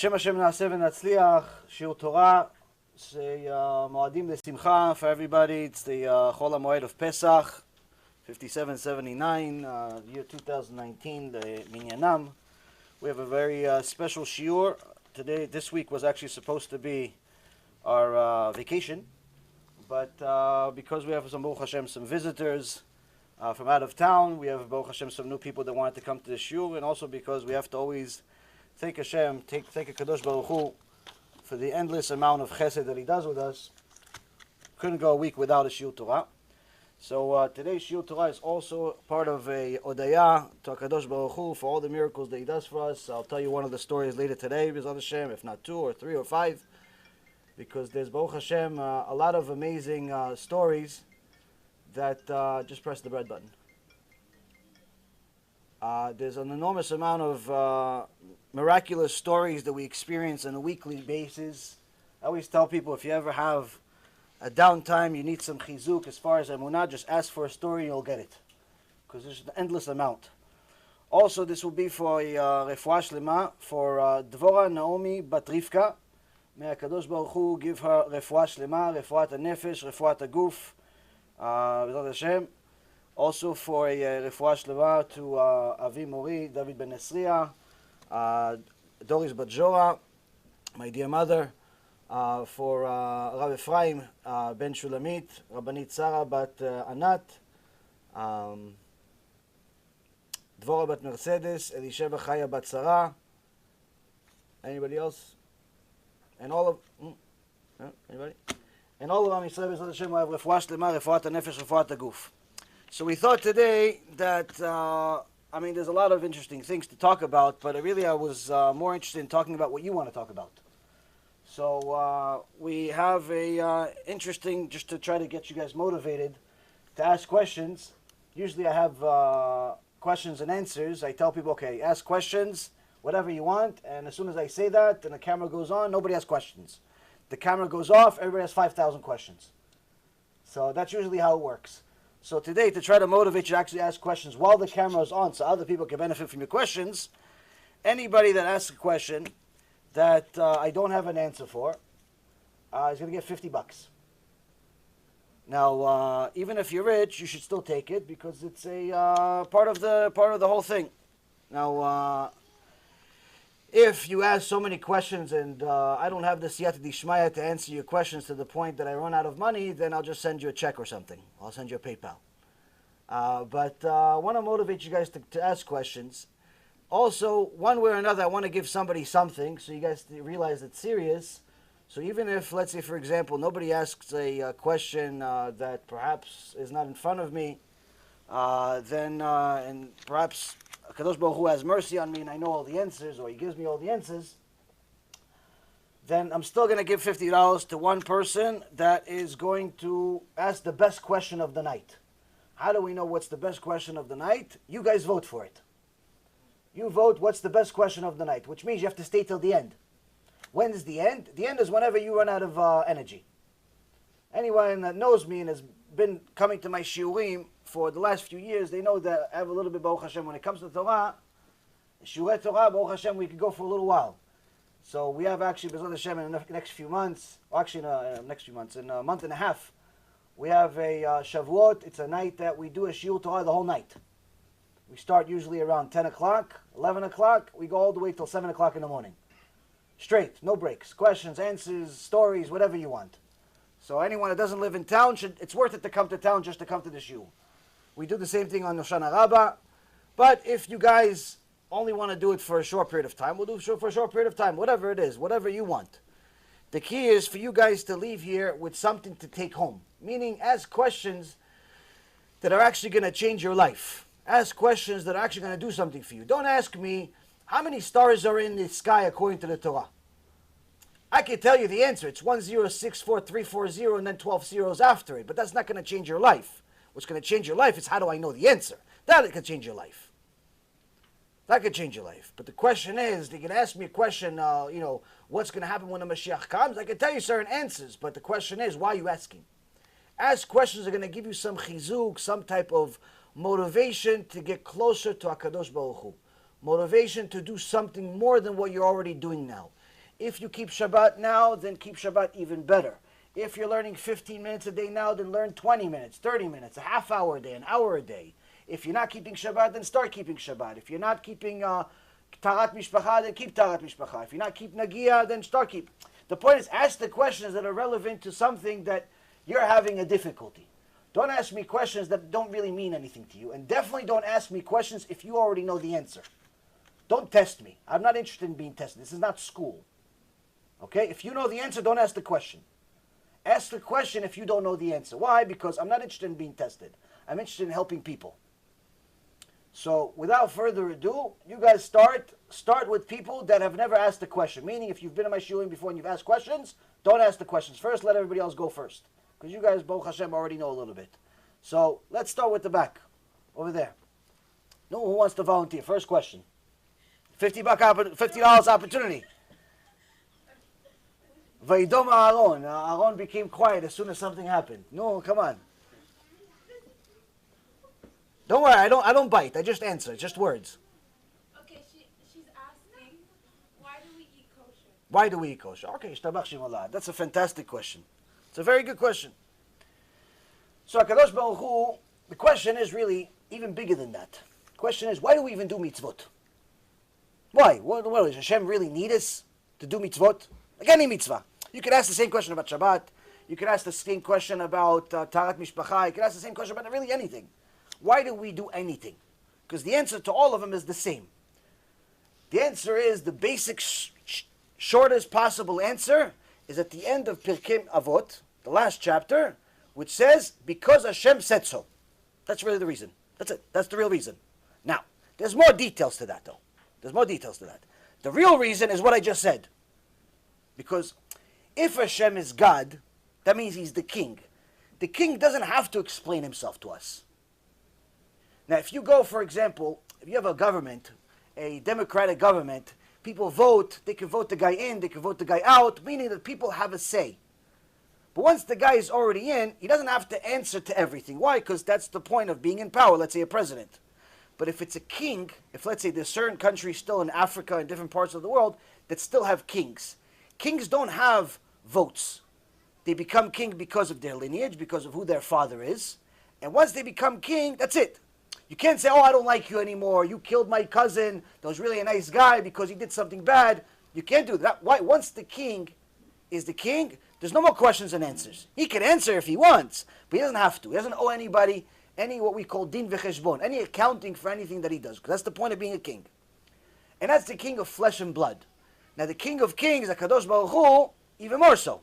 בשם השם נעשה ונצליח, שיעור תורה, מועדים לשמחה for everybody. It's the חול המועד of Pesach, 5779, year 2019, the Minyanam. We have a very special shiur. This week was actually supposed to be our vacation, but because we have some, Baruch Hashem, some visitors from out of town, we have, Baruch Hashem, some new people that wanted to come to the shiur, and also because we have to always thank Hashem, thank HaKadosh Baruch Hu for the endless amount of chesed that He does with us. Couldn't go a week without a shiur Torah. So today's shiur Torah is also part of a odaya to HaKadosh Baruch Hu for all the miracles that He does for us. I'll tell you one of the stories later today, B'ezrat Hashem, if not 2 or 3 or 5, because there's, Baruch Hashem, a lot of amazing stories that just press the red button. There's an enormous amount of miraculous stories that we experience on a weekly basis. I always tell people, if you ever have a downtime, you need some chizuk as far as emunah, just ask for a story and you'll get it, because there's an endless amount. Also, this will be for refuah shlema for Dvorah Naomi Bat Rivka. May HaKadosh Baruch Hu give her refuah shlema, refuat hanefesh, refuat haguf, B'ezrat Hashem. Also for a refuah shlema to Avi Mori, David Ben Esriya, Doris Bajora, my dear mother, for Rav Ephraim Ben Shulamit, Rabbanit Sarah Bat Anat, Dvorah Bat Mercedes, Elisheva Chaya Bat Sarah. Anybody else? And all of anybody? And all of Am Yisrael B'ezrat Hashem will have refuah shlema, refuat hanefesh, refuat haguf. So we thought today that, there's a lot of interesting things to talk about, but I was more interested in talking about what you want to talk about. So we have a interesting, just to try to get you guys motivated to ask questions. Usually I have questions and answers. I tell people, okay, ask questions, whatever you want, and as soon as I say that, and the camera goes on, nobody has questions. The camera goes off, everybody has 5,000 questions. So that's usually how it works. So today, to try to motivate you to actually ask questions while the camera is on so other people can benefit from your questions, anybody that asks a question that I don't have an answer for is going to get $50. Now, even if you're rich, you should still take it because it's a part of the whole thing. Now, if you ask so many questions and I don't have the siyata dishmaya to answer your questions to the point that I run out of money, then I'll just send you a check or something. I'll send you a PayPal. But I want to motivate you guys to ask questions. Also, one way or another, I want to give somebody something so you guys realize it's serious. So even if, let's say, for example, nobody asks a question that perhaps is not in front of me, and perhaps HaKadosh Baruch Hu has mercy on me and I know all the answers, or He gives me all the answers, then I'm still going to give $50 to one person that is going to ask the best question of the night. How do we know what's the best question of the night? You guys vote for it. You vote what's the best question of the night, which means you have to stay till the end. When is the end? The end is whenever you run out of energy. Anyone that knows me and has been coming to my shiurim for the last few years, they know that I have a little bit, Baruch Hashem, when it comes to Torah, shiurei Torah, Baruch Hashem, we could go for a little while. So we have actually, B'ezrat Hashem, in the next few months, or actually next few months, in a month and a half, we have a Shavuot. It's a night that we do a shiur Torah the whole night. We start usually around 10 o'clock, 11 o'clock, we go all the way till 7 o'clock in the morning. Straight, no breaks, questions, answers, stories, whatever you want. So anyone that doesn't live in town, it's worth it to come to town just to come to the shiur. We do the same thing on Hoshana Rabbah. But if you guys only want to do it for a short period of time, we'll do it for a short period of time, whatever it is, whatever you want. The key is for you guys to leave here with something to take home. Meaning, ask questions that are actually going to change your life. Ask questions that are actually going to do something for you. Don't ask me, how many stars are in the sky according to the Torah? I can tell you the answer. It's 1064340 and then 12 zeros after it. But that's not going to change your life. What's going to change your life is how do I know the answer? That can change your life. That could change your life. But the question is, they can ask me a question, what's going to happen when the Mashiach comes? I can tell you certain answers. But the question is, why are you asking? Ask questions that are going to give you some chizuk, some type of motivation to get closer to HaKadosh Baruch Hu. Motivation to do something more than what you're already doing now. If you keep Shabbat now, then keep Shabbat even better. If you're learning 15 minutes a day now, then learn 20 minutes, 30 minutes, a half hour a day, an hour a day. If you're not keeping Shabbat, then start keeping Shabbat. If you're not keeping Tarat Mishpacha, then keep Tarat Mishpacha. If you're not keeping Nagia, then start keep. The point is, ask the questions that are relevant to something that you're having a difficulty. Don't ask me questions that don't really mean anything to you. And definitely don't ask me questions if you already know the answer. Don't test me. I'm not interested in being tested. This is not school. Okay? If you know the answer, don't ask the question. Ask the question if you don't know the answer. Why? Because I'm not interested in being tested. I'm interested in helping people. So, without further ado, you guys start with people that have never asked a question. Meaning, if you've been in my shuling before and you've asked questions, don't ask the questions first. Let everybody else go first. Because you guys, Baruch Hashem, already know a little bit. So, let's start with the back. Over there. No, who wants to volunteer? First question. $50 opportunity. Vayidom Aaron. Aaron became quiet as soon as something happened. No, come on. Don't worry, I don't bite. I just answer. Just words. Okay, she's asking, why do we eat kosher? Why do we eat kosher? Okay, Shtabach Shem Allah. That's a fantastic question. It's a very good question. So HaKadosh Baruch Hu, the question is really even bigger than that. The question is, why do we even do mitzvot? Why? What does Hashem really need us to do mitzvot? Like any mitzvah. You could ask the same question about Shabbat. You could ask the same question about Tarat Mishpacha. You could ask the same question about really anything. Why do we do anything? Because the answer to all of them is the same. The answer is, the basic, shortest possible answer is at the end of Pirkei Avot, the last chapter, which says, because Hashem said so. That's really the reason. That's it. That's the real reason. Now, there's more details to that, though. There's more details to that. The real reason is what I just said. Because if Hashem is God, that means He's the king. The king doesn't have to explain Himself to us. Now, if you go, for example, if you have a government, a democratic government, people vote, they can vote the guy in, they can vote the guy out, meaning that people have a say. But once the guy is already in, he doesn't have to answer to everything. Why? Because that's the point of being in power, let's say a president. But if it's a king, if let's say there's certain countries still in Africa and different parts of the world that still have kings. Kings don't have votes. They become king because of their lineage, because of who their father is. And once they become king, that's it. You can't say, oh, I don't like you anymore. You killed my cousin. That was really a nice guy because he did something bad. You can't do that. Why? Once the king is the king, there's no more questions and answers. He can answer if he wants, but he doesn't have to. He doesn't owe anybody any what we call din v'cheshbon, any accounting for anything that he does. Because that's the point of being a king. And that's the king of flesh and blood. Now the king of kings, HaKadosh Baruch Hu, even more so.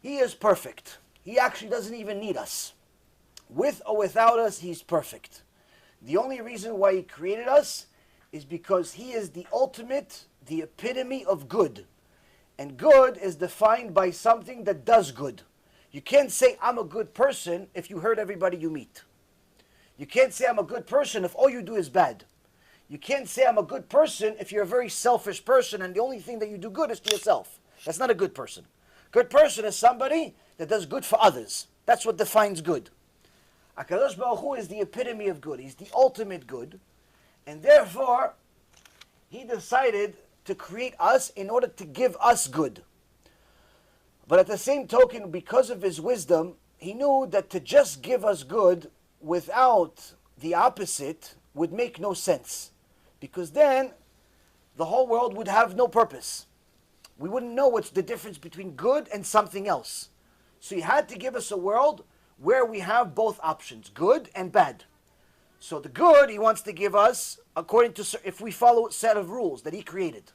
He is perfect. He actually doesn't even need us. With or without us, He's perfect. The only reason why He created us is because He is the ultimate, the epitome of good. And good is defined by something that does good. You can't say, I'm a good person if you hurt everybody you meet. You can't say, I'm a good person if all you do is bad. You can't say, I'm a good person if you're a very selfish person and the only thing that you do good is to yourself. That's not a good person. Good person is somebody that does good for others. That's what defines good. HaKadosh Baruch Hu is the epitome of good. He's the ultimate good. And therefore, He decided to create us in order to give us good. But at the same token, because of His wisdom, He knew that to just give us good without the opposite would make no sense. Because then, the whole world would have no purpose. We wouldn't know what's the difference between good and something else. So He had to give us a world where we have both options, good and bad. So the good He wants to give us according to, if we follow a set of rules that He created.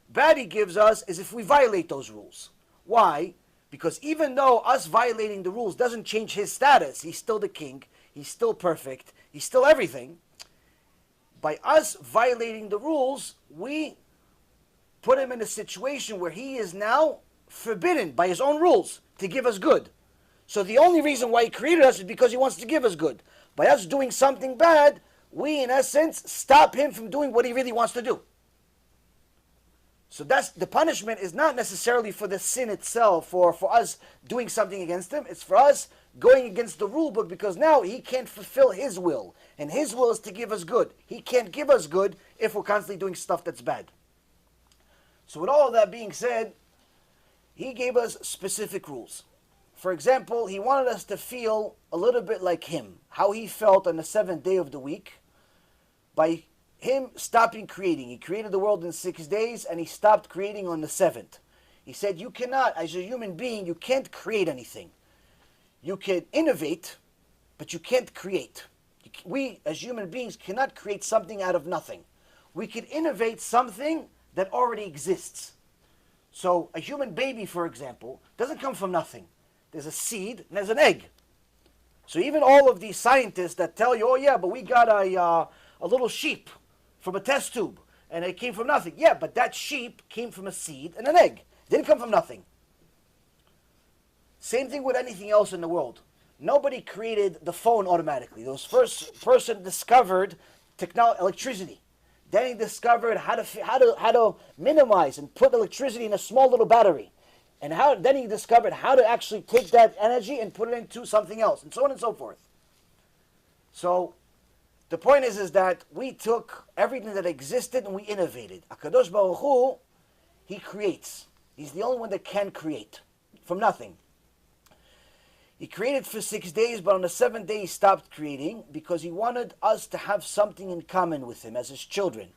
Bad He gives us is if we violate those rules. Why? Because even though us violating the rules doesn't change His status, He's still the king, He's still perfect, He's still everything. By us violating the rules, we put Him in a situation where He is now forbidden by His own rules to give us good. So the only reason why He created us is because He wants to give us good. By us doing something bad, we in essence stop Him from doing what He really wants to do. So that's the punishment is not necessarily for the sin itself or for us doing something against Him. It's for us going against the rule book because now He can't fulfill His will. And His will is to give us good. He can't give us good if we're constantly doing stuff that's bad. So with all of that being said, he gave us specific rules. For example, he wanted us to feel a little bit like him, how he felt on the 7th day of the week by him stopping creating. He created the world in 6 days and he stopped creating on the 7th. He said, you cannot, as a human being, you can't create anything. You can innovate, but you can't create. We, as human beings, cannot create something out of nothing. We can innovate something that already exists. So a human baby, for example, doesn't come from nothing. There's a seed and there's an egg. So even all of these scientists that tell you, oh yeah, but we got a little sheep from a test tube and it came from nothing. Yeah, but that sheep came from a seed and an egg. It didn't come from nothing. Same thing with anything else in the world. Nobody created the phone automatically. Those first person discovered electricity. Then he discovered how to minimize and put electricity in a small little battery. And then he discovered how to actually take that energy and put it into something else, and so on and so forth. So the point is that we took everything that existed and we innovated. HaKadosh Baruch Hu, he creates. He's the only one that can create from nothing. He created for 6 days, but on the 7th day he stopped creating because he wanted us to have something in common with him as his children.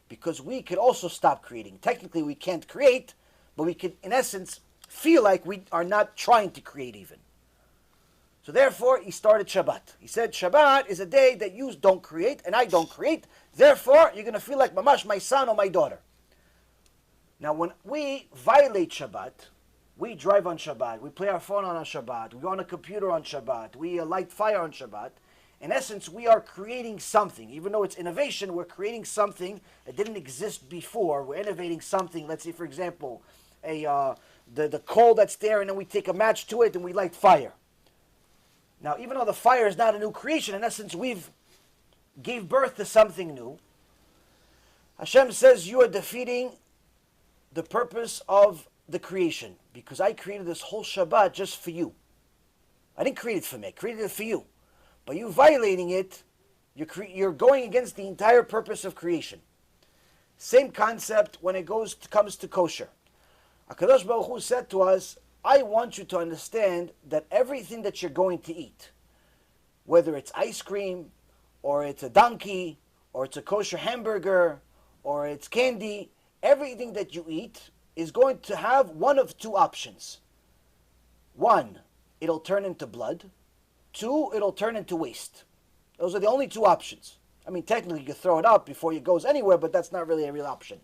Because we could also stop creating. Technically we can't create, but we could, in essence, feel like we are not trying to create even. So therefore he started Shabbat. He said Shabbat is a day that you don't create and I don't create. Therefore you're going to feel like mamash, my son or my daughter. Now when we violate Shabbat, we drive on Shabbat, we play our phone on Shabbat, we go on a computer on Shabbat, we light fire on Shabbat. In essence, we are creating something. Even though it's innovation, we're creating something that didn't exist before. We're innovating something. Let's say, for example, the coal that's there, and then we take a match to it and we light fire. Now, even though the fire is not a new creation, in essence, we've gave birth to something new. Hashem says you are defeating the purpose of the creation, because I created this whole Shabbat just for you. I didn't create it for me, I created it for you. But you violating it, you're going against the entire purpose of creation. Same concept when it comes to kosher. HaKadosh Baruch Hu said to us, I want you to understand that everything that you're going to eat, whether it's ice cream, or it's a donkey, or it's a kosher hamburger, or it's candy, everything that you eat is going to have one of two options. One, it'll turn into blood. Two, it'll turn into waste. Those are the only two options. I mean, technically you can throw it out before it goes anywhere, but that's not really a real option.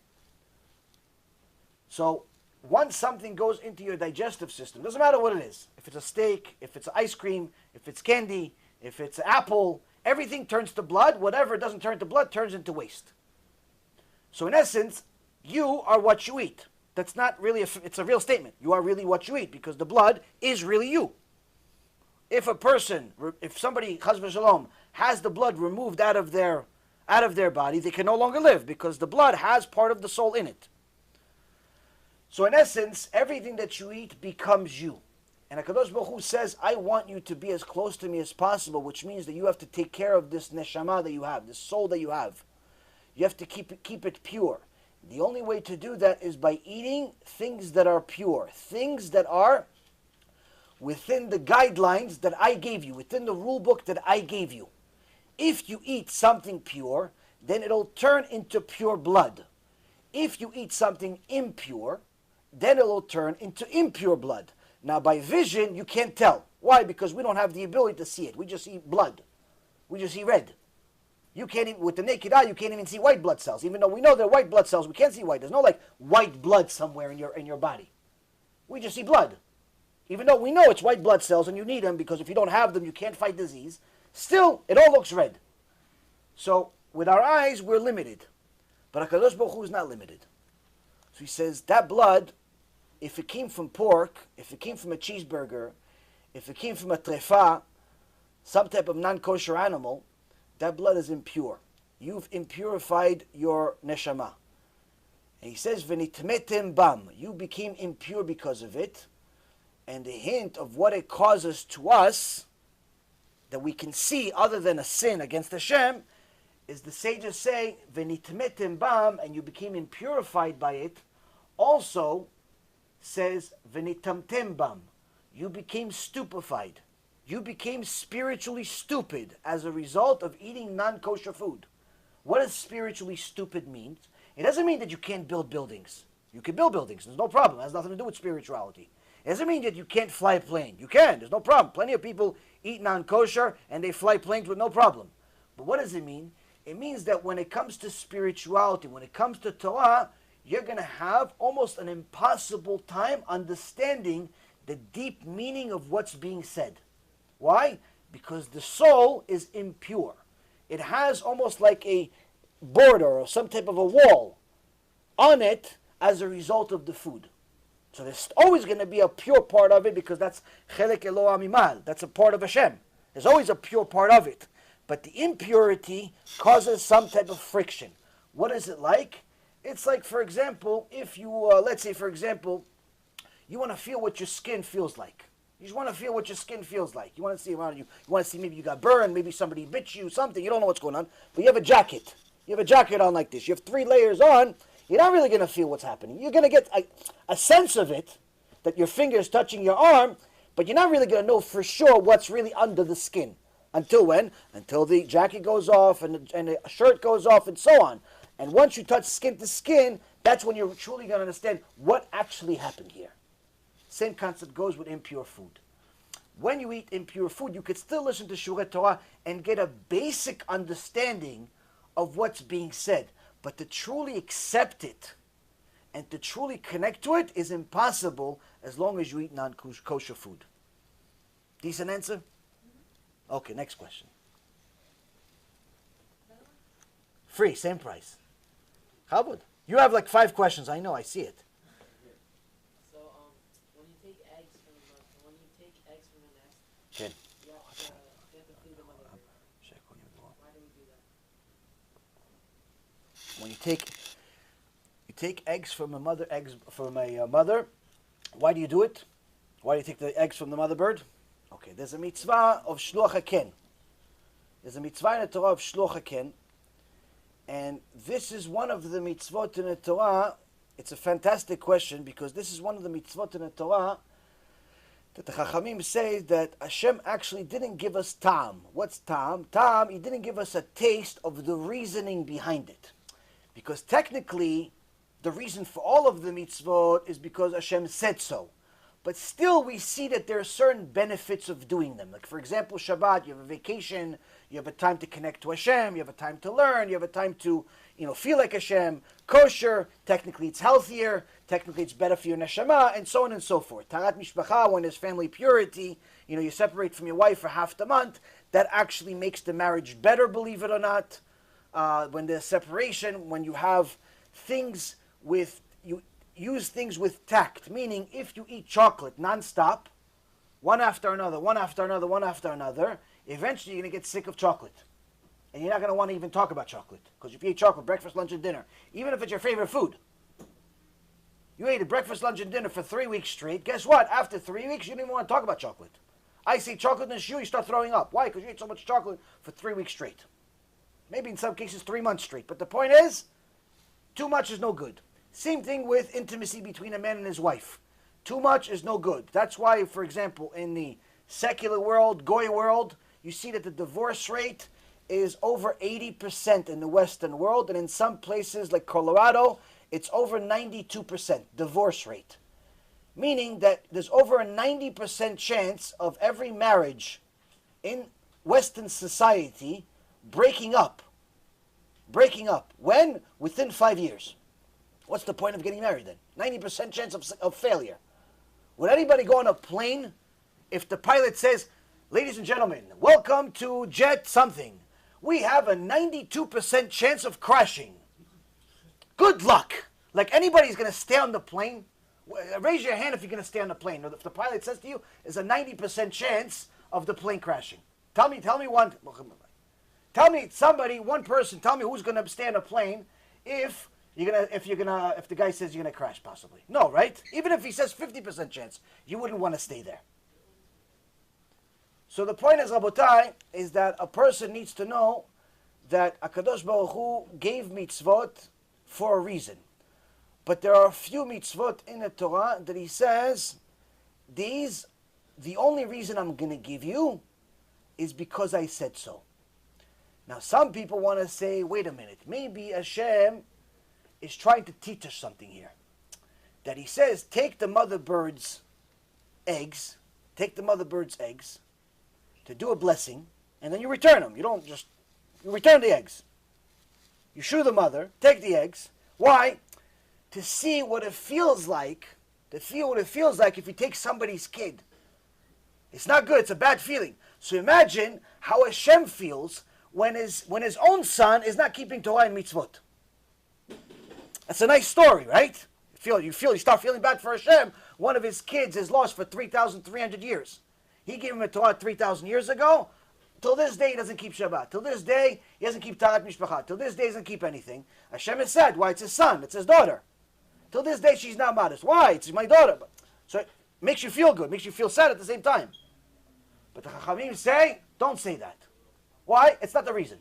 So, once something goes into your digestive system, doesn't matter what it is. If it's a steak, if it's ice cream, if it's candy, if it's apple, everything turns to blood. Whatever doesn't turn to blood turns into waste. So in essence, you are what you eat. That's not really, it's a real statement. You are really what you eat, because the blood is really you. If somebody, Chas v'Shalom, has the blood removed out of their body, they can no longer live, because the blood has part of the soul in it. So in essence, everything that you eat becomes you. And HaKadosh Baruch Hu says, I want you to be as close to me as possible, which means that you have to take care of this neshama that you have, this soul that you have. You have to keep it pure. The only way to do that is by eating things that are pure, things that are within the guidelines that I gave you, within the rule book that I gave you. If you eat something pure, then it'll turn into pure blood. If you eat something impure, then it'll turn into impure blood. Now by vision, you can't tell. Why? Because we don't have the ability to see it. We just see blood. We just see red. You can't even, with the naked eye, you can't even see white blood cells. Even though we know they're white blood cells, we can't see white. There's no like white blood somewhere in your body. We just see blood. Even though we know it's white blood cells and you need them, because if you don't have them, you can't fight disease. Still, it all looks red. So with our eyes, we're limited. But HaKadosh Baruch Hu is not limited. So he says that blood, if it came from pork, if it came from a cheeseburger, if it came from a trefa, some type of non-kosher animal, that blood is impure. You've impurified your neshama. And he says, "V'nitmetem bam." You became impure because of it. And the hint of what it causes to us, that we can see other than a sin against Hashem, is the sages say, "V'nitmetem bam," and you became impurified by it. also says v'nitamtem bam. You became stupefied. You became spiritually stupid as a result of eating non-kosher food. What does spiritually stupid mean? It doesn't mean that you can't build buildings. You can build buildings. There's no problem. It has nothing to do with spirituality. It doesn't mean that you can't fly a plane. You can. There's no problem. Plenty of people eat non-kosher and they fly planes with no problem. But what does it mean? It means that when it comes to spirituality, when it comes to Torah, you're going to have almost an impossible time understanding the deep meaning of what's being said. Why? Because the soul is impure. It has almost like a border or some type of a wall on it as a result of the food. So there's always going to be a pure part of it because that's chelek elo amimal. That's a part of Hashem. There's always a pure part of it. But the impurity causes some type of friction. What is it like? It's like, for example, if you, let's say, for example, you want to feel what your skin feels like. You just want to feel what your skin feels like. You want to see around you. You want to see maybe you got burned, maybe somebody bit you, something. You don't know what's going on. But you have a jacket. You have a jacket on like this. You have 3 layers on. You're not really going to feel what's happening. You're going to get a sense of it, that your finger is touching your arm, but you're not really going to know for sure what's really under the skin. Until when? Until the jacket goes off and the shirt goes off and so on. And once you touch skin to skin, that's when you're truly going to understand what actually happened here. Same concept goes with impure food. When you eat impure food, you could still listen to Shurei Torah and get a basic understanding of what's being said. But to truly accept it and to truly connect to it is impossible as long as you eat non-kosher food. Decent answer? Okay, next question. Free, same price. How good? You have like 5 questions. I know, I see it. So, when you take eggs from the nest, Okay. you have to feed the mother bird. Why do we do that? When you take eggs from a mother, why do you do it? Why do you take the eggs from the mother bird? Okay, there's a mitzvah of shluach haken. There's a mitzvah in the Torah of shluach haken, and this is one of the mitzvot in the Torah. It's a fantastic question because this is one of the mitzvot in the Torah that the Chachamim say that Hashem actually didn't give us ta'am. What's ta'am? Ta'am, He didn't give us a taste of the reasoning behind it. Because technically, the reason for all of the mitzvot is because Hashem said so. But still, we see that there are certain benefits of doing them. Like, for example, Shabbat, you have a vacation, you have a time to connect to Hashem, you have a time to learn, you have a time to, feel like Hashem. Kosher, technically it's healthier, technically it's better for your neshama, and so on and so forth. Tarat mishpacha, when there's family purity, you separate from your wife for half the month, that actually makes the marriage better, believe it or not. When there's separation, when you have things with, you use things with tact, meaning if you eat chocolate non-stop, one after another, one after another, one after another, eventually you're going to get sick of chocolate. And you're not going to want to even talk about chocolate. Because if you eat chocolate, breakfast, lunch, and dinner, even if it's your favorite food, you ate a breakfast, lunch, and dinner for 3 weeks straight, guess what? After 3 weeks, you don't even want to talk about chocolate. I see chocolate in a shoe, you start throwing up. Why? Because you ate so much chocolate for 3 weeks straight. Maybe in some cases 3 months straight. But the point is, too much is no good. Same thing with intimacy between a man and his wife. Too much is no good. That's why, for example, in the secular world, Goy world, you see that the divorce rate is over 80% in the Western world, and in some places like Colorado, it's over 92% divorce rate. Meaning that there's over a 90% chance of every marriage in Western society breaking up. Breaking up. When? Within 5 years. What's the point of getting married then? 90% chance of failure. Would anybody go on a plane if the pilot says, ladies and gentlemen, welcome to jet something. We have a 92% chance of crashing. Good luck. Like anybody's going to stay on the plane? Raise your hand if you're going to stay on the plane. Or if the pilot says to you, there's a 90% chance of the plane crashing. Tell me one. Tell me one person. Tell me who's going to stay on a plane if the guy says you're going to crash, possibly. No, right? Even if he says 50% chance, you wouldn't want to stay there. So the point is, Rabotai, is that a person needs to know that HaKadosh Baruch Hu gave mitzvot for a reason. But there are a few mitzvot in the Torah that he says, these, the only reason I'm going to give you is because I said so. Now, some people want to say, wait a minute, maybe Hashem is trying to teach us something here. That he says, take the mother bird's eggs, to do a blessing, and then you return them. You don't just, you return the eggs. You shoot the mother, take the eggs. Why? To see what it feels like, if you take somebody's kid. It's not good, it's a bad feeling. So imagine how Hashem feels when his own son is not keeping Torah and mitzvot. That's a nice story, right? You start feeling bad for Hashem. One of his kids is lost for 3,300 years. He gave him a Torah 3,000 years ago. Till this day, he doesn't keep Shabbat. Till this day, he doesn't keep Tarat Mishpacha. Till this day, he doesn't keep anything. Hashem has said, why? It's his son. It's his daughter. Till this day, she's not modest. Why? It's my daughter. So it makes you feel good. Makes you feel sad at the same time. But the Chachamim say, don't say that. Why? It's not the reason.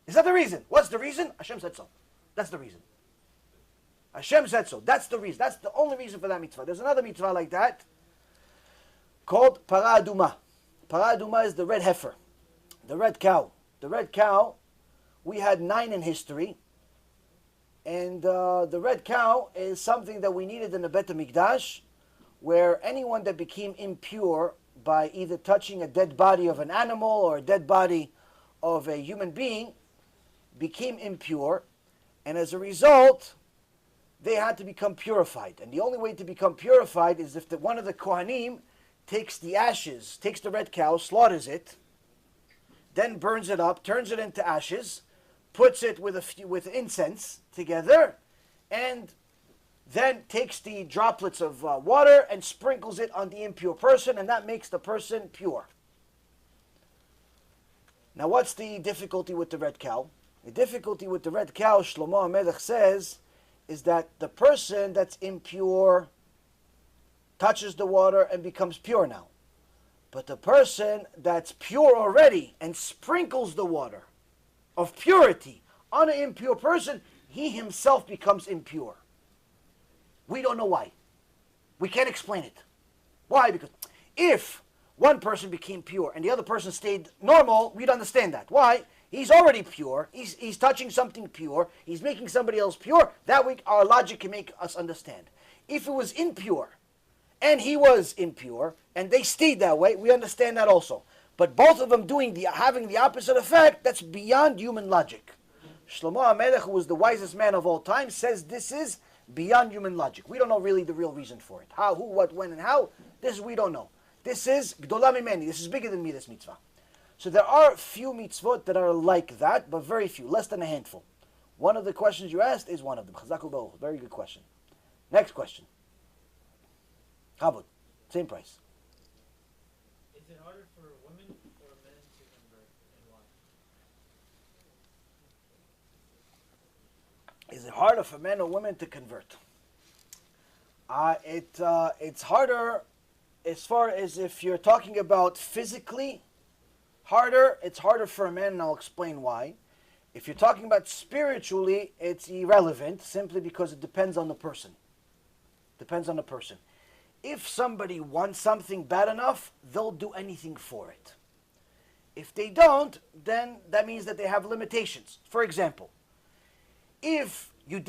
It's not the reason. What's the reason? Hashem said so. That's the reason. Hashem said so. That's the reason. That's the only reason for that mitzvah. There's another mitzvah like that called Para Aduma. Para Aduma is the red heifer, the red cow. The red cow, we had 9 in history. And the red cow is something that we needed in the Bet HaMikdash, where anyone that became impure by either touching a dead body of an animal or a dead body of a human being became impure. And as a result, they had to become purified. And the only way to become purified is if one of the Kohanim takes the ashes, takes the red cow, slaughters it, then burns it up, turns it into ashes, puts it with incense together, and then takes the droplets of water and sprinkles it on the impure person, and that makes the person pure. Now, what's the difficulty with the red cow? The difficulty with the red cow, Shlomo HaMelech says, is that the person that's impure touches the water and becomes pure now. But the person that's pure already and sprinkles the water of purity on an impure person, he himself becomes impure. We don't know why. We can't explain it. Why? Because if one person became pure and the other person stayed normal, we'd understand that. Why? He's already pure. He's touching something pure. He's making somebody else pure. That way our logic can make us understand. If it was impure and he was impure and they stayed that way, we understand that also. But both of them having the opposite effect, that's beyond human logic. Shlomo HaMelech, who was the wisest man of all time, says this is beyond human logic. We don't know really the real reason for it. How, who, what, when, and how. This we don't know. This is Gdola Mimeni. This is bigger than me, this mitzvah. So there are few mitzvot that are like that, but very few, less than a handful. One of the questions you asked is one of them. Chazak u'Baruch. Very good question. Next question. Chabad. Same price. Is it harder for women or men to convert, and why? Is it harder for men or women to convert? It's harder as far as if you're talking about physically harder, it's harder for a man, and I'll explain why. If you're talking about spiritually, it's irrelevant simply because it depends on the person. Depends on the person. If somebody wants something bad enough, they'll do anything for it. If they don't, then that means that they have limitations. For example, if you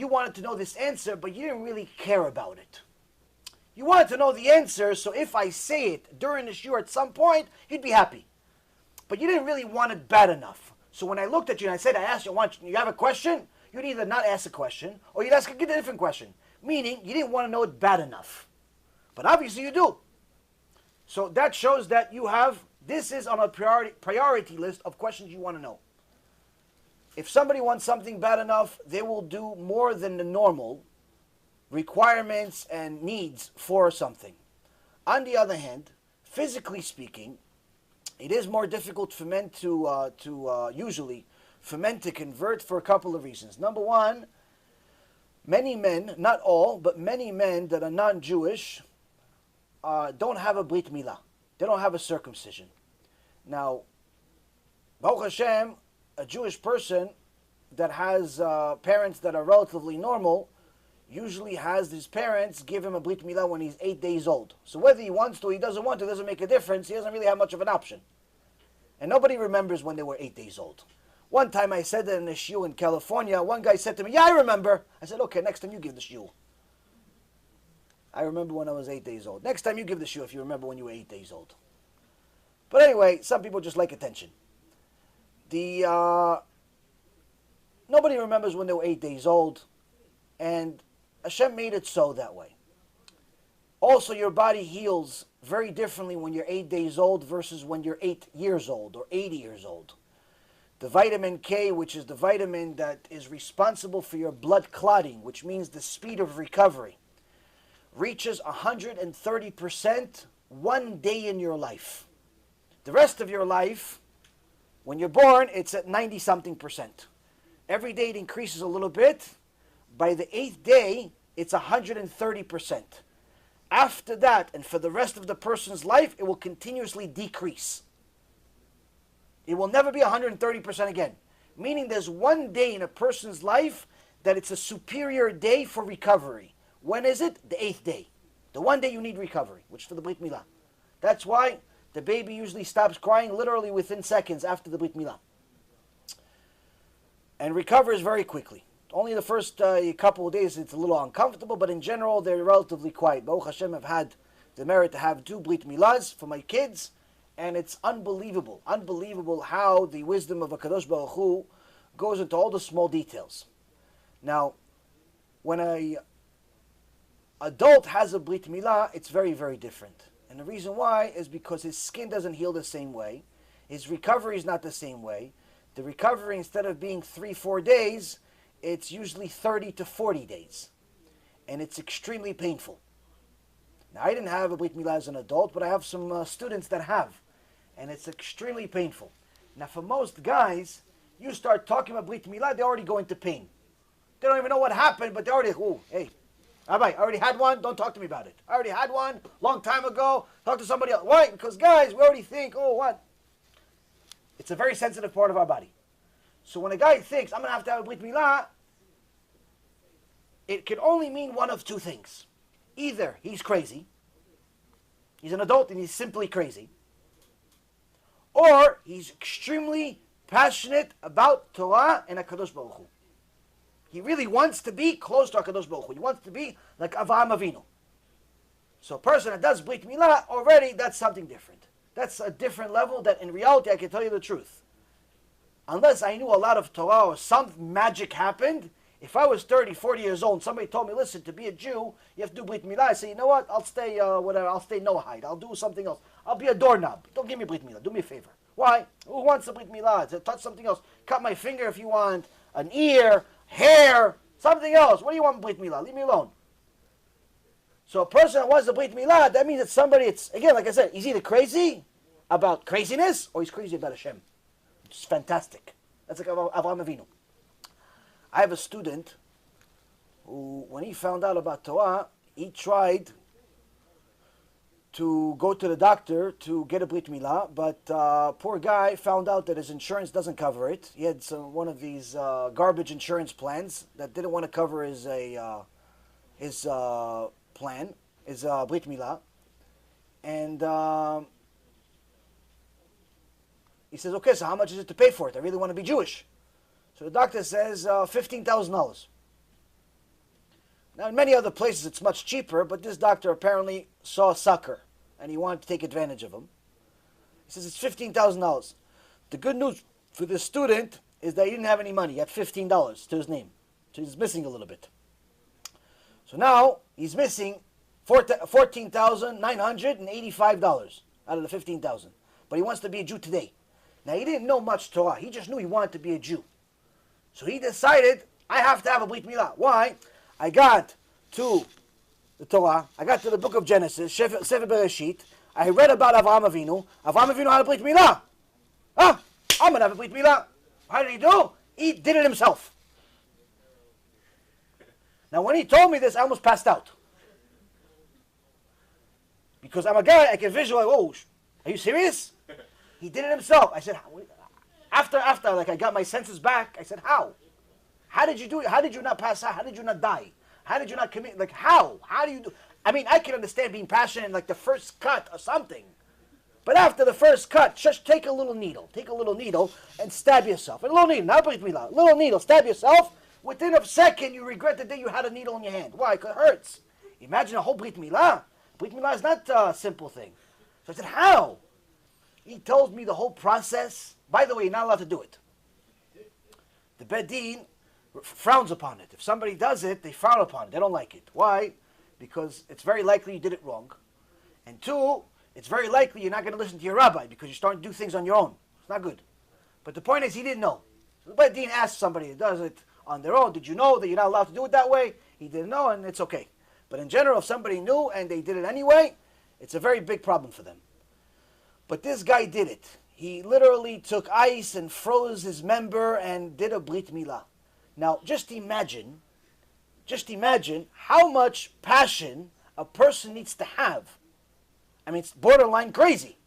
wanted to know this answer, but you didn't really care about it. You wanted to know the answer, so if I say it during the shiur at some point, you'd be happy. But you didn't really want it bad enough. So when I looked at you and I said, I asked you, you have a question? You'd either not ask a question, or you'd ask a different question. Meaning, you didn't want to know it bad enough. But obviously you do. So that shows that this is on a priority list of questions you want to know. If somebody wants something bad enough, they will do more than the normal requirements and needs for something. On the other hand, physically speaking, it is more difficult for men usually for men to convert for a couple of reasons. Number one, many men, not all, but many men that are non-Jewish don't have a brit milah. They don't have a circumcision. Now, Baruch Hashem, a Jewish person that has parents that are relatively normal usually has his parents give him a brit milah when he's 8 days old. So whether he wants to or he doesn't want to, doesn't make a difference. He doesn't really have much of an option. And nobody remembers when they were 8 days old. One time I said that in a shiur in California. One guy said to me, yeah, I remember. I said, okay, next time you give the shiur. I remember when I was 8 days old. Next time you give the shiur if you remember when you were 8 days old. But anyway, some people just like attention. Nobody remembers when they were 8 days old. And Hashem made it so that way. Also, your body heals very differently when you're 8 days old versus when you're 8 years old or 80 years old. The vitamin K, which is the vitamin that is responsible for your blood clotting, which means the speed of recovery, reaches 130% 1 day in your life. The rest of your life, when you're born, it's at 90-something%. Every day it increases a little bit. By the 8th day, it's 130%. After that, and for the rest of the person's life, it will continuously decrease. It will never be 130% again. Meaning there's 1 day in a person's life that it's a superior day for recovery. When is it? The 8th day. The 1 day you need recovery, which is for the Brit Milah. That's why the baby usually stops crying literally within seconds after the Brit Milah. And recovers very quickly. Only the first couple of days it's a little uncomfortable, but in general they're relatively quiet. Baruch Hashem, I've had the merit to have 2 Brit Milahs for my kids, and it's unbelievable how the wisdom of HaKadosh Baruch Hu goes into all the small details. Now, when an adult has a Brit Milah, it's very, very different. And the reason why is because his skin doesn't heal the same way, his recovery is not the same way. The recovery, instead of being 3-4 days, it's usually 30 to 40 days. And it's extremely painful. Now, I didn't have a Brit Milah as an adult, but I have some students that have. And it's extremely painful. Now, for most guys, you start talking about Brit Milah, they already go into pain. They don't even know what happened, but they're already, oh, hey, Rabbi, I already had one, don't talk to me about it. I already had one, long time ago, talk to somebody else. Why? Because guys, we already think, oh, what? It's a very sensitive part of our body. So when a guy thinks, I'm going to have a Brit Milah, it can only mean one of 2 things. Either he's crazy, he's an adult and he's simply crazy, or he's extremely passionate about Torah and HaKadosh Baruch Hu. He really wants to be close to HaKadosh Baruch Hu. He wants to be like Avraham Avinu. So a person that does Brit Milah, already that's something different. That's a different level that in reality, I can tell you the truth. Unless I knew a lot of Torah or some magic happened, if I was 30, 40 years old and somebody told me, listen, to be a Jew, you have to do Brit Milah, I say, you know what, I'll stay whatever, I'll stay Noahide, I'll do something else. I'll be a doorknob. Don't give me Brit Milah, do me a favor. Why? Who wants a Brit Milah? To touch something else. Cut my finger if you want, an ear, hair, something else. What do you want Brit Milah? Leave me alone. So a person that wants a Brit Milah, that means that somebody, it's, again, like I said, he's either crazy about craziness or he's crazy about Hashem. It's fantastic. That's like Avraham Avinu. I have a student who, when he found out about Torah, he tried to go to the doctor to get a Brit Milah, but poor guy found out that his insurance doesn't cover it. He had one of these garbage insurance plans that didn't want to cover his plan, his Brit Milah. And he says, okay, so how much is it to pay for it? I really want to be Jewish. So the doctor says $15,000. Now in many other places it's much cheaper, but this doctor apparently saw a sucker and he wanted to take advantage of him. He says it's $15,000. The good news for this student is that he didn't have any money. He had $15 to his name. So he's missing a little bit. So now he's missing $14,985 out of the $15,000. But he wants to be a Jew today. Now he didn't know much Torah. He just knew he wanted to be a Jew. So he decided, I have to have a Brit Milah. Why? I got to the Torah. I got to the book of Genesis, Sefer Bereshit. I read about Avraham Avinu. Avraham Avinu had a Brit Milah. I'm going to have a Brit Milah. How did he do? He did it himself. Now when he told me this, I almost passed out. Because I'm a guy, I can visualize, oh, are you serious? He did it himself. I said, after like I got my senses back, I said, how? How did you do it? How did you not pass out? How did you not die? How did you not commit? Like, how? How do you do? I mean, I can understand being passionate in like the first cut or something. But after the first cut, just take a little needle. Take a little needle and stab yourself. A little needle, not brit milah. Little needle, stab yourself. Within a second, you regret the day you had a needle in your hand. Why? Because it hurts. Imagine a whole brit milah. Brit milah is not a simple thing. So I said, how? He told me the whole process. By the way, you're not allowed to do it. The Beit Din frowns upon it. If somebody does it, they frown upon it. They don't like it. Why? Because it's very likely you did it wrong. And two, it's very likely you're not going to listen to your rabbi because you're starting to do things on your own. It's not good. But the point is, he didn't know. So the Beit Din asked somebody that does it on their own, did you know that you're not allowed to do it that way? He didn't know, and it's okay. But in general, if somebody knew and they did it anyway, it's a very big problem for them. But this guy did it. He literally took ice and froze his member and did a brit milah. Now, just imagine how much passion a person needs to have. I mean, it's borderline crazy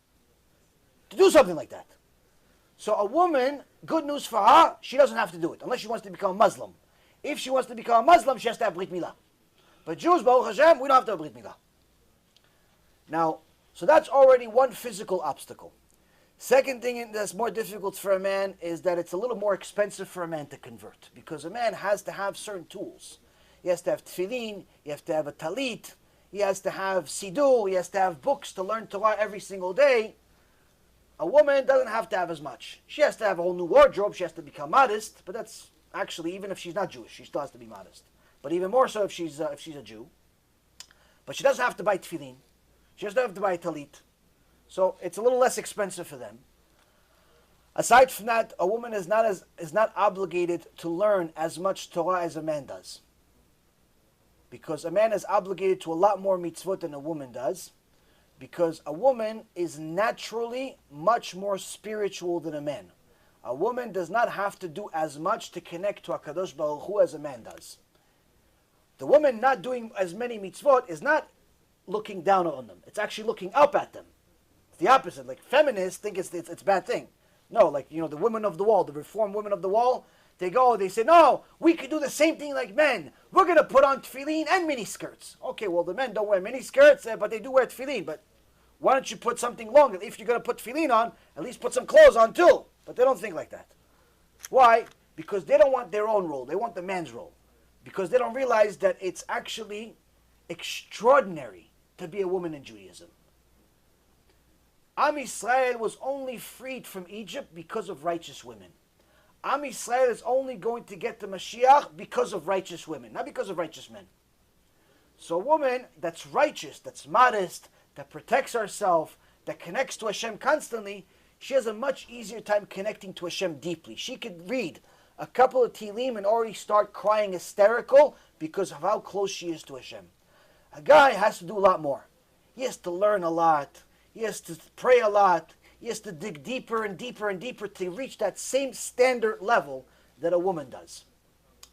to do something like that. So a woman, good news for her, she doesn't have to do it, unless she wants to become a Muslim. If she wants to become a Muslim, she has to have brit milah. But Jews, Baruch Hashem, we don't have to have brit milah. Now, so that's already one physical obstacle. Second thing that's more difficult for a man is that it's a little more expensive for a man to convert, because a man has to have certain tools. He has to have tefillin, he has to have a talit, he has to have siddur, he has to have books to learn Torah every single day. A woman doesn't have to have as much. She has to have a whole new wardrobe, she has to become modest, but that's actually, even if she's not Jewish, she still has to be modest. But even more so if she's a Jew. But she doesn't have to buy tefillin, she doesn't have to buy a talit. So it's a little less expensive for them. Aside from that, a woman is not obligated to learn as much Torah as a man does. Because a man is obligated to a lot more mitzvot than a woman does. Because a woman is naturally much more spiritual than a man. A woman does not have to do as much to connect to HaKadosh Baruch Hu as a man does. The woman not doing as many mitzvot is not looking down on them. It's actually looking up at them. The opposite. Like feminists think it's a bad thing. No, like, you know, the women of the wall, the reformed women of the wall, they say, no, we could do the same thing like men. We're going to put on tefillin and miniskirts. Okay, well, the men don't wear miniskirts, but they do wear tefillin. But why don't you put something longer? If you're going to put tefillin on, at least put some clothes on too. But they don't think like that. Why? Because they don't want their own role. They want the man's role. Because they don't realize that it's actually extraordinary to be a woman in Judaism. Am Yisrael was only freed from Egypt because of righteous women. Am Yisrael is only going to get the Mashiach because of righteous women, not because of righteous men. So a woman that's righteous, that's modest, that protects herself, that connects to Hashem constantly, she has a much easier time connecting to Hashem deeply. She could read a couple of Tehillim and already start crying hysterical because of how close she is to Hashem. A guy has to do a lot more. He has to learn a lot. He has to pray a lot. He has to dig deeper and deeper and deeper to reach that same standard level that a woman does.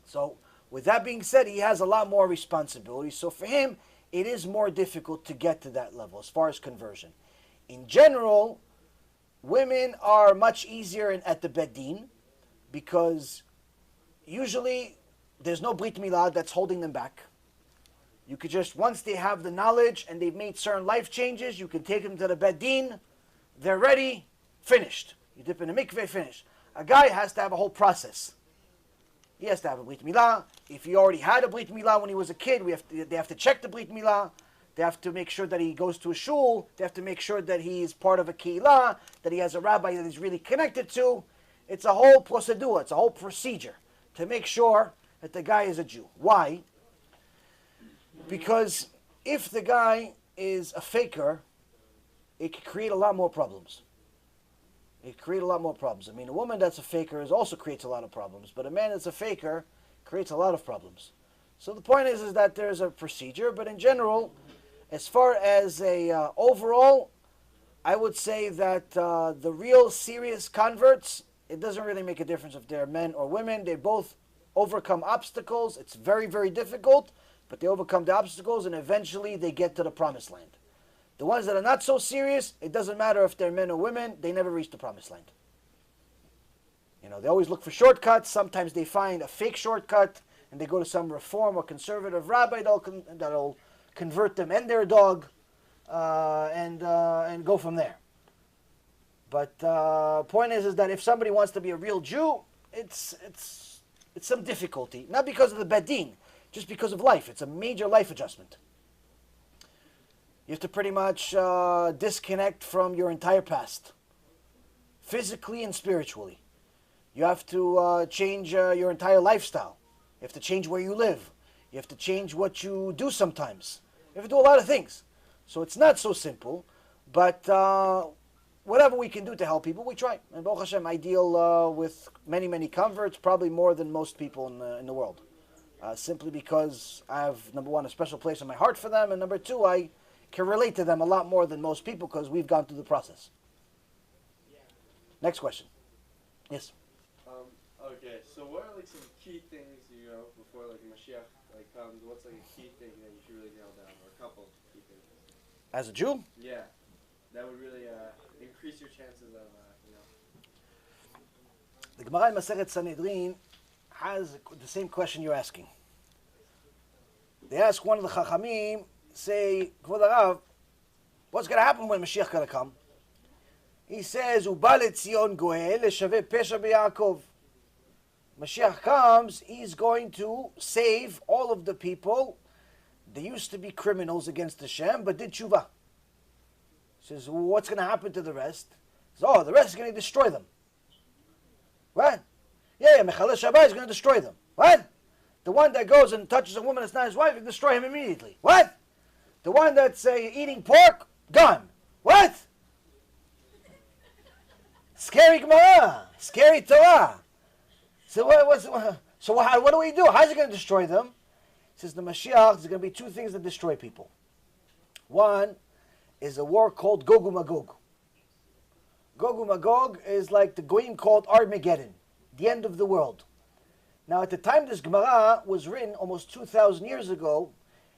So, with that being said, he has a lot more responsibility. So for him, it is more difficult to get to that level as far as conversion. In general, women are much easier at the Beit Din because usually there's no brit milah that's holding them back. You could just, once they have the knowledge and they've made certain life changes, you can take them to the Beit Din. They're ready, finished. You dip in the mikveh, finished. A guy has to have a whole process. He has to have a brit milah. If he already had a brit milah when he was a kid, they have to check the brit milah. They have to make sure that he goes to a shul. They have to make sure that he is part of a keilah, that he has a rabbi that he's really connected to. It's a whole procedure. It's a whole procedure to make sure that the guy is a Jew. Why? Because if the guy is a faker, it could create a lot more problems. It creates a lot more problems. I mean, a woman that's a faker also creates a lot of problems, but a man that's a faker creates a lot of problems. So the point is that there's a procedure, but in general, as far as overall, I would say that the real serious converts, it doesn't really make a difference if they're men or women. They both overcome obstacles. It's very, very difficult, but they overcome the obstacles and eventually they get to the promised land. The ones that are not so serious, it doesn't matter if they're men or women, they never reach the promised land. They always look for shortcuts. Sometimes they find a fake shortcut and they go to some reform or conservative rabbi that'll convert them and their dog and go from there. But point is that if somebody wants to be a real Jew, it's some difficulty. Not because of the bedin, just because of life. It's a major life adjustment. You have to pretty much disconnect from your entire past, physically and spiritually. You have to change your entire lifestyle. You have to change where you live. You have to change what you do sometimes. You have to do a lot of things. So it's not so simple, but whatever we can do to help people, we try. And Baruch Hashem, I deal with many, many converts, probably more than most people in the world. Simply because I have, number one, a special place in my heart for them, and number two, I can relate to them a lot more than most people because we've gone through the process. Next question. Yes? Okay, so what are some key things, before Mashiach comes, what's a key thing that you should really nail down, or a couple key things? As a Jew? Yeah, that would really increase your chances of, The Gemara in Masechet Sanhedrin has the same question you're asking. They ask one of the Chachamim, say, Kvod Harav, what's going to happen when Mashiach going to come? He says, Uba leTzion goel leshaveh pesha beYaakov. Mashiach comes, he's going to save all of the people. They used to be criminals against Hashem, but did tshuva. He says, well, what's going to happen to the rest? He says, the rest is going to destroy them. What? Yeah, Mechalel Shabbat is going to destroy them. What? The one that goes and touches a woman that's not his wife, you destroy him immediately. What? The one that's eating pork, gone. What? Scary Gemara, scary Torah. So what do we do? How's it going to destroy them? He says the Mashiach, there's going to be two things that destroy people. One is a war called Gog uMagog. Gog uMagog is like the Goyim called Armageddon, the end of the world. Now at the time this Gemara was written, almost 2,000 years ago,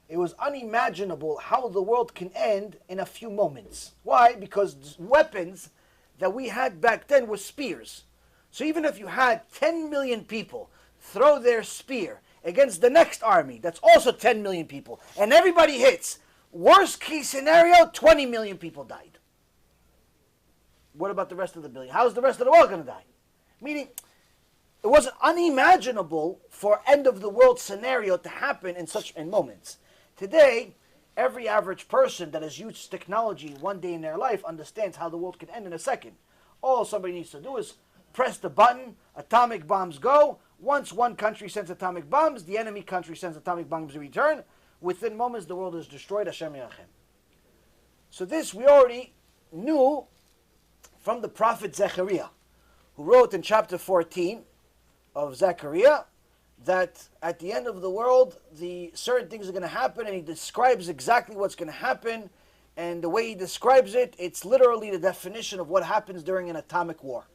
it was unimaginable how the world can end in a few moments. Why? Because weapons that we had back then were spears. So even if you had 10 million people throw their spear against the next army, that's also 10 million people, and everybody hits, worst case scenario, 20 million people died. What about the rest of the billion? How's the rest of the world going to die? Meaning, it wasn't unimaginable for end of the world scenario to happen in moments. Today, every average person that has used technology one day in their life understands how the world can end in a second. All somebody needs to do is press the button, atomic bombs go. Once one country sends atomic bombs, the enemy country sends atomic bombs in return. Within moments, the world is destroyed. Hashem Yachem. So this we already knew from the prophet Zechariah, who wrote in chapter 14 of Zechariah that at the end of the world, certain things are going to happen, and he describes exactly what's going to happen. And the way he describes it, it's literally the definition of what happens during an atomic war.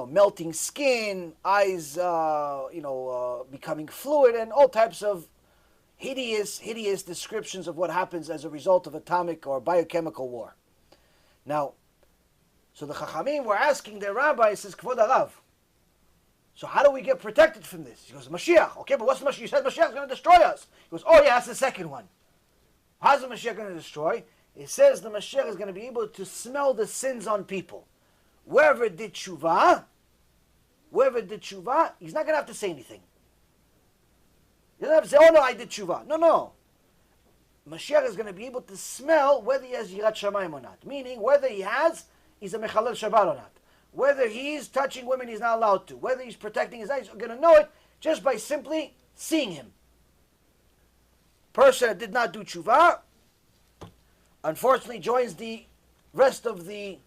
Melting skin, eyes, becoming fluid, and all types of hideous descriptions of what happens as a result of atomic or biochemical war. Now, so the Chachamim were asking their rabbi, says, Kvod Harav, so how do we get protected from this? He goes, Mashiach. Okay, but what's the Mashiach? You said Mashiach is going to destroy us. He goes, oh yeah, that's the second one. How's the Mashiach going to destroy? It says the Mashiach is going to be able to smell the sins on people. Whoever did tshuva, he's not going to have to say anything. He doesn't have to say, oh no, I did tshuva. No. Mashiach is going to be able to smell whether he has Yirat Shamayim or not. Meaning, whether he's a Mechalel Shabbat or not. Whether he's touching women he's not allowed to. Whether he's protecting his eyes, you're going to know it just by simply seeing him. Person that did not do tshuva, unfortunately joins the rest of the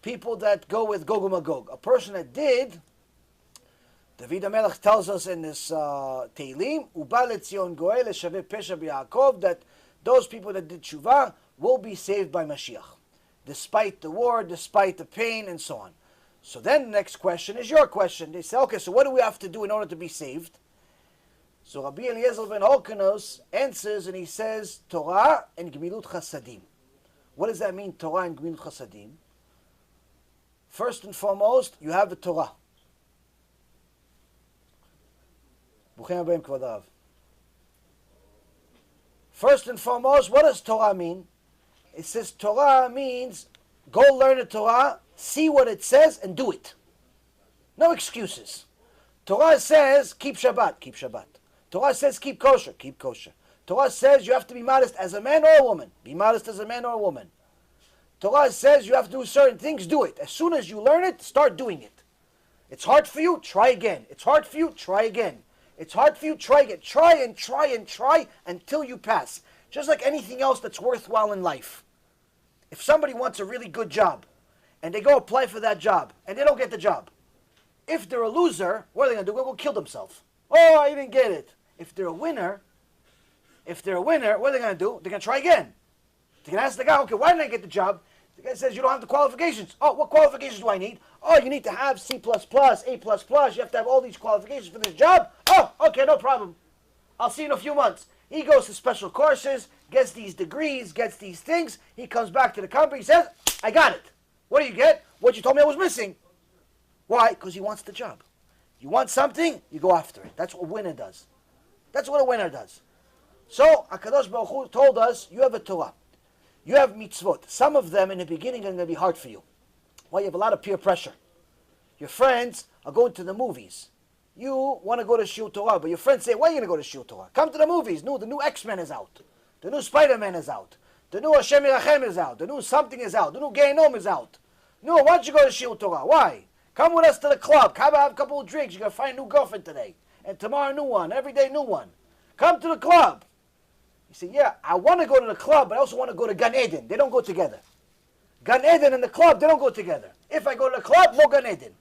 people that go with Gog uMagog. A person that did, David HaMelech tells us in this Teilim, Uba leTzion goel leshaveh pesha beYaakov, that those people that did tshuva will be saved by Mashiach, despite the war, despite the pain, and so on. So then the next question is your question. They say, okay, so what do we have to do in order to be saved? So Rabbi Eliezer ben Horkonos answers and he says, Torah and Gemilut Chasadim. What does that mean, Torah and Gemilut Chasadim? First and foremost, you have the Torah. First and foremost, what does Torah mean? It says Torah means go learn the Torah, see what it says, and do it. No excuses. Torah says keep Shabbat, keep Shabbat. Torah says keep kosher, keep kosher. Torah says you have to be modest as a man or a woman. Be modest as a man or a woman. Torah says you have to do certain things, do it. As soon as you learn it, start doing it. It's hard for you, try again. It's hard for you, try again. It's hard for you, try again. Try and try and try until you pass. Just like anything else that's worthwhile in life. If somebody wants a really good job, and they go apply for that job, and they don't get the job, if they're a loser, what are they going to do? They'll go kill themselves. Oh, I didn't get it. If they're a winner, what are they going to do? They're going to try again. They're going to ask the guy, okay, why didn't I get the job? The guy says, you don't have the qualifications. Oh, what qualifications do I need? Oh, you need to have C++, A++. You have to have all these qualifications for this job. Oh, okay, no problem. I'll see you in a few months. He goes to special courses, gets these degrees, gets these things. He comes back to the company, says, I got it. What do you get? What you told me I was missing. Why? Because he wants the job. You want something, you go after it. That's what a winner does. That's what a winner does. So, HaKadosh Baruch Hu told us, you have a Torah. You have mitzvot. Some of them in the beginning are going to be hard for you. Why? You have a lot of peer pressure. Your friends are going to the movies. You want to go to Shiur Torah, but your friends say, why are you going to go to Shiur Torah? Come to the movies. No, the new X-Men is out. The new Spider-Man is out. The new Hashem Yirachem is out. The new something is out. The new Gehenom is out. No, why don't you go to Shiur Torah? Why? Come with us to the club. Come have a couple of drinks. You're going to find a new girlfriend today. And tomorrow a new one. Every day new one. Come to the club. You say, yeah, I want to go to the club, but I also want to go to Gan Eden. They don't go together. Gan Eden and the club, they don't go together. If I go to the club, no Gan Eden.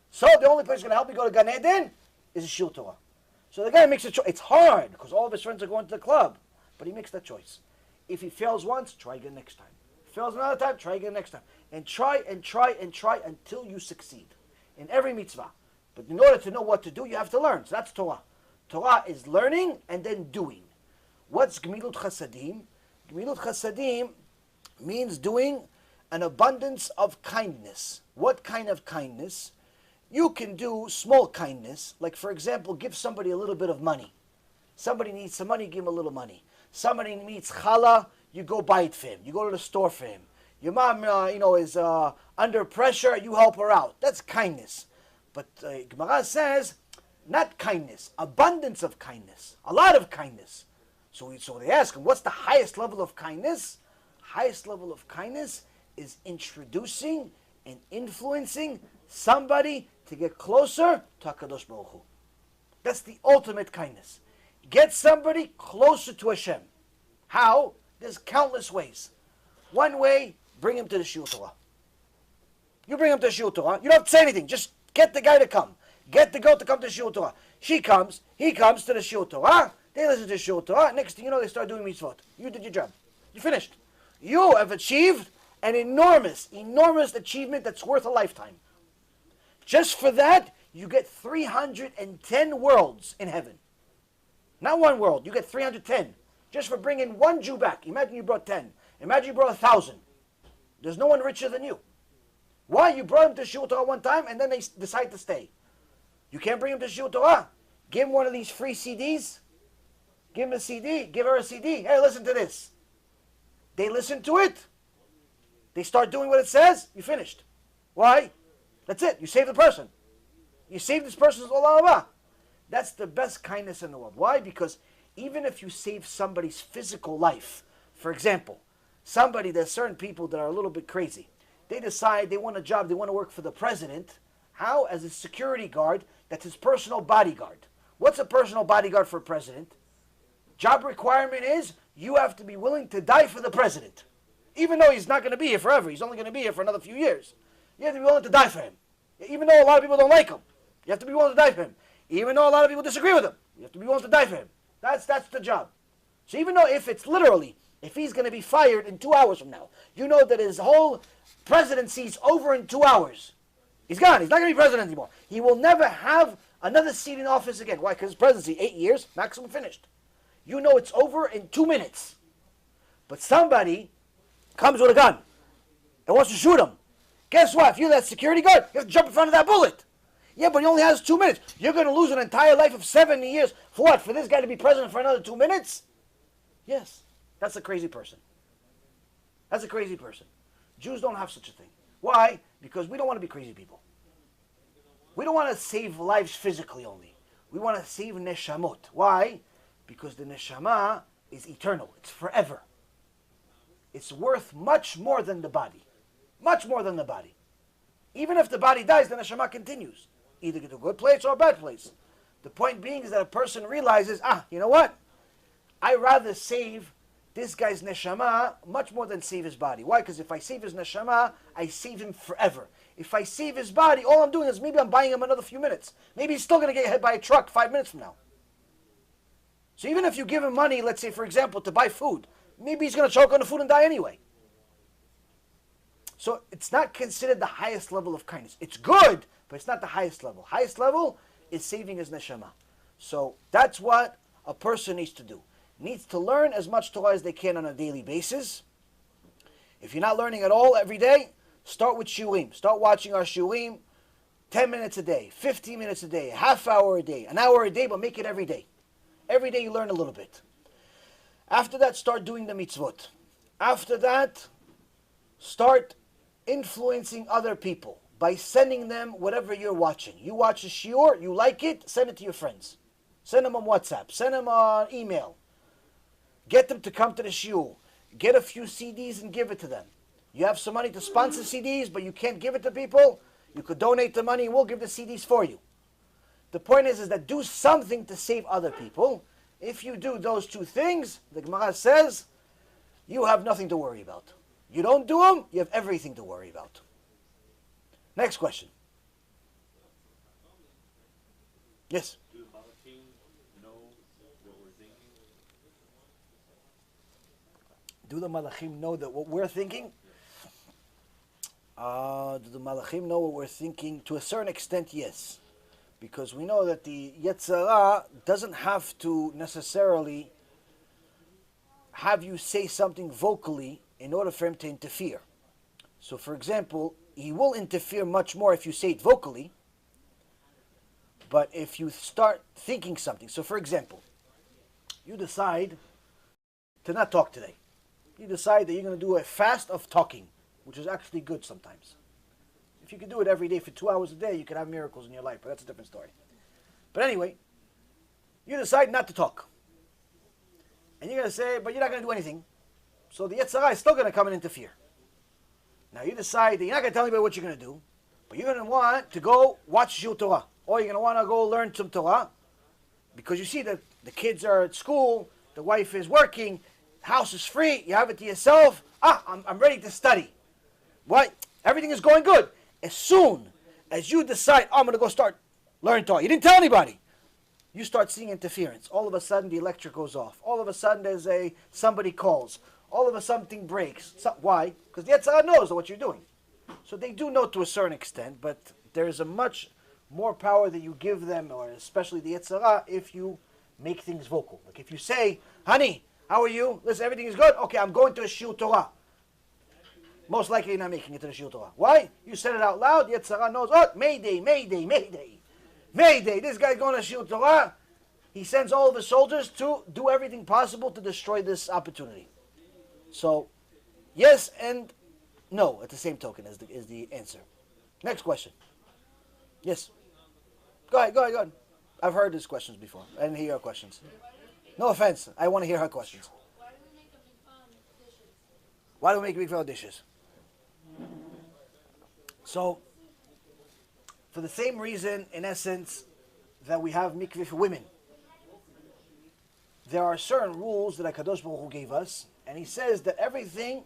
So the only person going to help me go to Gan Eden is a Shiur Torah. So the guy makes a choice. It's hard because all of his friends are going to the club. But he makes that choice. If he fails once, try again next time. Fails another time, try again next time. And try and try and try until you succeed in every mitzvah. But in order to know what to do, you have to learn. So that's Torah. Torah is learning and then doing. What's Gemilut Chasadim? Gemilut Chasadim means doing an abundance of kindness. What kind of kindness? You can do small kindness, like for example, give somebody a little bit of money. Somebody needs some money, give him a little money. Somebody needs challah, you go buy it for him. You go to the store for him. Your mom, is under pressure, you help her out. That's kindness. But Gemara says, not kindness, abundance of kindness, a lot of kindness. So they ask him, what's the highest level of kindness? Highest level of kindness is introducing and influencing somebody to get closer to HaKadosh Baruch Hu. That's the ultimate kindness. Get somebody closer to Hashem. How? There's countless ways. One way, bring him to the Shiur Torah. You bring him to the Shiur Torah. You don't have to say anything. Just get the guy to come. Get the girl to come to the Shiur Torah. She comes. He comes to the Shiur Torah. They listen to the Shiur Torah. Next thing you know, they start doing mitzvot. You did your job. You finished. You have achieved an enormous, enormous achievement that's worth a lifetime. Just for that, you get 310 worlds in heaven. Not one world. You get 310. Just for bringing one Jew back. Imagine you brought 10. Imagine you brought 1,000. There's no one richer than you. Why? You brought him to Shiur Torah one time and then they decide to stay. You can't bring him to Shiur Torah. Give him one of these free CDs. Give him a CD. Give her a CD. Hey, listen to this. They listen to it. They start doing what it says. You finished. Why? That's it. You saved the person. You saved this person's olam. That's the best kindness in the world. Why? Because even if you save somebody's physical life, for example, there's certain people that are a little bit crazy. They decide they want a job, they want to work for the president. How? As a security guard, that's his personal bodyguard. What's a personal bodyguard for a president? Job requirement is you have to be willing to die for the president. Even though he's not going to be here forever. He's only going to be here for another few years. You have to be willing to die for him. Even though a lot of people don't like him. You have to be willing to die for him. Even though a lot of people disagree with him. You have to be willing to die for him. That's the job. So even though if it's literally, if he's going to be fired in 2 hours from now, you know that his whole presidency is over in 2 hours. He's gone. He's not going to be president anymore. He will never have another seat in office again. Why? Because his presidency, 8 years, maximum finished. You know it's over in 2 minutes. But somebody comes with a gun and wants to shoot him. Guess what? If you're that security guard, you have to jump in front of that bullet. Yeah, but he only has 2 minutes. You're going to lose an entire life of 70 years. For what? For this guy to be president for another 2 minutes? Yes. That's a crazy person. That's a crazy person. Jews don't have such a thing. Why? Because we don't want to be crazy people. We don't want to save lives physically only. We want to save neshamot. Why? Because the neshama is eternal. It's forever. It's worth much more than the body. Much more than the body. Even if the body dies, the neshama continues. Either to a good place or a bad place. The point being is that a person realizes, you know what? I'd rather save this guy's neshama much more than save his body. Why? Because if I save his neshama, I save him forever. If I save his body, all I'm doing is maybe I'm buying him another few minutes. Maybe he's still going to get hit by a truck 5 minutes from now. So even if you give him money, let's say, for example, to buy food, maybe he's going to choke on the food and die anyway. So it's not considered the highest level of kindness. It's good, but it's not the highest level. Highest level is saving his neshama. So that's what a person needs to do. Needs to learn as much Torah as they can on a daily basis. If you're not learning at all every day, start with shiurim. Start watching our shiurim 10 minutes a day, 15 minutes a day, a half hour a day, an hour a day, but make it every day. Every day you learn a little bit. After that, start doing the mitzvot. After that, start influencing other people by sending them whatever you're watching. You watch a shiur, you like it, send it to your friends. Send them on WhatsApp. Send them on email. Get them to come to the shiur. Get a few CDs and give it to them. You have some money to sponsor CDs, but you can't give it to people. You could donate the money and we'll give the CDs for you. The point is that do something to save other people. If you do those two things, the Gemara says, you have nothing to worry about. You don't do them, you have everything to worry about. Next question. Yes? Do the Malachim know what we're thinking? Do the Malachim know that what we're thinking? Do the Malachim know what we're thinking? To a certain extent, yes. Because we know that the Yetzirah doesn't have to necessarily have you say something vocally in order for him to interfere. So for example, he will interfere much more if you say it vocally, but if you start thinking something. So for example, you decide to not talk today. You decide that you're going to do a fast of talking, which is actually good sometimes. If you could do it every day for 2 hours a day, you could have miracles in your life, but that's a different story. But anyway, you decide not to talk. And you're going to say, but you're not going to do anything. So the Yetzirah is still going to come and interfere. Now you decide that you're not going to tell anybody what you're going to do, but you're going to want to go watch Shul Torah. Or you're going to want to go learn some Torah. Because you see that the kids are at school, the wife is working, the house is free, you have it to yourself. I'm ready to study. What? Everything is going good. As soon as you decide, I'm going to go start learning Torah, you didn't tell anybody. You start seeing interference. All of a sudden the electric goes off. All of a sudden somebody calls. All of a sudden something breaks. Why? Because the Yetzirah knows what you're doing. So they do know to a certain extent, but there's a much more power that you give them, or especially the Yetzirah, if you make things vocal. Like if you say, honey, how are you? Listen, everything is good? Okay, I'm going to a Shul Torah. Most likely you're not making it to the Shul Torah. Why? You said it out loud, Yetzirah knows, Mayday, Mayday, Mayday. Mayday, this guy's going to Shul Torah. He sends all of his soldiers to do everything possible to destroy this opportunity. So, yes and no at the same token is the answer. Next question. Yes. Go ahead. I've heard these questions before. I didn't hear your questions. No offense. I want to hear her questions. Why do we make a mikvah on dishes? Why do we make mikvah dishes? So, for the same reason, in essence, that we have mikveh for women. There are certain rules that HaKadosh Baruch Hu gave us, and he says that everything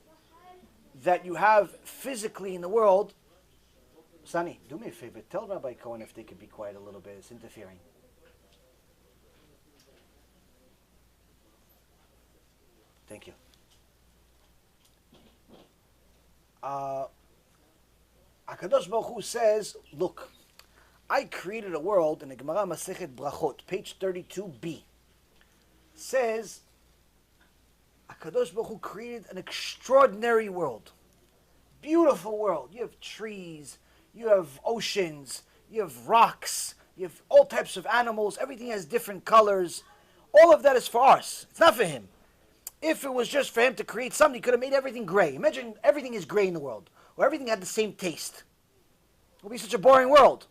that you have physically in the world. Sonny, do me a favor. Tell Rabbi Cohen if they could be quiet a little bit. It's interfering. Thank you. HaKadosh Baruch Hu says, look, I created a world, in the Gemara Masechet Brachot, page 32b, says, HaKadosh Baruch Hu created an extraordinary world. beautiful world. You have trees, you have oceans, you have rocks, you have all types of animals. Everything has different colors. All of that is for us. It's not for him. If it was just for him to create something, he could have made everything gray. Imagine everything is gray in the world, or everything had the same taste. It would be such a boring world.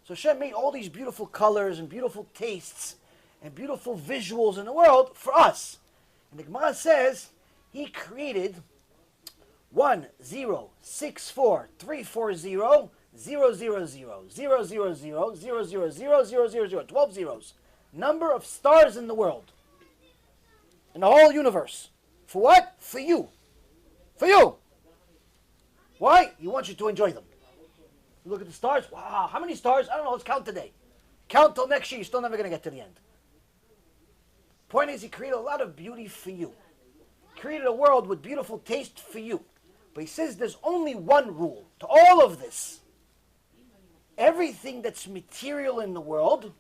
So Hashem made all these beautiful colors and beautiful tastes and beautiful visuals in the world for us. And the Gemara says he created 1,0,6,4,3,4,0,0,0,0,0,0,0,0,0,0,0,0,0,0,0, 12 zeros. Number of stars in the world. In the whole universe. For what? For you. For you. Why? He wants you to enjoy them. You look at the stars. Wow, how many stars? I don't know. Let's count today. Count till next year. You're still never going to get to the end. Point is, he created a lot of beauty for you. He created a world with beautiful taste for you. But he says there's only one rule to all of this. Everything that's material in the world,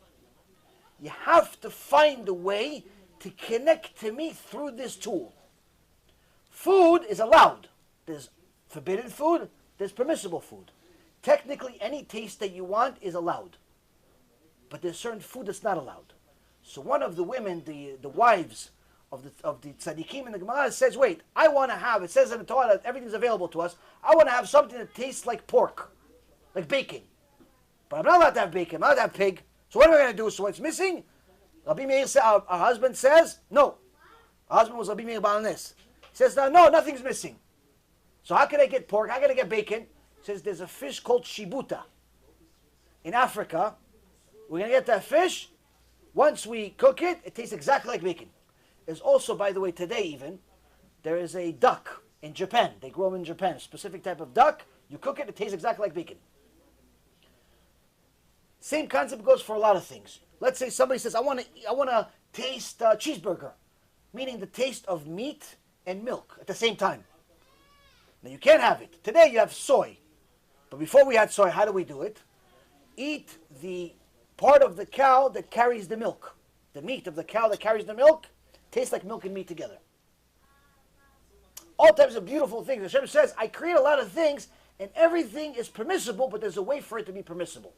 you have to find a way to connect to me through this tool. Food is allowed. There's forbidden food, there's permissible food. Technically, any taste that you want is allowed. But there's certain food that's not allowed. So one of the women, the wives of the tzaddikim in the Gemara says, wait, I want to have, it says in the Torah that everything's available to us, I want to have something that tastes like pork, like bacon. But I'm not allowed to have bacon, I'm not allowed to have pig. So what am I going to do? So what's missing? Rabbi Meir, our husband says, no. Our husband was Rabbi Meir on this. He says, no, nothing's missing. So how can I get pork? How can I get bacon? He says, there's a fish called shibuta. In Africa, we're going to get that fish. Once we cook it, it tastes exactly like bacon. There's also, by the way, today even, there is a duck in Japan. They grow them in Japan. A specific type of duck. You cook it, it tastes exactly like bacon. Same concept goes for a lot of things. Let's say somebody says, I want to taste cheeseburger, meaning the taste of meat and milk at the same time. Now you can't have it. Today you have soy. But before we had soy, how do we do it? Eat the part of the cow that carries the milk. The meat of the cow that carries the milk tastes like milk and meat together. All types of beautiful things. Hashem says, I create a lot of things and everything is permissible, but there's a way for it to be permissible.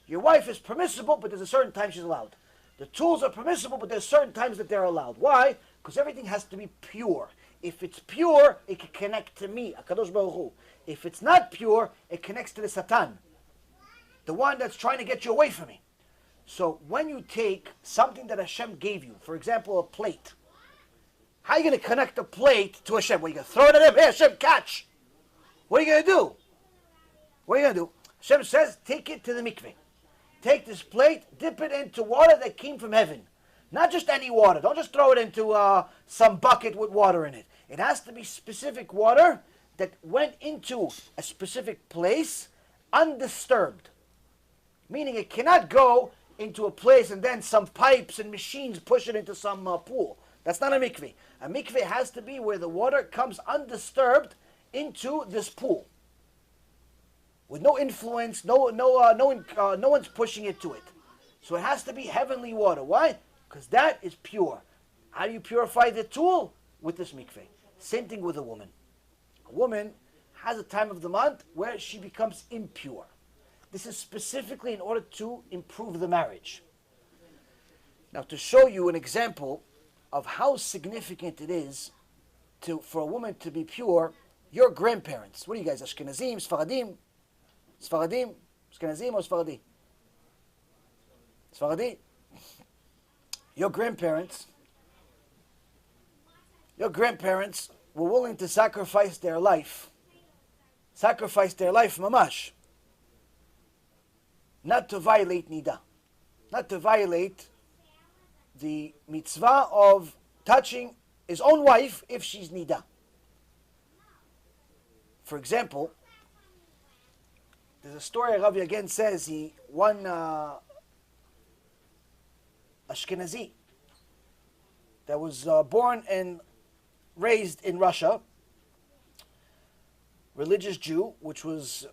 Your wife is permissible, but there's a certain time she's allowed. The tools are permissible, but there's certain times that they're allowed. Why? Because everything has to be pure. If it's pure, it can connect to me, HaKadosh Baruch Hu. If it's not pure, it connects to the Satan, the one that's trying to get you away from me. So when you take something that Hashem gave you, for example, a plate, how are you going to connect a plate to Hashem? What are you going to throw it at him? Hey, Hashem, catch! What are you going to do? What are you going to do? Hashem says, take it to the mikveh. Take this plate, dip it into water that came from heaven. Not just any water. Don't just throw it into some bucket with water in it. It has to be specific water that went into a specific place undisturbed. Meaning it cannot go into a place and then some pipes and machines push it into some pool. That's not a mikveh. A mikveh has to be where the water comes undisturbed into this pool. With no influence, no one's pushing it to it. So it has to be heavenly water. Why? Because that is pure. How do you purify the tool? With this mikveh. Same thing with a woman. A woman has a time of the month where she becomes impure. This is specifically in order to improve the marriage. Now, to show you an example of how significant it is for a woman to be pure, your grandparents, what are you guys, Ashkenazim, Sfaradim? Sfaradim? Ashkenazim or Sfaradi? Sfaradi? Your grandparents were willing to sacrifice their life mamash, not to violate nida, not to violate the mitzvah of touching his own wife if she's nida. For example, there's a story Rabbi again says one Ashkenazi that was born and raised in Russia, religious Jew, which was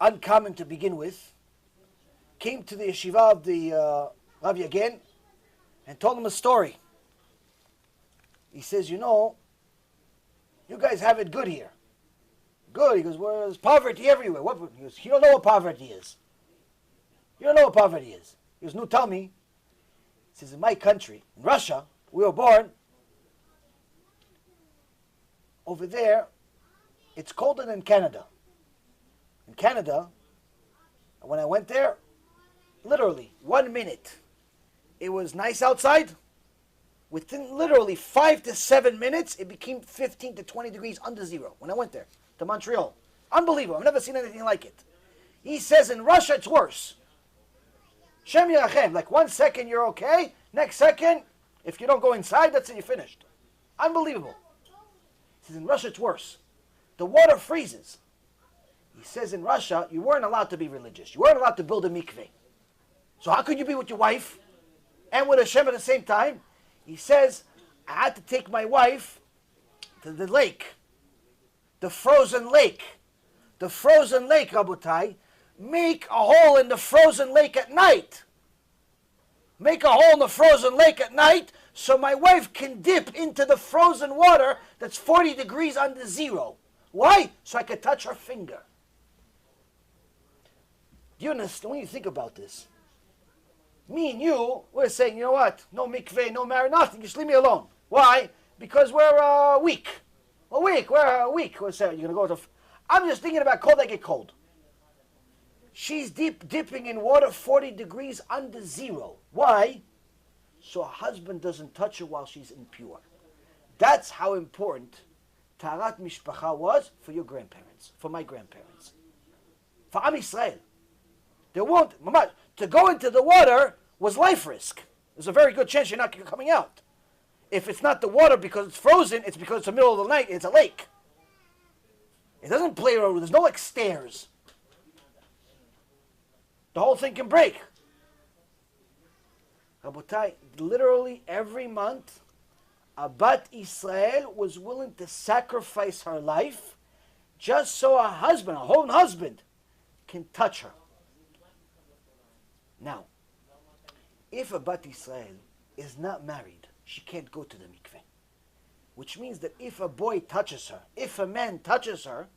uncommon to begin with, came to the yeshiva of the Rabbi again and told him a story. He says, you know, you guys have it good here. Good. He goes, well, there's poverty everywhere. What? He goes, you don't know what poverty is. You don't know what poverty is. He goes, no, tell me. He says, in my country, in Russia, we were born. Over there, it's colder than Canada. In Canada, when I went there, literally 1 minute, it was nice outside. Within literally 5 to 7 minutes, it became 15 to 20 degrees under zero when I went there to Montreal. Unbelievable. I've never seen anything like it. He says in Russia, it's worse. Shem Yerachem, like 1 second you're okay, next second, if you don't go inside, that's it, you're finished. Unbelievable. He says in Russia, it's worse. The water freezes. He says in Russia, you weren't allowed to be religious. You weren't allowed to build a mikveh. So how could you be with your wife and with Hashem at the same time? He says, I had to take my wife to the lake, the frozen lake. The frozen lake, Rabotai, make a hole in the frozen lake at night. Make a hole in the frozen lake at night so my wife can dip into the frozen water that's 40 degrees under zero. Why? So I could touch her finger. Do you understand? When you think about this, me and you, we're saying, you know what? No mikveh, no marriage, nothing. Just leave me alone. Why? Because we're weak. We're weak. We're weak. We're saying, you're going to go to... I'm just thinking about cold, I get cold. She's dipping in water 40 degrees under zero. Why? So her husband doesn't touch her while she's impure. That's how important Taharat Mishpacha was for your grandparents, for my grandparents. For Am Yisrael. There won't... To go into the water was life risk. There's a very good chance you're not coming out. If it's not the water because it's frozen, it's because it's the middle of the night, it's a lake. It doesn't play around, there's no like stairs. The whole thing can break. Rabotai, literally every month, a Bat Israel was willing to sacrifice her life just so her husband, her own husband, can touch her. Now, if a Bat Israel is not married, she can't go to the mikveh. Which means that if a boy touches her, if a man touches her,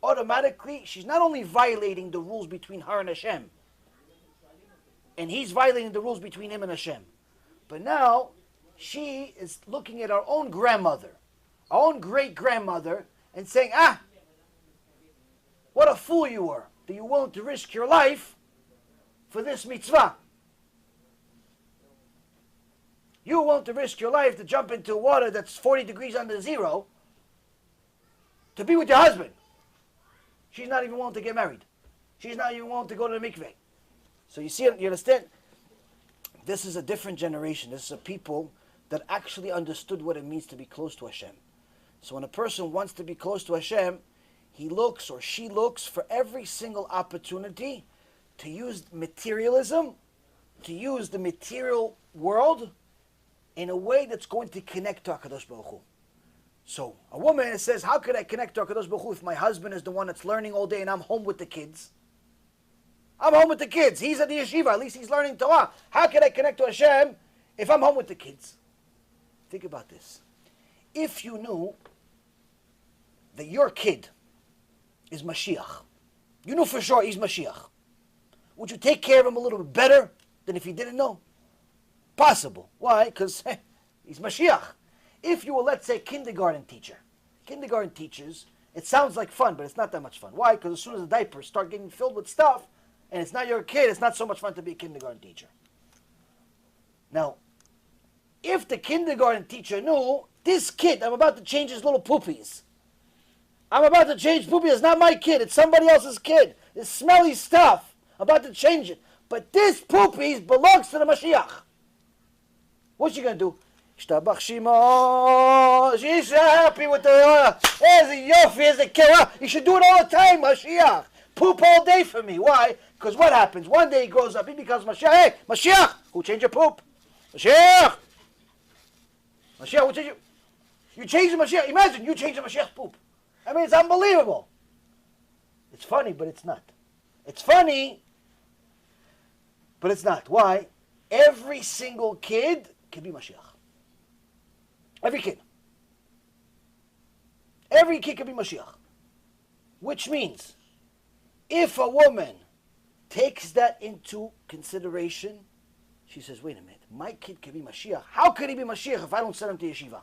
automatically she's not only violating the rules between her and Hashem, and he's violating the rules between him and Hashem, but now she is looking at her own grandmother, her own great-grandmother, and saying, what a fool you were, that you're willing to risk your life for this mitzvah. You want to risk your life to jump into water that's 40 degrees under zero to be with your husband. She's not even willing to get married. She's not even willing to go to the mikveh. So you see, you understand? This is a different generation. This is a people that actually understood what it means to be close to Hashem. So when a person wants to be close to Hashem, he looks or she looks for every single opportunity to use materialism, to use the material world in a way that's going to connect to HaKadosh Baruch Hu. So a woman says, how could I connect to HaKadosh Baruch Hu if my husband is the one that's learning all day and I'm home with the kids? I'm home with the kids. He's at the yeshiva. At least he's learning Torah. How can I connect to Hashem if I'm home with the kids? Think about this. If you knew that your kid is Mashiach, you knew for sure he's Mashiach, would you take care of him a little bit better than if you didn't know? Possible. Why? Because he's Mashiach. If you were, let's say, kindergarten teacher. Kindergarten teachers, it sounds like fun, but it's not that much fun. Why? Because as soon as the diapers start getting filled with stuff, and it's not your kid, it's not so much fun to be a kindergarten teacher. Now, if the kindergarten teacher knew, this kid, I'm about to change his little poopies. I'm about to change poopies. It's not my kid. It's somebody else's kid. It's smelly stuff. I'm about to change it. But this poopies belongs to the Mashiach. What's she going to do? Shtabach Shimo. She's happy with the... There's a yofi, there's a killer. You should do it all the time, Mashiach. Poop all day for me. Why? Because what happens? One day he grows up, he becomes Mashiach. Hey, Mashiach, who changed your poop? Mashiach! Mashiach, who changed your... You changed the Mashiach. Imagine, you changed the Mashiach's poop. I mean, it's unbelievable. It's funny, but it's not. It's funny, but it's not. Why? Every single kid can be Mashiach. Every kid. Every kid can be Mashiach. Which means, if a woman takes that into consideration, she says, wait a minute, my kid can be Mashiach. How could he be Mashiach if I don't send him to yeshiva?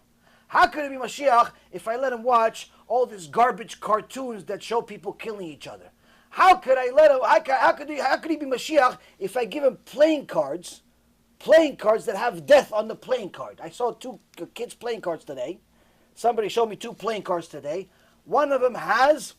How could he be Mashiach if I let him watch all these garbage cartoons that show people killing each other? How could I let him, how could he be Mashiach if I give him playing cards that have death on the playing card? I saw 2 kids' playing cards today. Somebody showed me 2 playing cards today. One of them has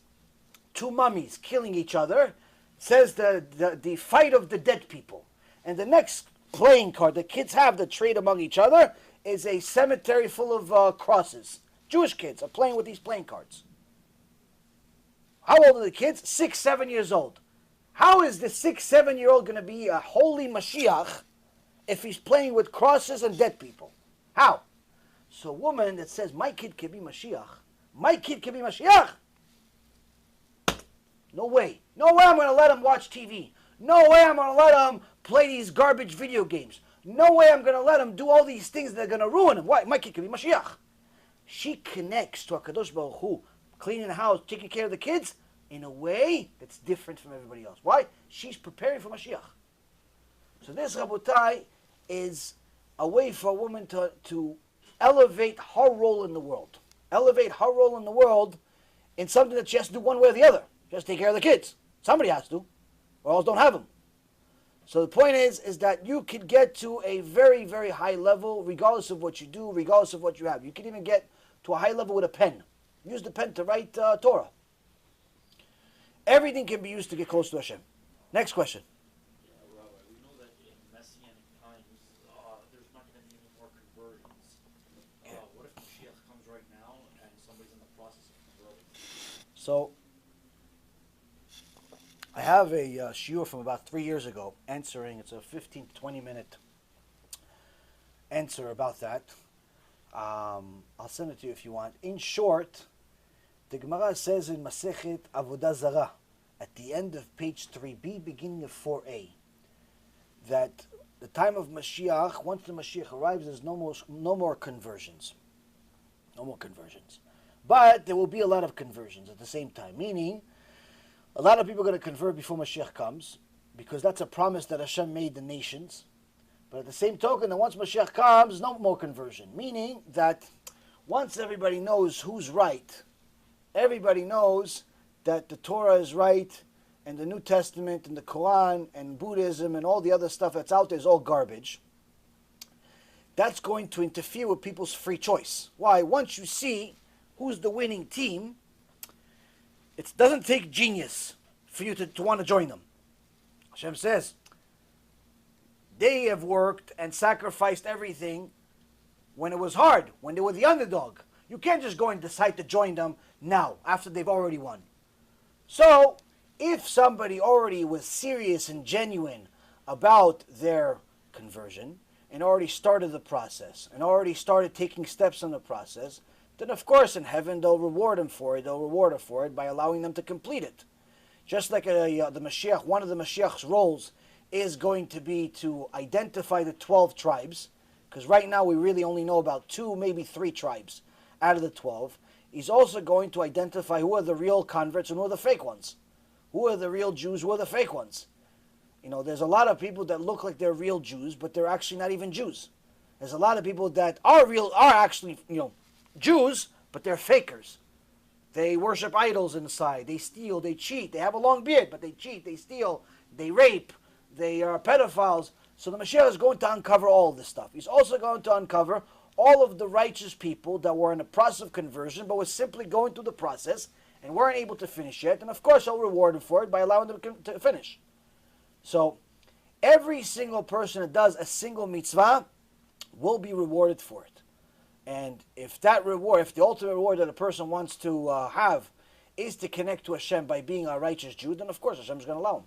2 mummies killing each other, says the fight of the dead people. And the next playing card the kids have that trade among each other is a cemetery full of crosses. Jewish kids are playing with these playing cards. How old are the kids? 6, 7 years old. How is the 6, 7-year-old going to be a holy Mashiach if he's playing with crosses and dead people? How? So a woman that says, my kid can be Mashiach, my kid can be Mashiach, no way. No way I'm going to let him watch TV. No way I'm going to let him play these garbage video games. No way I'm going to let him do all these things that are going to ruin him. Why? My kid can be Mashiach. She connects to HaKadosh Baruch Hu, cleaning the house, taking care of the kids, in a way that's different from everybody else. Why? She's preparing for Mashiach. So this, Rabotai, is a way for a woman to elevate her role in the world. Elevate her role in the world in something that she has to do one way or the other. She has to take care of the kids. Somebody has to, or else don't have them. So the point is that you could get to a very, very high level, regardless of what you do, regardless of what you have. You can even get to a high level with a pen. Use the pen to write Torah. Everything can be used to get close to Hashem. Next question. Yeah, Rabbi, we know that in Messianic times, there's not going to be any more conversions. What if Mashiach comes right now and somebody's in the process of converting? So, I have a shiur from about 3 years ago answering. It's a 15 to 20 minute answer about that. I'll send it to you if you want. In short, the Gemara says in Masechet Avodah Zarah, at the end of page 3b, beginning of 4a, that the time of Mashiach, once the Mashiach arrives, there's no more conversions. No more conversions. But there will be a lot of conversions at the same time, meaning a lot of people are going to convert before Mashiach comes, because that's a promise that Hashem made the nations. But at the same token, that once Mashiach comes, no more conversion. Meaning that once everybody knows who's right, everybody knows that the Torah is right, and the New Testament, and the Quran, and Buddhism, and all the other stuff that's out there is all garbage, that's going to interfere with people's free choice. Why? Once you see who's the winning team, it doesn't take genius for you to want to join them. Hashem says, they have worked and sacrificed everything when it was hard, when they were the underdog. You can't just go and decide to join them now, after they've already won. So, if somebody already was serious and genuine about their conversion, and already started the process, and already started taking steps in the process, then of course in heaven they'll reward him for it, they'll reward her for it by allowing them to complete it. Just like the Mashiach, one of the Mashiach's roles is going to be to identify the 12 tribes, because right now we really only know about 2, maybe 3 tribes out of the 12. He's also going to identify who are the real converts and who are the fake ones. Who are the real Jews, who are the fake ones. You know, there's a lot of people that look like they're real Jews, but they're actually not even Jews. There's a lot of people that are actually, Jews, but they're fakers. They worship idols inside. They steal, they cheat. They have a long beard, but they cheat, they steal, they rape, they are pedophiles. So the Mashiach is going to uncover all of this stuff. He's also going to uncover all of the righteous people that were in the process of conversion, but were simply going through the process and weren't able to finish yet. And of course, He'll reward them for it by allowing them to finish. So, every single person that does a single mitzvah will be rewarded for it. And if that reward, if the ultimate reward that a person wants to have is to connect to Hashem by being a righteous Jew, then of course Hashem is going to allow him.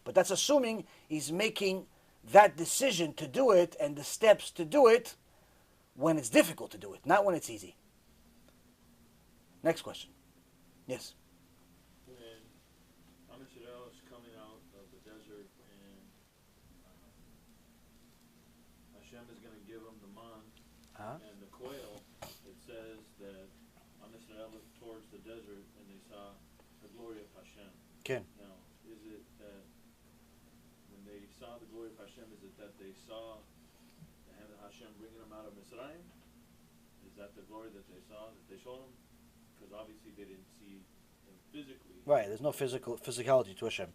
But that's assuming he's making that decision to do it and the steps to do it when it's difficult to do it, not when it's easy. Next question. Yes? When Am Yisrael is coming out of the desert and Hashem is going to give them the man and the quail, it says that Am Yisrael looked towards the desert and they saw the glory of Hashem. Ken. Now, is it that when they saw the glory of Hashem, is it that they saw the hand of Hashem bringing them out of Mitzrayim? Is that the glory that they saw, that they showed them? Because obviously they didn't see him physically. Right, there's no physicality to Hashem.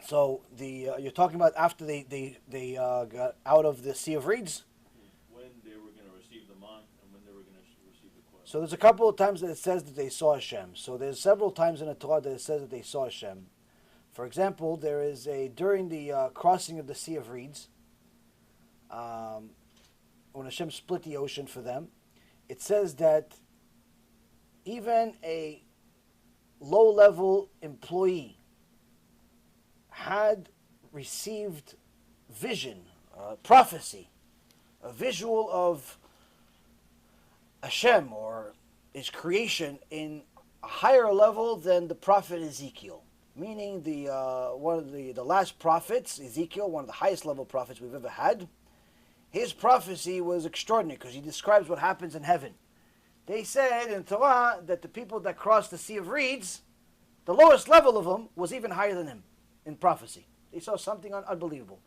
So you're talking about after they got out of the Sea of Reeds? When they were going to receive the man and when they were going to receive the Kohen. So there's a couple of times that it says that they saw Hashem. So there's several times in the Torah that it says that they saw Hashem. For example, there is during the crossing of the Sea of Reeds, when Hashem split the ocean for them, it says that even a low-level employee had received vision, prophecy, a visual of Hashem or His creation in a higher level than the prophet Ezekiel. Meaning one of the last prophets, Ezekiel, one of the highest level prophets we've ever had, his prophecy was extraordinary because he describes what happens in heaven. They said in Torah that the people that crossed the Sea of Reeds, the lowest level of them was even higher than him in prophecy. They saw something unbelievable.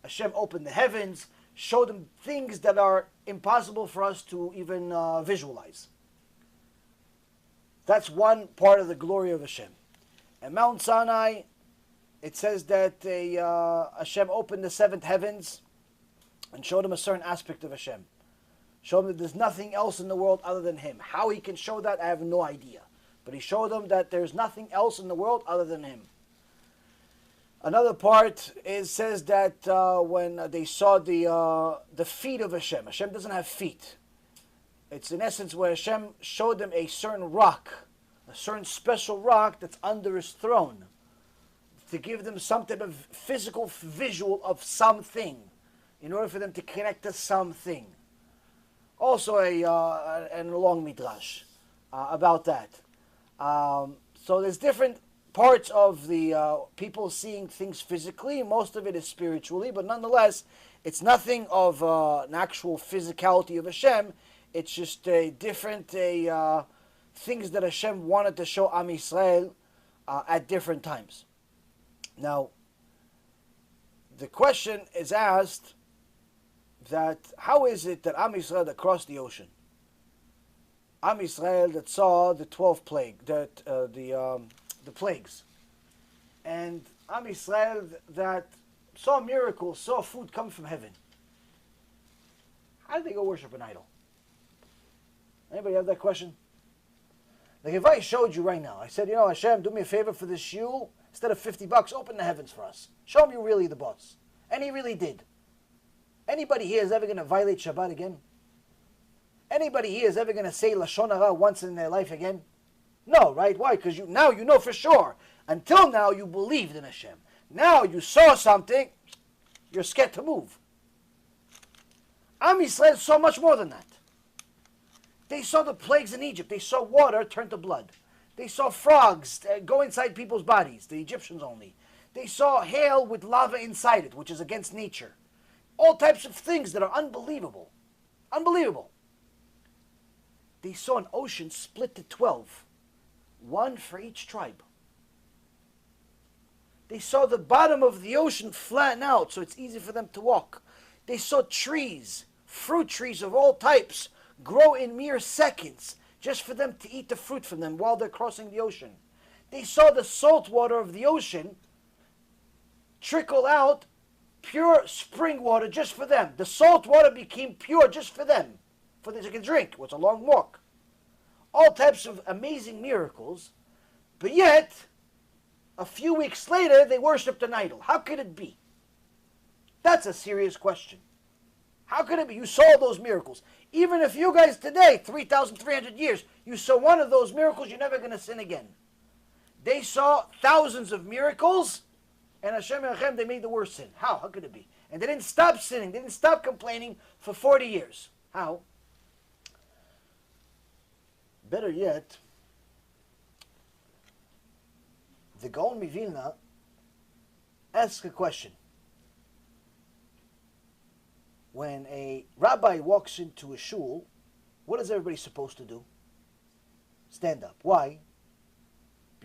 Hashem opened the heavens, showed them things that are impossible for us to even visualize. That's one part of the glory of Hashem. At Mount Sinai, it says that Hashem opened the seventh heavens and showed them a certain aspect of Hashem. Showed them that there's nothing else in the world other than Him. How He can show that, I have no idea. But He showed them that there's nothing else in the world other than Him. Another part says that when they saw the feet of Hashem. Hashem doesn't have feet. It's in essence where Hashem showed them a certain rock, a certain special rock that's under His throne, to give them some type of physical visual of something, in order for them to connect to something. Also a long midrash about that. So there's different parts of the people seeing things physically. Most of it is spiritually, but nonetheless, it's nothing of an actual physicality of Hashem. It's just different things that Hashem wanted to show Am Yisrael at different times. Now, the question is asked that how is it that Am Yisrael that crossed the ocean, Am Yisrael that saw the 12 plagues, the plagues, and Am Yisrael that saw miracles, saw food come from heaven, how did they go worship an idol? Anybody have that question? Like if I showed you right now, I said, Hashem, do me a favor for this shul, instead of $50, open the heavens for us. Show me you're really the boss. And He really did. Anybody here is ever going to violate Shabbat again? Anybody here is ever going to say Lashon Hara once in their life again? No, right? Why? Because now you know for sure. Until now, you believed in Hashem. Now you saw something, you're scared to move. Am Yisrael saw much more than that. They saw the plagues in Egypt. They saw water turn to blood. They saw frogs go inside people's bodies, the Egyptians only. They saw hail with lava inside it, which is against nature. All types of things that are unbelievable. Unbelievable. They saw an ocean split to 12. One for each tribe. They saw the bottom of the ocean flatten out so it's easy for them to walk. They saw trees, fruit trees of all types, grow in mere seconds just for them to eat the fruit from them while they're crossing the ocean. They saw the salt water of the ocean trickle out pure spring water just for them. The salt water became pure just for them, for they can drink. It's a long walk. All types of amazing miracles, but yet, a few weeks later, they worshipped an idol. How could it be? That's a serious question. How could it be? You saw those miracles. Even if you guys today, 3,300 years, you saw one of those miracles, you're never going to sin again. They saw thousands of miracles, and Hashem and Hashem, they made the worst sin. How? How could it be? And they didn't stop sinning. They didn't stop complaining for 40 years. How? Better yet, the Gaon Mivilna asks a question. When a rabbi walks into a shul, what is everybody supposed to do? Stand up. Why?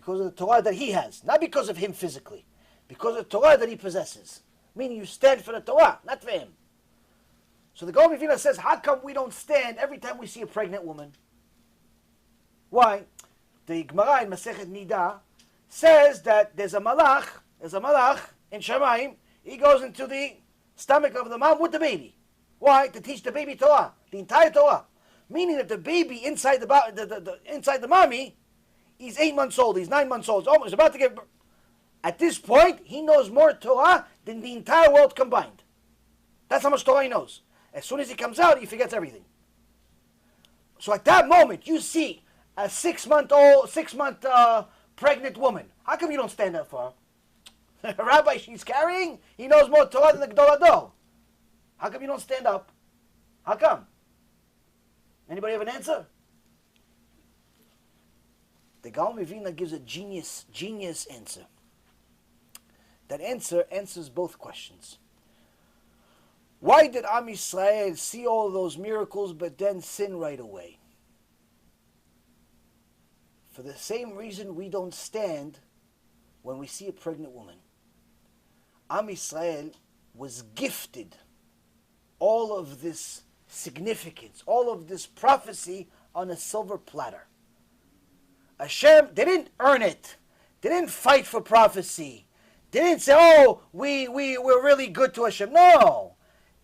because of the Torah that he has, not because of him physically, because of the Torah that he possesses. Meaning you stand for the Torah, not for him. So the Gaon Mivina says, how come we don't stand every time we see a pregnant woman? Why? The Gemara in Masechet Nida says that there's a malach in Shamayim. He goes into the stomach of the mom with the baby. Why? To teach the baby Torah, the entire Torah. Meaning that the baby inside inside the mommy, he's 8 months old, he's 9 months old, he's almost about to get. At this point, he knows more Torah than the entire world combined. That's how much Torah he knows. As soon as he comes out, he forgets everything. So at that moment, you see a 6 month pregnant woman. How come you don't stand up for her? Rabbi, she's carrying. He knows more Torah than the Gedol Hador. How come you don't stand up? How come? Anybody have an answer? The Gaon Mivina gives a genius answer. That answer answers both questions. Why did Am Yisrael see all those miracles but then sin right away? For the same reason we don't stand when we see a pregnant woman. Am Yisrael was gifted all of this significance, all of this prophecy on a silver platter. Hashem, they didn't earn it. They didn't fight for prophecy. They didn't say, oh, we're really good to Hashem. No.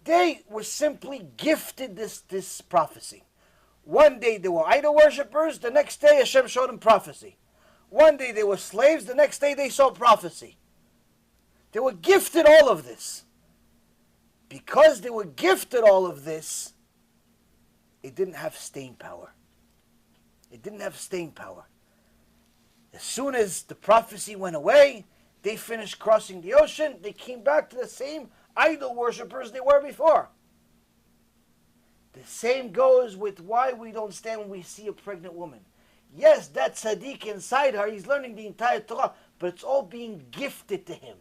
They were simply gifted this prophecy. One day they were idol worshippers, the next day Hashem showed them prophecy. One day they were slaves, the next day they saw prophecy. They were gifted all of this. Because they were gifted all of this, it didn't have staying power. It didn't have staying power. As soon as the prophecy went away, they finished crossing the ocean, they came back to the same idol worshippers they were before. The same goes with why we don't stand when we see a pregnant woman. Yes, that tzaddik inside her, he's learning the entire Torah, but it's all being gifted to him.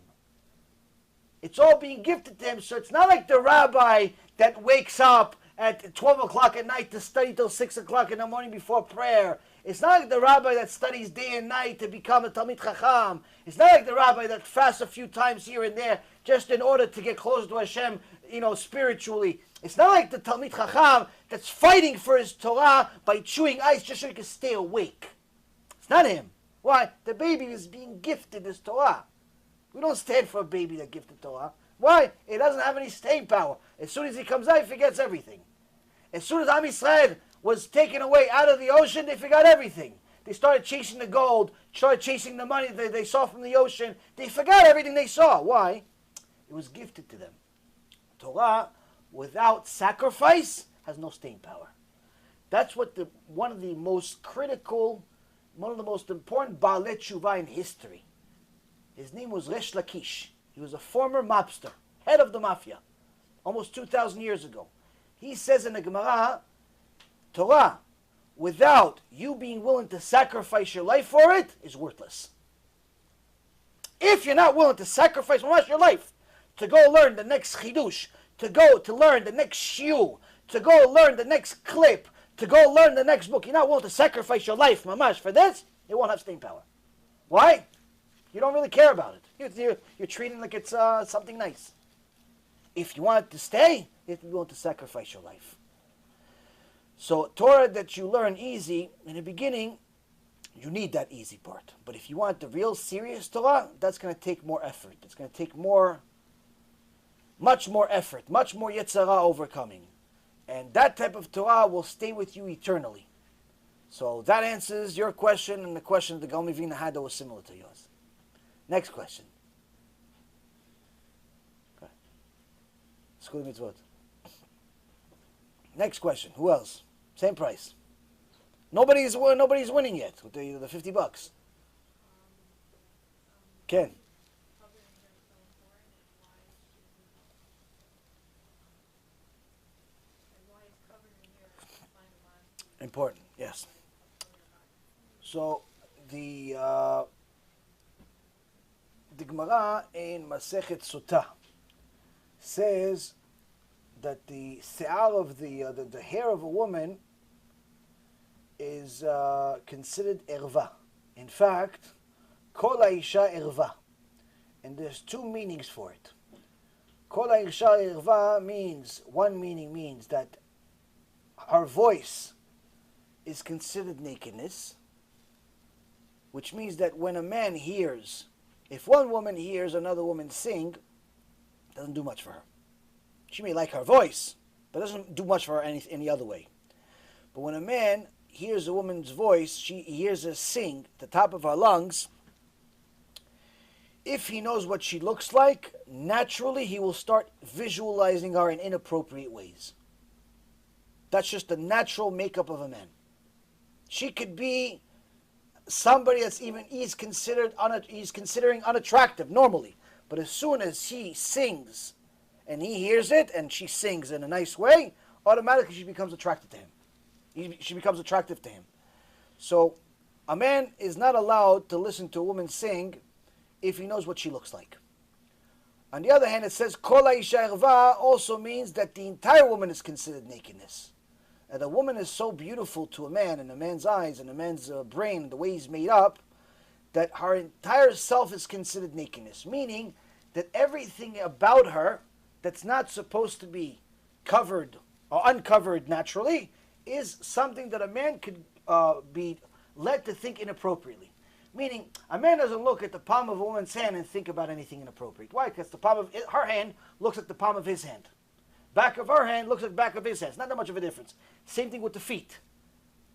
It's all being gifted to him, so it's not like the rabbi that wakes up at 12 o'clock at night to study till 6 o'clock in the morning before prayer. It's not like the rabbi that studies day and night to become a Talmid Chacham. It's not like the rabbi that fasts a few times here and there just in order to get closer to Hashem, spiritually. It's not like the Talmid Chacham that's fighting for his Torah by chewing ice just so he can stay awake. It's not him. Why? The baby is being gifted this Torah. We don't stand for a baby that gifted Torah. Why? It doesn't have any staying power. As soon as he comes out, he forgets everything. As soon as Am Yisrael was taken away out of the ocean, they forgot everything. They started chasing the gold, started chasing the money that they saw from the ocean. They forgot everything they saw. Why? It was gifted to them. Torah, without sacrifice, has no staying power. That's what one of the most critical, one of the most important Baalei Tshuva in history. His name was Resh Lakish. He was a former mobster, head of the mafia, almost 2,000 years ago. He says in the Gemara, Torah, without you being willing to sacrifice your life for it, is worthless. If you're not willing to sacrifice your life to go learn the next chidush, to go to learn the next shiur, to go learn the next clip, to go learn the next book, you're not willing to sacrifice your life, mamash, for this, it won't have staying power. Why? You don't really care about it. You're treating it like it's something nice. If you want it to stay, you have to be willing to sacrifice your life. So Torah that you learn easy, in the beginning, you need that easy part. But if you want the real serious Torah, that's going to take more effort. It's going to take much more effort, much more Yetzirah overcoming. And that type of Torah will stay with you eternally. So that answers your question and the question the Gaon Mivina had that was similar to yours. Next question. Okay. Skuli mitzvot. Next question. Who else? Same price. Nobody's winning yet with the $50. Ken. Important, yes. So the Gemara in Masechet Sotah says that the se'ar of the hair of a woman is considered erva. In fact, Kol ha'isha irva. And there's two meanings for it. Kol ha'isha irva means, one meaning means that her voice is considered nakedness, which means that when a man hears, if one woman hears another woman sing, it doesn't do much for her. She may like her voice, but it doesn't do much for her any other way. But when a man hears a woman's voice, he hears her sing at the top of her lungs, if he knows what she looks like, naturally he will start visualizing her in inappropriate ways. That's just the natural makeup of a man. She could be somebody that's even he's considering unattractive normally, but as soon as he sings and he hears it and she sings in a nice way, automatically she becomes attracted to him. She becomes attractive to him. So a man is not allowed to listen to a woman sing if he knows what she looks like. On the other hand, it says Kol ha'isha irva also means that the entire woman is considered nakedness. And a woman is so beautiful to a man, in a man's eyes, and a man's brain, the way he's made up, that her entire self is considered nakedness. Meaning that everything about her that's not supposed to be covered or uncovered naturally is something that a man could be led to think inappropriately. Meaning, a man doesn't look at the palm of a woman's hand and think about anything inappropriate. Why? Because the palm of her hand looks like the palm of his hand. Back of her hand looks like the back of his hand. It's not that much of a difference. Same thing with the feet.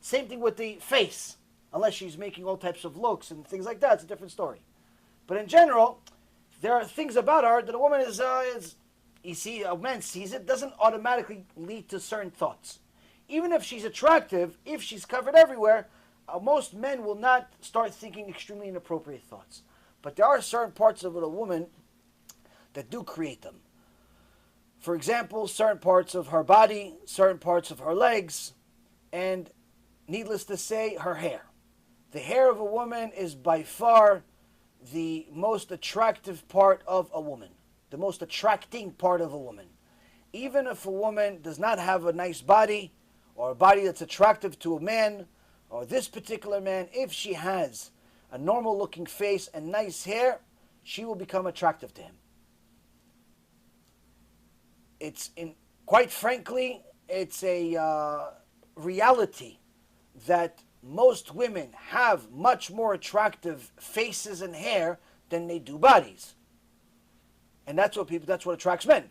Same thing with the face. Unless she's making all types of looks and things like that, it's a different story. But in general, there are things about her that a woman you see, a man sees it, doesn't automatically lead to certain thoughts. Even if she's attractive, if she's covered everywhere, most men will not start thinking extremely inappropriate thoughts. But there are certain parts of a woman that do create them. For example, certain parts of her body, certain parts of her legs, and needless to say, her hair. The hair of a woman is by far the most attractive part of a woman, the most attracting part of a woman. Even if a woman does not have a nice body, or a body that's attractive to a man, or this particular man, if she has a normal looking face and nice hair, she will become attractive to him. Quite frankly, it's a reality that most women have much more attractive faces and hair than they do bodies. And that's what attracts men.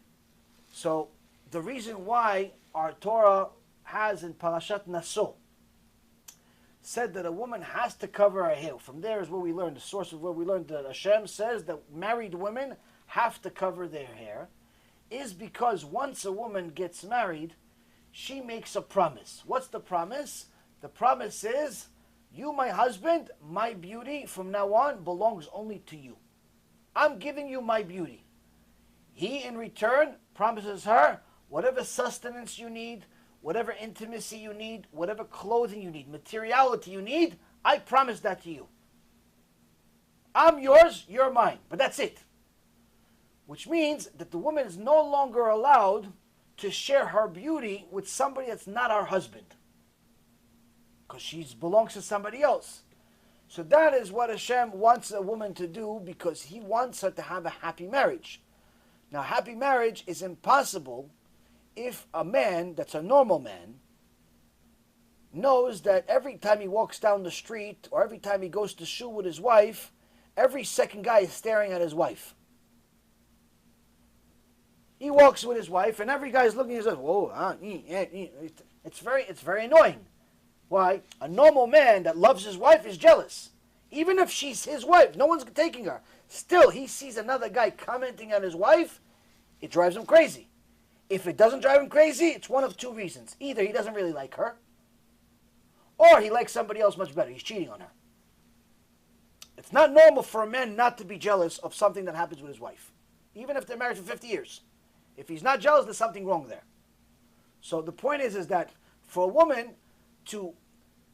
So the reason why our Torah has in Parashat Naso said that a woman has to cover her hair. From there is where we learned, the source of where we learned that Hashem says that married women have to cover their hair, is because once a woman gets married, she makes a promise. What's the promise? The promise is, you, my husband, my beauty from now on belongs only to you. I'm giving you my beauty. He, in return, promises her whatever sustenance you need, whatever intimacy you need, whatever clothing you need, materiality you need, I promise that to you. I'm yours, you're mine, but that's it. Which means that the woman is no longer allowed to share her beauty with somebody that's not her husband, because she belongs to somebody else. So that is what Hashem wants a woman to do, because He wants her to have a happy marriage. Now, happy marriage is impossible if a man that's a normal man knows that every time he walks down the street or every time he goes to shul with his wife, every second guy is staring at his wife. He walks with his wife and every guy is looking at his wife. Whoa, it's very annoying. Why? A normal man that loves his wife is jealous. Even if she's his wife, no one's taking her. Still, he sees another guy commenting on his wife, it drives him crazy. If it doesn't drive him crazy, it's one of two reasons. Either he doesn't really like her, or he likes somebody else much better. He's cheating on her. It's not normal for a man not to be jealous of something that happens with his wife, even if they're married for 50 years. If he's not jealous, there's something wrong there. So the point is that for a woman to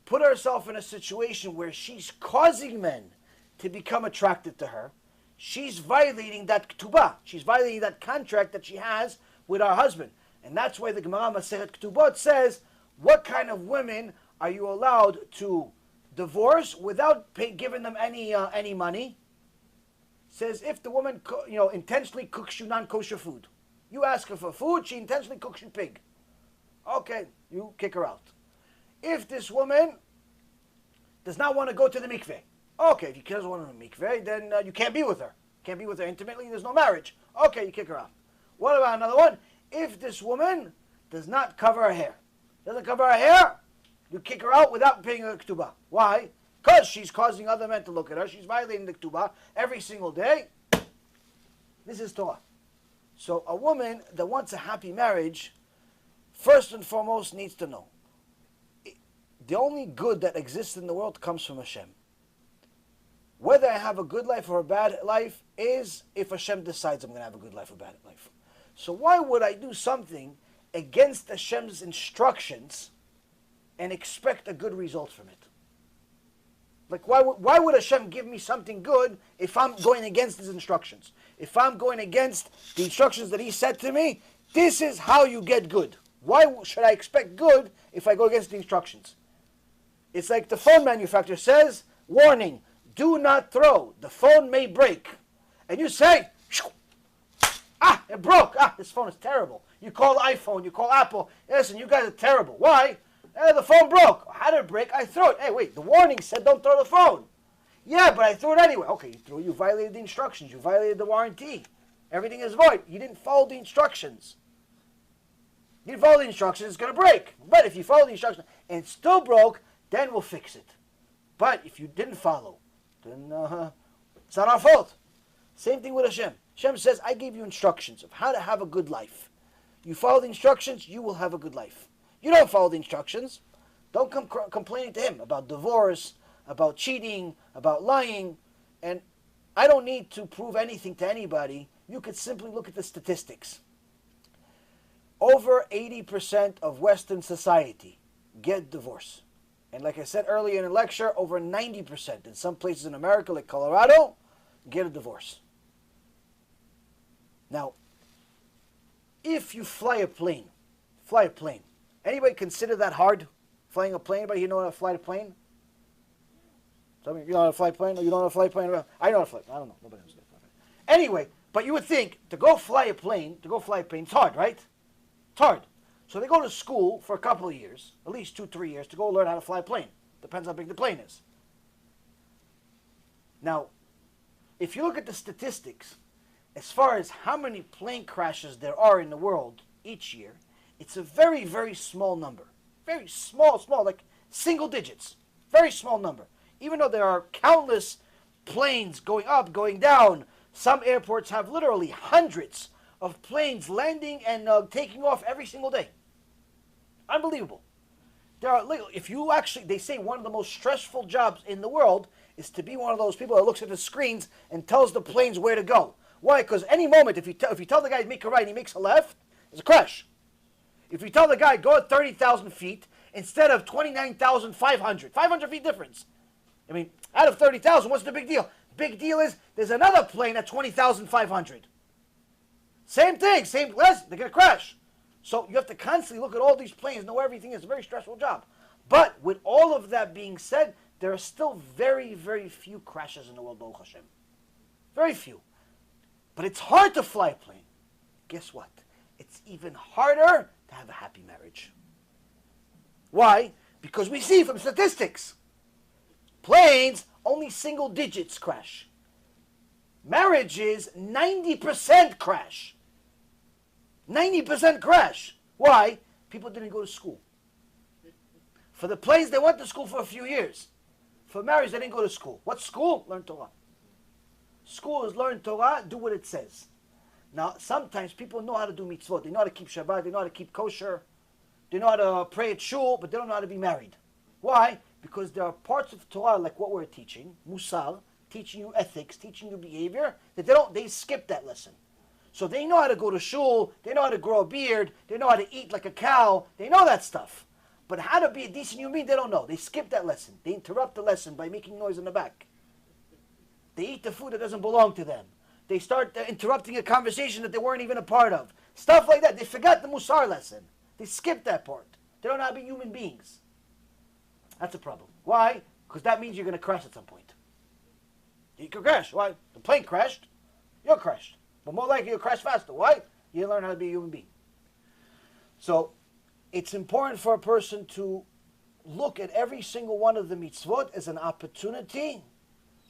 put herself in a situation where she's causing men to become attracted to her, she's violating that ketubah. She's violating that contract that she has with her husband. And that's why the Gemara Masechet Ketubot says, what kind of women are you allowed to divorce without giving them any money. Says if the woman intentionally cooks you non-kosher food. You ask her for food, she intentionally cooks you pig. Okay, you kick her out. If this woman does not want to go to the mikveh, okay, if she doesn't want to go to the mikveh, then you can't be with her. Can't be with her intimately, there's no marriage. Okay, you kick her out. What about another one? If this woman does not cover her hair, doesn't cover her hair, you kick her out without paying her ketubah. Why? Because she's causing other men to look at her. She's violating the ketubah every single day. This is Torah. So a woman that wants a happy marriage, first and foremost, needs to know the only good that exists in the world comes from Hashem. Whether I have a good life or a bad life is if Hashem decides I'm going to have a good life or bad life. So why would I do something against Hashem's instructions and expect a good result from it? Like why would Hashem give me something good if I'm going against His instructions? If I'm going against the instructions that He said to me, this is how you get good. Why should I expect good if I go against the instructions? It's like the phone manufacturer says, warning, do not throw. The phone may break. And you say, it broke. This phone is terrible. You call iPhone, you call Apple. Listen, you guys are terrible. Why? The phone broke. How did it break? I threw it. Hey, wait, the warning said don't throw the phone. Yeah, but I threw it anyway. Okay, you violated the instructions. You violated the warranty. Everything is void. You didn't follow the instructions. You didn't follow the instructions, it's going to break. But if you follow the instructions and it still broke, then we'll fix it. But if you didn't follow, then it's not our fault. Same thing with Hashem. Hashem says, I gave you instructions of how to have a good life. You follow the instructions, you will have a good life. You don't follow the instructions, don't come complaining to Him about divorce, about cheating, about lying. And I don't need to prove anything to anybody. You could simply look at the statistics. Over 80% of Western society get divorce. And like I said earlier in the lecture, over 90% in some places in America, like Colorado, get a divorce. Now, if you fly a plane, anybody consider that hard? Flying a plane? Anybody here know how to fly a plane? Tell me, you know how to fly a plane? Or you don't know how to fly a plane? I know how to fly. I don't know. Nobody knows how to fly a plane. Anyway, but you would think to go fly a plane, it's hard, right? It's hard. So they go to school for a couple of years, at least 2-3 years, to go learn how to fly a plane. Depends how big the plane is. Now, if you look at the statistics, as far as how many plane crashes there are in the world each year, it's a very, very small number. Very small, like single digits. Very small number. Even though there are countless planes going up, going down, some airports have literally hundreds of planes landing and taking off every single day. Unbelievable. They say one of the most stressful jobs in the world is to be one of those people that looks at the screens and tells the planes where to go. Why? Because any moment, if you tell the guy to make a right and he makes a left, there's a crash. If you tell the guy go at 30,000 feet instead of 29,500, 500 feet difference. I mean, out of 30,000, what's the big deal? Big deal is there's another plane at 20,500. Same thing, same less, they're going to crash. So you have to constantly look at all these planes, know everything. It's a very stressful job. But with all of that being said, there are still very, very few crashes in the world, Baruch Hashem. Very few. But it's hard to fly a plane. Guess what? It's even harder to have a happy marriage. Why? Because we see from statistics, planes, only single digits crash. Marriages, 90% crash. 90% crash. Why? People didn't go to school. For the planes, they went to school for a few years. For marriage, they didn't go to school. What's school? Learn Torah. School is learn Torah, do what it says. Now, sometimes people know how to do mitzvot. They know how to keep Shabbat. They know how to keep kosher. They know how to pray at shul, but they don't know how to be married. Why? Because there are parts of Torah, like what we're teaching, musar, teaching you ethics, teaching you behavior, that they skip that lesson. So they know how to go to shul, they know how to grow a beard, they know how to eat like a cow, they know that stuff. But how to be a decent human being, they don't know. They skip that lesson. They interrupt the lesson by making noise in the back. They eat the food that doesn't belong to them. They start interrupting a conversation that they weren't even a part of. Stuff like that. They forgot the musar lesson. They skipped that part. They don't know how to be human beings. That's a problem. Why? because that means you're going to crash at some point. You could crash. Why? The plane crashed, you're crashed. But more likely you'll crash faster. Why? You learn how to be a human being. So it's important for a person to look at every single one of the mitzvot as an opportunity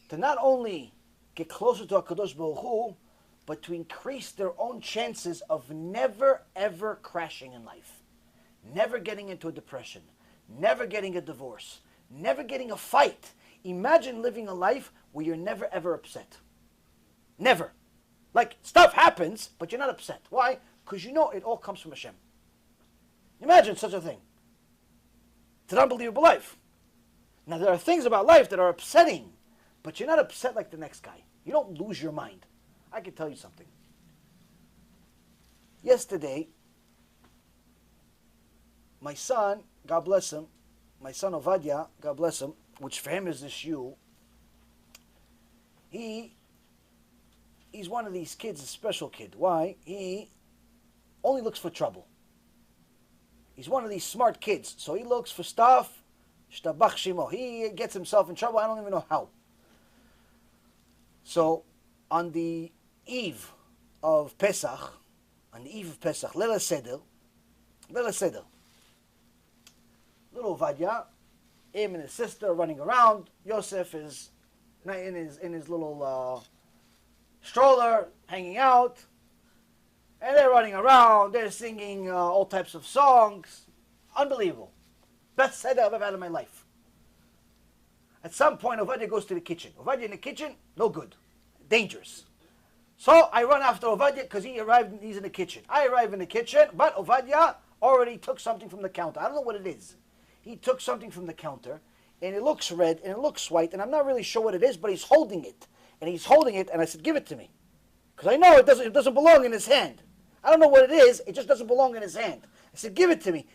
to not only get closer to HaKadosh Baruch Hu, but to increase their own chances of never ever crashing in life. Never getting into a depression. Never getting a divorce. Never getting a fight. Imagine living a life where you're never ever upset. Never. Like, stuff happens, but you're not upset. Why? Because you know it all comes from Hashem. Imagine such a thing. It's an unbelievable life. Now, there are things about life that are upsetting, but you're not upset like the next guy. You don't lose your mind. I can tell you something. Yesterday, my son, God bless him, my son Ovadia, God bless him, which for him is this you, he's one of these kids, a special kid. Why? He only looks for trouble. He's one of these smart kids, so he looks for stuff. Shtabach shimo. He gets himself in trouble. I don't even know how. So, on the eve of Pesach, Leila Seder, little Vadia, him and his sister are running around. Yosef is in his little stroller, hanging out. And they're running around, they're singing all types of songs. Unbelievable. Best Seder I've ever had in my life. At some point, Ovadia goes to the kitchen. Ovadia in the kitchen, no good. Dangerous. So I run after Ovadia because he's in the kitchen. I arrive in the kitchen, but Ovadia already took something from the counter. I don't know what it is. He took something from the counter, and it looks red, and it looks white, and I'm not really sure what it is, but he's holding it. And he's holding it, and I said, give it to me. Because I know it doesn't belong in his hand. I don't know what it is. It just doesn't belong in his hand. I said, give it to me.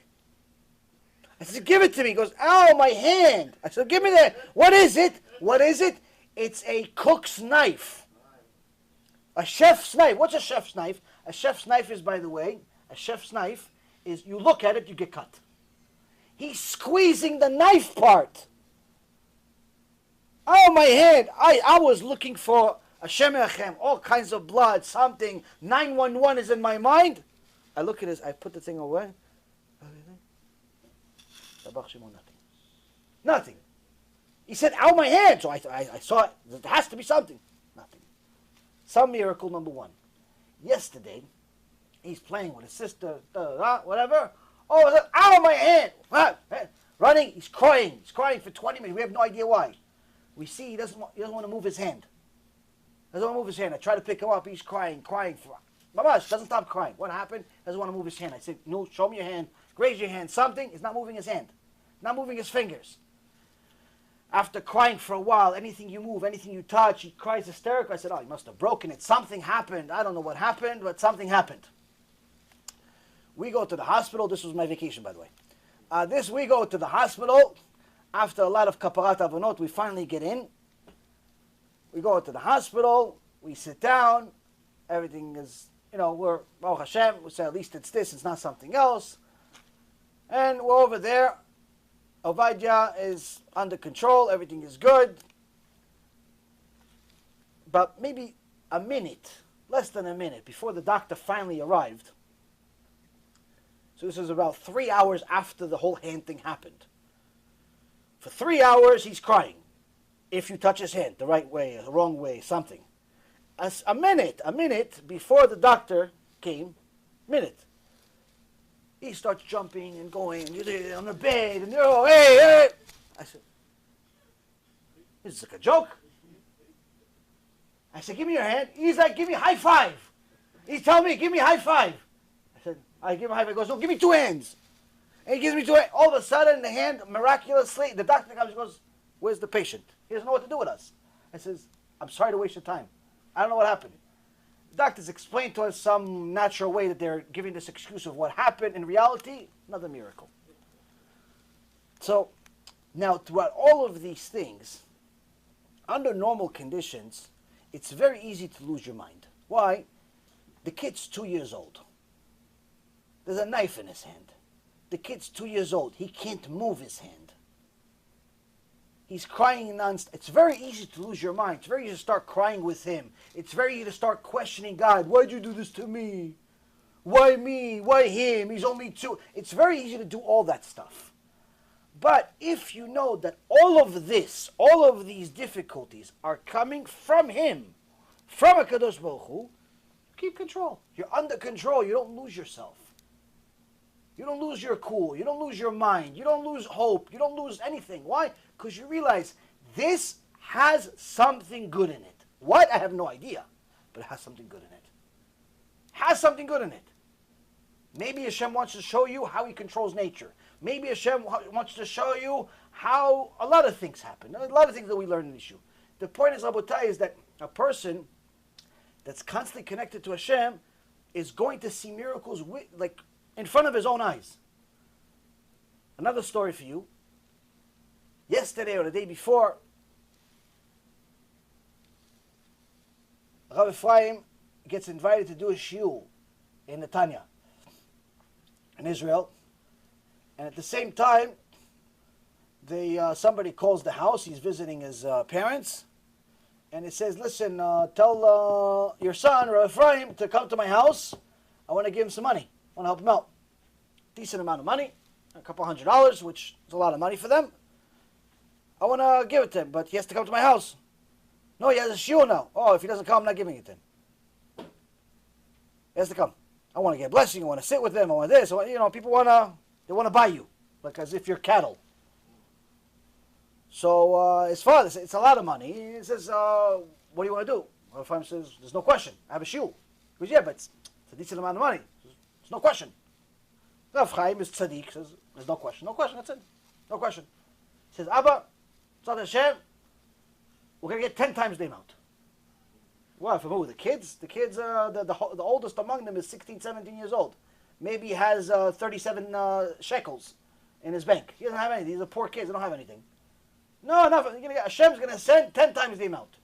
I said, give it to me. He goes, ow, my hand. I said, give me that. What is it? What is it? It's a cook's knife. A chef's knife. What's a chef's knife? A chef's knife is, by the way, a chef's knife is you look at it, you get cut. He's squeezing the knife part. Oh, my hand. I was looking for Hashem Echem, all kinds of blood, something. 911 is in my mind. I look at this, I put the thing away. Nothing. Nothing. He said, ow, my hand. So I saw it. There has to be something. Nothing. Some miracle, number one. Yesterday, he's playing with his sister, whatever. Oh, ow, my hand. Running, he's crying. He's crying for 20 minutes. We have no idea why. We see he doesn't want to move his hand. Doesn't want to move his hand. I try to pick him up. He's crying for. Mamash doesn't stop crying. What happened? Doesn't want to move his hand. I said, no, show me your hand. Raise your hand. Something. He's not moving his hand. Not moving his fingers. After crying for a while, anything you move, anything you touch, he cries hysterical. I said, oh, he must have broken it. Something happened. I don't know what happened, but something happened. We go to the hospital. This was my vacation, by the way. We go to the hospital. After a lot of kaparat avonot, we finally get in. We go to the hospital. We sit down. Everything is, we're, Baruch Hashem, we say at least it's this, it's not something else. And we're over there. Ovadia is under control. Everything is good. But maybe a minute, less than a minute, before the doctor finally arrived. So this was about 3 hours after the whole hand thing happened. For 3 hours, he's crying. If you touch his hand the right way, the wrong way, something. A minute before the doctor came, he starts jumping and going on the bed, and hey. I said, is this like a joke? I said, give me your hand. He's like, give me a high five. He's telling me, give me a high five. I said, I give him a high five. He goes, no, give me 2 hands. And he gives me 2 hands. All of a sudden, the hand, miraculously, the doctor comes and goes, where's the patient? He doesn't know what to do with us. I says, I'm sorry to waste your time. I don't know what happened. The doctors explained to us some natural way that they're giving this excuse of what happened. In reality, another miracle. So, now throughout all of these things, under normal conditions, it's very easy to lose your mind. Why? The kid's 2 years old. There's a knife in his hand. The kid's 2 years old. He can't move his hand. He's crying nonstop. It's very easy to lose your mind. It's very easy to start crying with him. It's very easy to start questioning God. Why'd you do this to me? Why me? Why him? He's only two. It's very easy to do all that stuff. But if you know that all of this, all of these difficulties are coming from him, from a Kadosh Baruch Hu, keep control. You're under control. You don't lose yourself. You don't lose your cool. You don't lose your mind. You don't lose hope. You don't lose anything. Why? Because you realize this has something good in it. What? I have no idea. But it has something good in it. Has something good in it. Maybe Hashem wants to show you how he controls nature. Maybe Hashem wants to show you how a lot of things happen. A lot of things that we learn in the issue. The point is, Rabotai, is that a person that's constantly connected to Hashem is going to see miracles like in front of his own eyes. Another story for you. Yesterday or the day before, Rav Ephraim gets invited to do a shiur in Netanya, in Israel. And at the same time, somebody calls the house. He's visiting his parents. And he says, listen, tell your son, Rav Ephraim, to come to my house. I want to give him some money. I want to help him out. Decent amount of money, a couple $100, which is a lot of money for them. I want to give it to him, but he has to come to my house. No, he has a shiur now. Oh, if he doesn't come, I'm not giving it to him. He has to come. I want to get a blessing. I want to sit with them. I want this. People they want to buy you, like as if you're cattle. So his father says, it's a lot of money. He says, what do you want to do? Rav Ephraim says, there's no question. I have a shiur. He goes, yeah, but it's a decent amount of money. There's no question. Rav Chaim is tzaddik, says, there's no question. No question, that's it. No question. He says, Abba, Tzad Hashem, we're going to get 10 times the amount. Well, from who? The kids? The kids, the oldest among them is 16, 17 years old. Maybe he has 37 shekels in his bank. He doesn't have anything. These are poor kids. They don't have anything. No, nothing. Hashem's going to send 10 times the amount.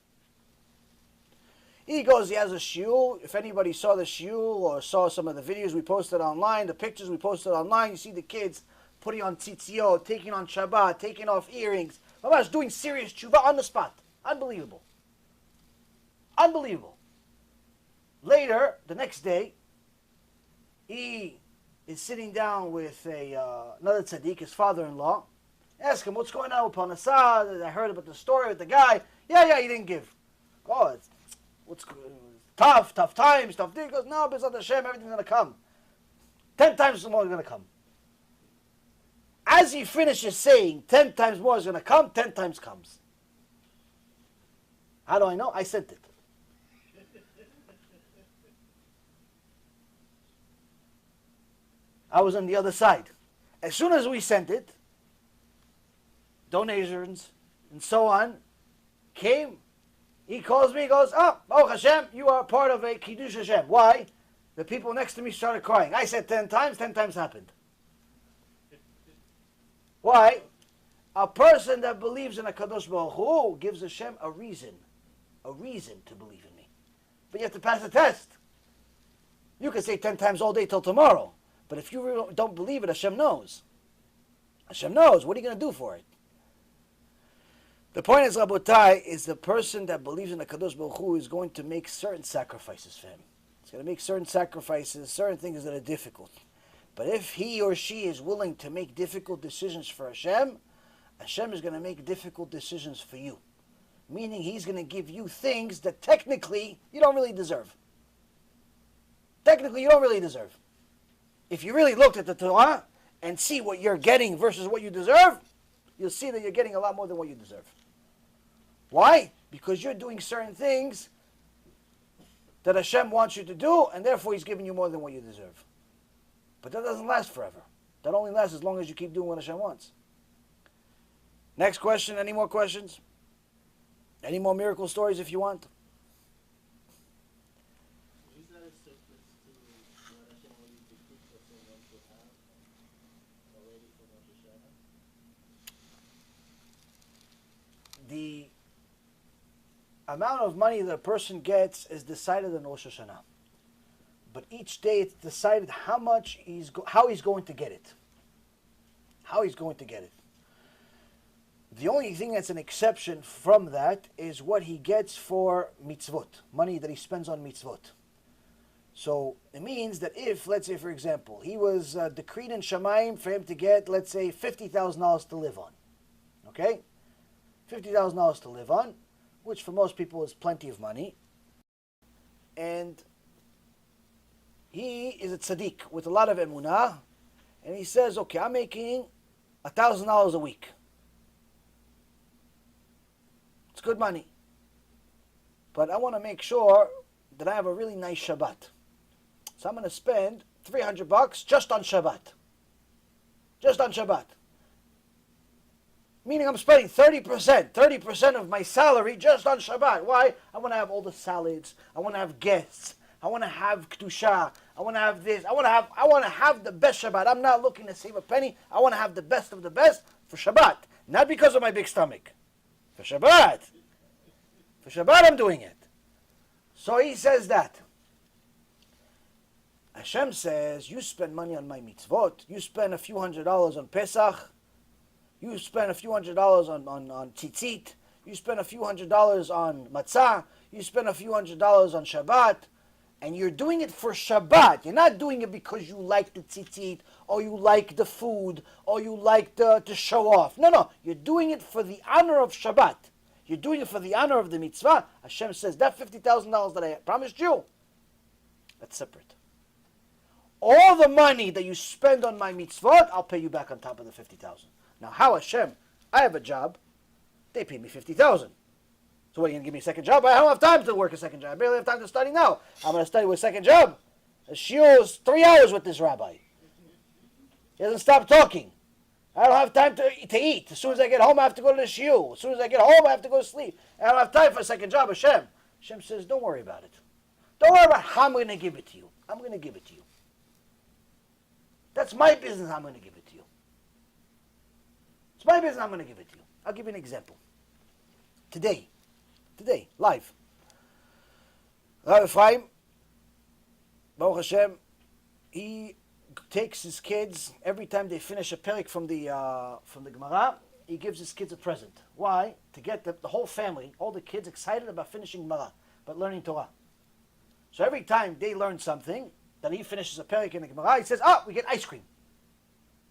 He goes, he has a shiur. If anybody saw the shiur or saw some of the videos we posted online, the pictures we posted online, you see the kids putting on tzitziot, taking on Shabbat, taking off earrings. Mamash doing serious tshuva on the spot. Unbelievable. Unbelievable. Later, the next day, he is sitting down with another tzaddik, his father-in-law. Ask him, what's going on with Parnassah? I heard about the story with the guy. Yeah, he didn't give. Oh, what's tough times, tough things. He goes, no, B'ezrat Hashem, everything's going to come. 10 times more is going to come. As he finishes saying 10 times more is going to come, 10 times comes. How do I know? I sent it. I was on the other side. As soon as we sent it, donations and so on came. He calls me, he goes, oh Hashem, you are part of a Kiddush Hashem. Why? The people next to me started crying. I said 10 times, 10 times happened. Why? A person that believes in a Kadosh Baruch Hu gives Hashem a reason to believe in me. But you have to pass a test. You can say 10 times all day till tomorrow. But if you really don't believe it, Hashem knows. Hashem knows. What are you going to do for it? The point is, Rabotai, is the person that believes in the Kadosh Baruch Hu is going to make certain sacrifices for him. He's going to make certain sacrifices, certain things that are difficult. But if he or she is willing to make difficult decisions for Hashem, Hashem is going to make difficult decisions for you. Meaning he's going to give you things that technically you don't really deserve. Technically you don't really deserve. If you really looked at the Torah and see what you're getting versus what you deserve, you'll see that you're getting a lot more than what you deserve. Why? Because you're doing certain things that Hashem wants you to do, and therefore He's giving you more than what you deserve. But that doesn't last forever. That only lasts as long as you keep doing what Hashem wants. Next question. Any more questions? Any more miracle stories if you want? Is that a sequence to what Hashem already decreed for someone to have already from Rosh Hashanah? The amount of money that a person gets is decided on Rosh Hashanah. But each day it's decided how he's going to get it. How he's going to get it. The only thing that's an exception from that is what he gets for mitzvot, money that he spends on mitzvot. So it means that if, let's say, for example, he was decreed in Shamayim for him to get, let's say, $50,000 to live on. Okay? $50,000 to live on, which for most people is plenty of money. And he is a tzaddik with a lot of emunah, and he says, okay, I'm making $1,000 a week. It's good money. But I want to make sure that I have a really nice Shabbat. So I'm going to spend $300 just on Shabbat. Just on Shabbat. Meaning I'm spending 30% of my salary just on Shabbat. Why? I want to have all the salads. I want to have guests. I want to have kedusha. I want to have this. I want to have the best Shabbat. I'm not looking to save a penny. I want to have the best of the best for Shabbat. Not because of my big stomach. For Shabbat. For Shabbat I'm doing it. So he says that. Hashem says, you spend money on my mitzvot. You spend a few $100s on Pesach. You spend a few $100s on tzitzit. You spend a few $100s on matzah. You spend a few $100s on Shabbat. And you're doing it for Shabbat. You're not doing it because you like the tzitzit, or you like the food, or you like to show off. No. You're doing it for the honor of Shabbat. You're doing it for the honor of the mitzvah. Hashem says, that $50,000 that I promised you, that's separate. All the money that you spend on my mitzvot, I'll pay you back on top of the $50,000. Now, how Hashem? I have a job. They pay me $50,000. So what, are you going to give me a second job? I don't have time to work a second job. I barely have time to study now. I'm going to study with a second job. The shiur is 3 hours with this rabbi. He doesn't stop talking. I don't have time to eat. As soon as I get home, I have to go to the shiur. As soon as I get home, I have to go to sleep. I don't have time for a second job, Hashem. Hashem says, don't worry about it. Don't worry about how I'm going to give it to you. I'm going to give it to you. That's my business. I'm going to give it to you. It's my business. I'm going to give it to you. I'll give you an example. Today, live. Rabbi Ephraim, Baruch Hashem, he takes his kids every time they finish a perik from the Gemara. He gives his kids a present. Why? To get the whole family, all the kids, excited about finishing Gemara, about learning Torah. So every time they learn something, that he finishes a perik in the Gemara, he says, we get ice cream.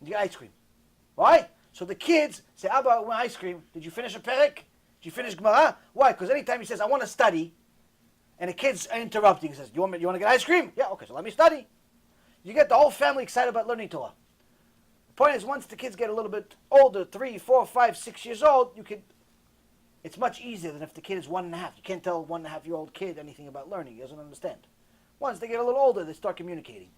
You get ice cream. Why? So the kids say, Abba, I want ice cream. Did you finish a perik? Did you finish Gemara? Why? Because anytime he says, I want to study, and the kids are interrupting, he says, you want to get ice cream? Yeah, okay, so let me study. You get the whole family excited about learning Torah. The point is, once the kids get a little bit older, 3, 4, 5, 6 years old, it's much easier than if the kid is 1.5. You can't tell a 1.5-year-old kid anything about learning. He doesn't understand. Once they get a little older, they start communicating.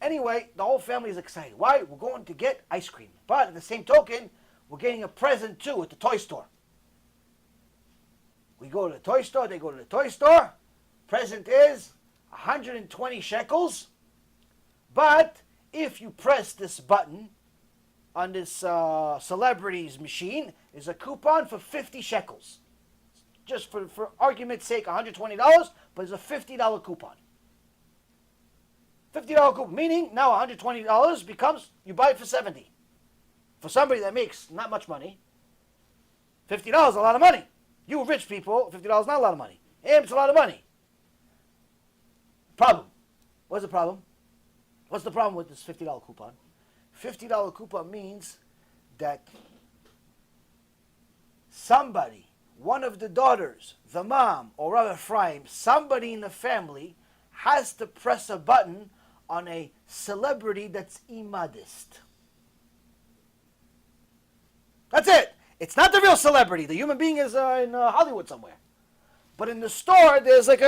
Anyway, the whole family is excited. Why? We're going to get ice cream. But at the same token, we're getting a present too at the toy store. We go to the toy store, they go to the toy store. Present is 120 shekels. But if you press this button on this celebrities machine, there's a coupon for 50 shekels. Just for argument's sake, $120, but it's a $50 coupon. $50 coupon, meaning now $120 becomes, you buy it for $70. For somebody that makes not much money, $50 is a lot of money. You rich people, $50 is not a lot of money. Him, it's a lot of money. Problem. What's the problem? What's the problem with this $50 coupon? $50 coupon means that somebody, one of the daughters, the mom, or Rabbi Ephraim, somebody in the family has to press a button on a celebrity that's immodest. That's it. It's not the real celebrity. The human being is in Hollywood somewhere. But in the store, there's like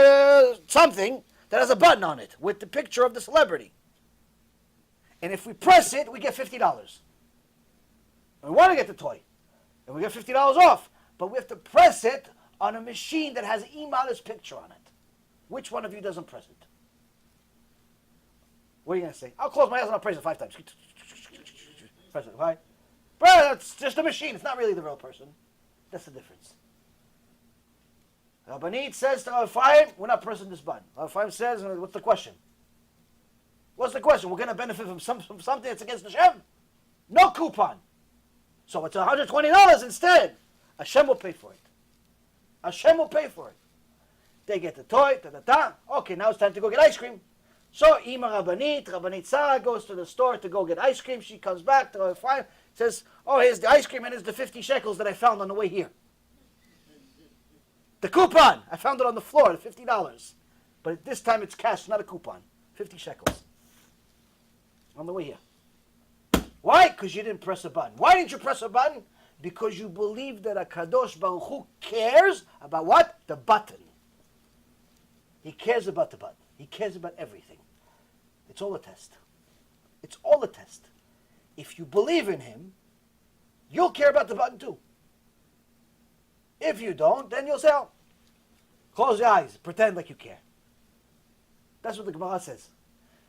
something that has a button on it with the picture of the celebrity. And if we press it, we get $50. And we want to get the toy. And we get $50 off. But we have to press it on a machine that has an immodest picture on it. Which one of you doesn't press it? What are you going to say? I'll close my eyes and I'll press it 5 times. Press it, right? Bro, it's just a machine. It's not really the real person. That's the difference. Rabbanit says to Rabbi Ephraim, we're not pressing this button. Rabbi Ephraim says, what's the question? What's the question? We're going to benefit from something that's against Hashem? No coupon. So it's $120 instead. Hashem will pay for it. Hashem will pay for it. They get the toy, Okay, now it's time to go get ice cream. So Ima Rabbanit Sarah goes to the store to go get ice cream. She comes back to her fire, says, oh, here's the ice cream and here's the 50 shekels that I found on the way here. The coupon! I found it on the floor, the $50. But this time it's cash, not a coupon. 50 shekels. On the way here. Why? Because you didn't press a button. Why didn't you press a button? Because you believe that HaKadosh Baruch Hu cares about what? The button. He cares about the button. He cares about everything. It's all a test. It's all a test. If you believe in Him, you'll care about the button too. If you don't, then you'll say, oh, close your eyes, pretend like you care. That's what the Gemara says.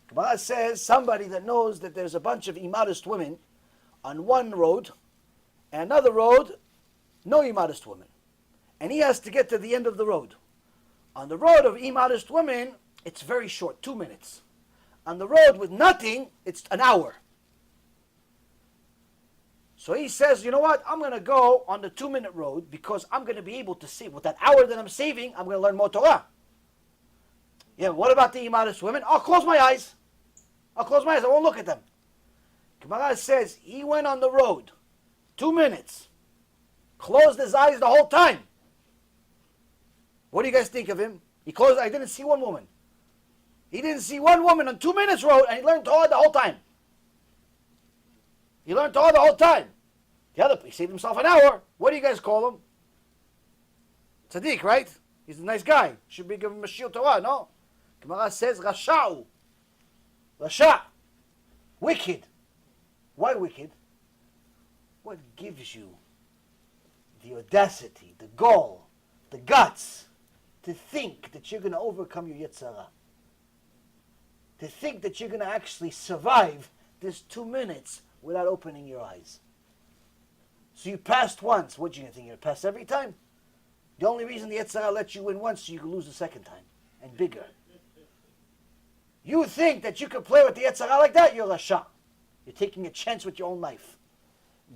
Gemara says somebody that knows that there's a bunch of immodest women on one road, and another road, no immodest women. And he has to get to the end of the road. On the road of immodest women, it's very short, 2 minutes. On the road with nothing, it's an hour. So he says, you know what? I'm going to go on the 2-minute road because I'm going to be able to save. With that hour that I'm saving, I'm going to learn more Torah. Yeah, what about the immodest women? I'll close my eyes. I won't look at them. Gemara says he went on the road 2 minutes, closed his eyes the whole time. What do you guys think of him? He closed. I didn't see one woman. He didn't see one woman on 2 minutes road, and he learned Torah the whole time. He learned Torah the whole time. The other, he saved himself an hour. What do you guys call him? Tzaddik, right? He's a nice guy. Should be given Mashiach Torah, no? Gemara says, Rasha'u. Rasha. Wicked. Why wicked? What gives you the audacity, the gall, the guts to think that you're going to overcome your Yetzirah? To think that you're going to actually survive this 2 minutes without opening your eyes. So you passed once. What do you think? You're going to pass every time? The only reason the Yetzirah lets you win once so you can lose the second time. And bigger. You think that you can play with the Yetzirah like that? You're Rasha. You're taking a chance with your own life.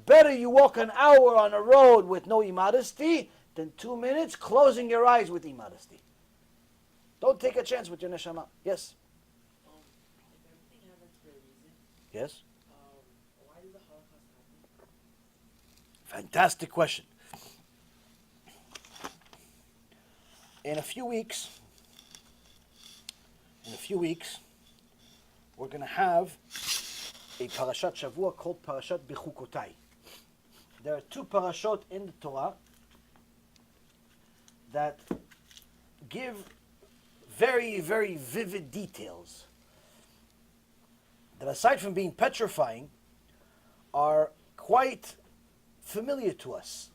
Better you walk an hour on a road with no immodesty than 2 minutes closing your eyes with immodesty. Don't take a chance with your neshama. Yes? If everything happens for a reason, Yes? why did the Holocaust happen? Fantastic question. In a few weeks, we're going to have a parashat Shavua called Parashat Bechukotai. There are 2 parashot in the Torah that give very, very vivid details that, aside from being petrifying, are quite familiar to us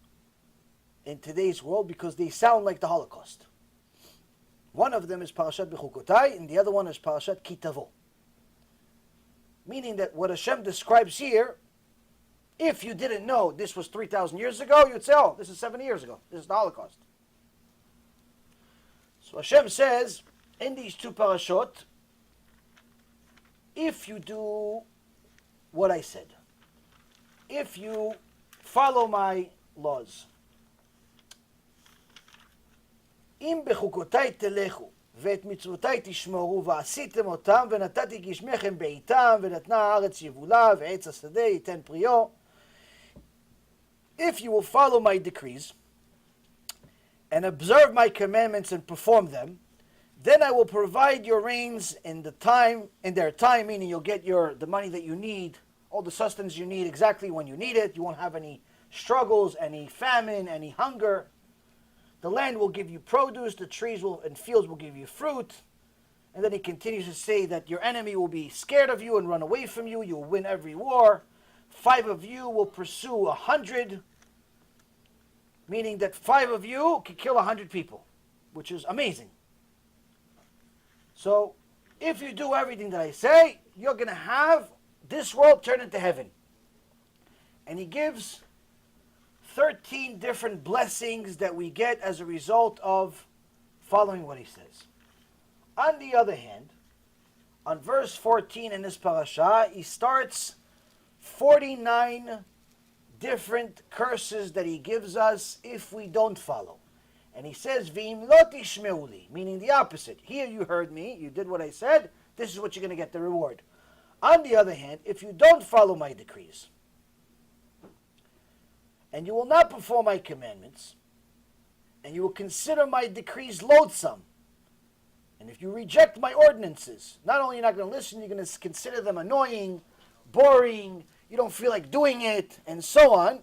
in today's world because they sound like the Holocaust. One of them is Parashat Bechukotai, and the other one is Parashat Kitavo. Meaning that what Hashem describes here, if you didn't know this was 3,000 years ago, you'd say, oh, this is 70 years ago. This is the Holocaust. So Hashem says, in these 2 parashot, if you do what I said, if you follow my laws, אם בחוקותיי תלכו, ואת מצוותיי תשמרו, ועשיתם אותם, ונתתי גשמכם בעיתם, ונתנה הארץ יבולה, ועץ השדה ייתן פריו. If you will follow my decrees, and observe my commandments and perform them, then I will provide your rains in their time, meaning you'll get the money that you need, all the sustenance you need exactly when you need it. You won't have any struggles, any famine, any hunger. The land will give you produce, the trees and fields will give you fruit. And then he continues to say that your enemy will be scared of you and run away from you. You'll win every war. 5 of you will pursue 100, meaning that 5 of you can kill 100 people, which is amazing. So, if you do everything that I say, you're going to have this world turn into heaven. And he gives 13 different blessings that we get as a result of following what he says. On the other hand, on verse 14 in this parasha, he starts 49 different curses that he gives us if we don't follow. And he says, V'im lo tishmeu li, meaning the opposite. Here you heard me, you did what I said, this is what you're going to get the reward. On the other hand, if you don't follow my decrees, and you will not perform my commandments, and you will consider my decrees loathsome, and if you reject my ordinances, not only are you not going to listen, you're going to consider them annoying, boring, you don't feel like doing it, and so on.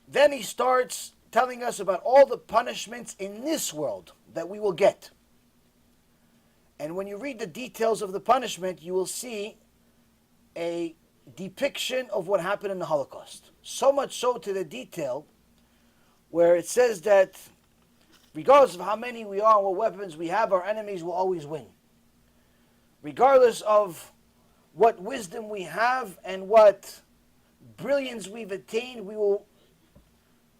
Then he starts telling us about all the punishments in this world that we will get. And when you read the details of the punishment, you will see a depiction of what happened in the Holocaust. So much so to the detail where it says that regardless of how many we are and what weapons we have, our enemies will always win. Regardless of what wisdom we have and what brilliance we've attained, we will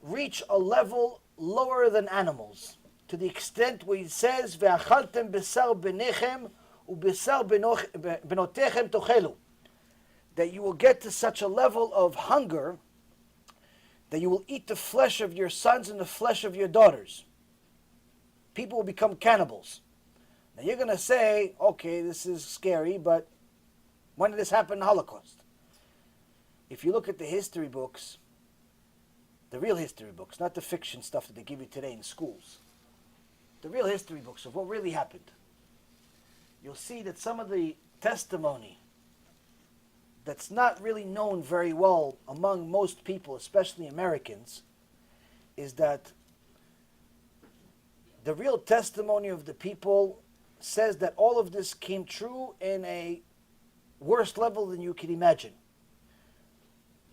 reach a level lower than animals, to the extent where it says, "Ve'achaltem besar benechem ubesar benotechem tochelu," that you will get to such a level of hunger that you will eat the flesh of your sons and the flesh of your daughters. People will become cannibals. Now you're going to say, okay, this is scary, but when did this happen in the Holocaust? If you look at the history books, the real history books, not the fiction stuff that they give you today in schools, the real history books of what really happened, you'll see that some of the testimony that's not really known very well among most people, especially Americans, is that the real testimony of the people says that all of this came true in a worse level than you could imagine.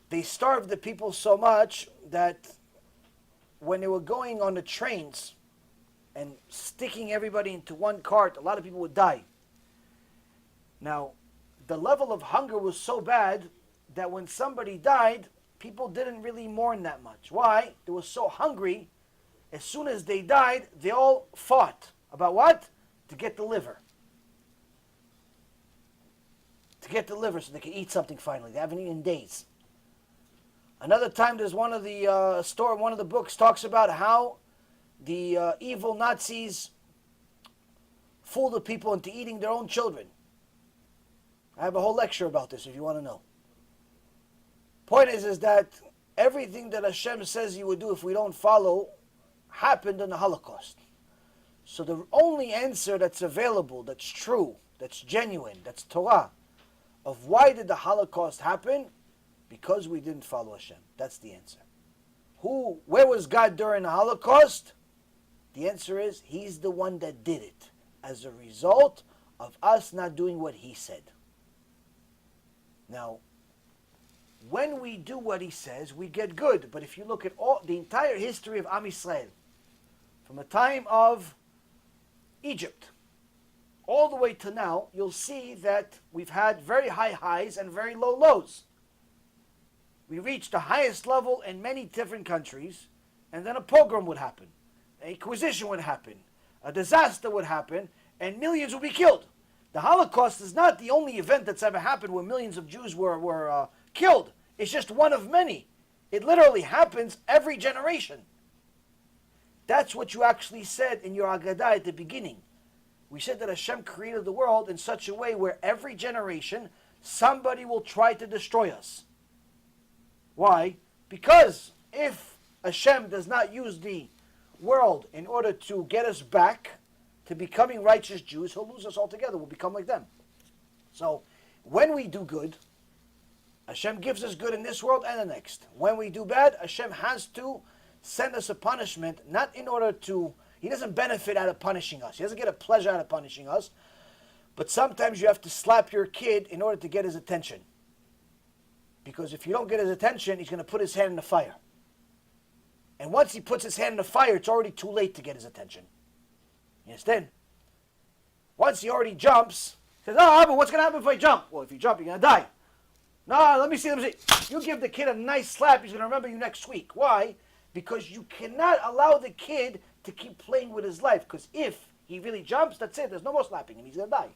They starved the people so much that when they were going on the trains and sticking everybody into one cart, a lot of people would die. Now, the level of hunger was so bad that when somebody died, people didn't really mourn that much. Why? They were so hungry, as soon as they died, they all fought. About what? To get the liver. To get the liver so they could eat something finally. They haven't eaten in days. Another time, there's one of the books talks about how the evil Nazis fooled the people into eating their own children. I have a whole lecture about this if you want to know. Point is that everything that Hashem says He would do if we don't follow happened in the Holocaust. So the only answer that's available, that's true, that's genuine, that's Torah, of why did the Holocaust happen? Because we didn't follow Hashem. That's the answer. Where was God during the Holocaust? The answer is He's the one that did it as a result of us not doing what He said. Now, when we do what He says, we get good. But if you look at the entire history of Am Yisrael, from the time of Egypt all the way to now, you'll see that we've had very high highs and very low lows. We reached the highest level in many different countries, and then a pogrom would happen, a inquisition would happen, a disaster would happen, and millions would be killed. The Holocaust is not the only event that's ever happened where millions of Jews were killed. It's just one of many. It literally happens every generation. That's what you actually said in your Agadah at the beginning. We said that Hashem created the world in such a way where every generation somebody will try to destroy us. Why? Because if Hashem does not use the world in order to get us back to becoming righteous Jews, He'll lose us altogether. We'll become like them. So when we do good, Hashem gives us good in this world and the next. When we do bad, Hashem has to send us a punishment, not in order to, He doesn't benefit out of punishing us. He doesn't get a pleasure out of punishing us. But sometimes you have to slap your kid in order to get his attention. Because if you don't get his attention, he's going to put his hand in the fire. And once he puts his hand in the fire, it's already too late to get his attention. You understand? Once he already jumps, he says, oh, but what's going to happen if I jump? Well, if you jump, you're going to die. No, let me see. You give the kid a nice slap, he's going to remember you next week. Why? Because you cannot allow the kid to keep playing with his life. Because if he really jumps, that's it. There's no more slapping him. He's going to die.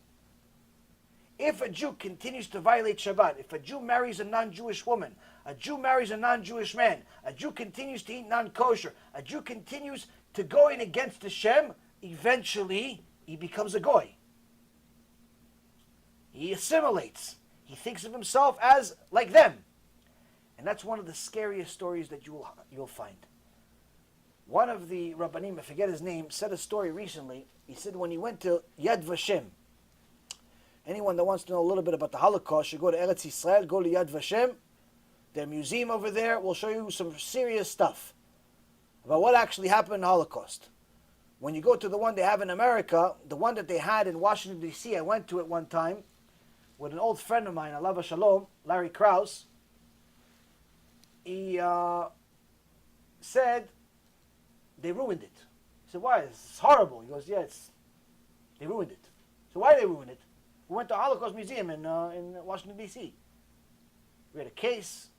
If a Jew continues to violate Shabbat, if a Jew marries a non-Jewish woman, a Jew marries a non-Jewish man, a Jew continues to eat non-kosher, a Jew continues to go in against Hashem, eventually he becomes a goy. He assimilates. He thinks of himself as like them. And that's one of the scariest stories that you'll find. One of the Rabbanim, I forget his name, said a story recently. He said when he went to Yad Vashem, anyone that wants to know a little bit about the Holocaust should go to Eretz Yisrael, go to Yad Vashem, their museum over there will show you some serious stuff about what actually happened in the Holocaust. When you go to the one they have in America, the one that they had in Washington, D.C., I went to it one time with an old friend of mine, Alav Shalom, Larry Krause. He said they ruined it. I said, why? It's horrible. He goes, yeah, they ruined it. So why did they ruin it? We went to a Holocaust Museum in Washington, D.C. We had a case,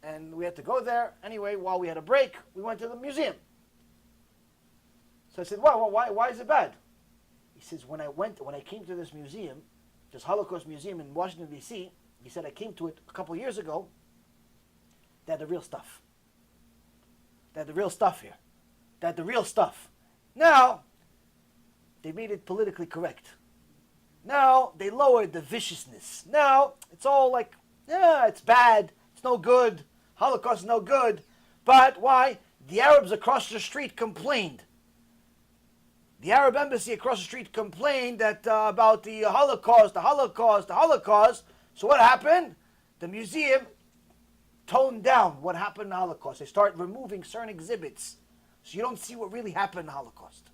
and we had to go there. Anyway, while we had a break, we went to the museum. So I said, why is it bad? He says, when I came to this museum, this Holocaust Museum in Washington, D.C., he said, I came to it a couple years ago. They had the real stuff. They had the real stuff here. They had the real stuff. Now, they made it politically correct. Now, they lowered the viciousness. Now, it's all like, yeah, it's bad. It's no good. Holocaust is no good. But why? The Arabs across the street complained. The Arab embassy across the street complained that about the Holocaust. So what happened? The museum toned down what happened in the Holocaust. They start removing certain exhibits so you don't see what really happened in the Holocaust.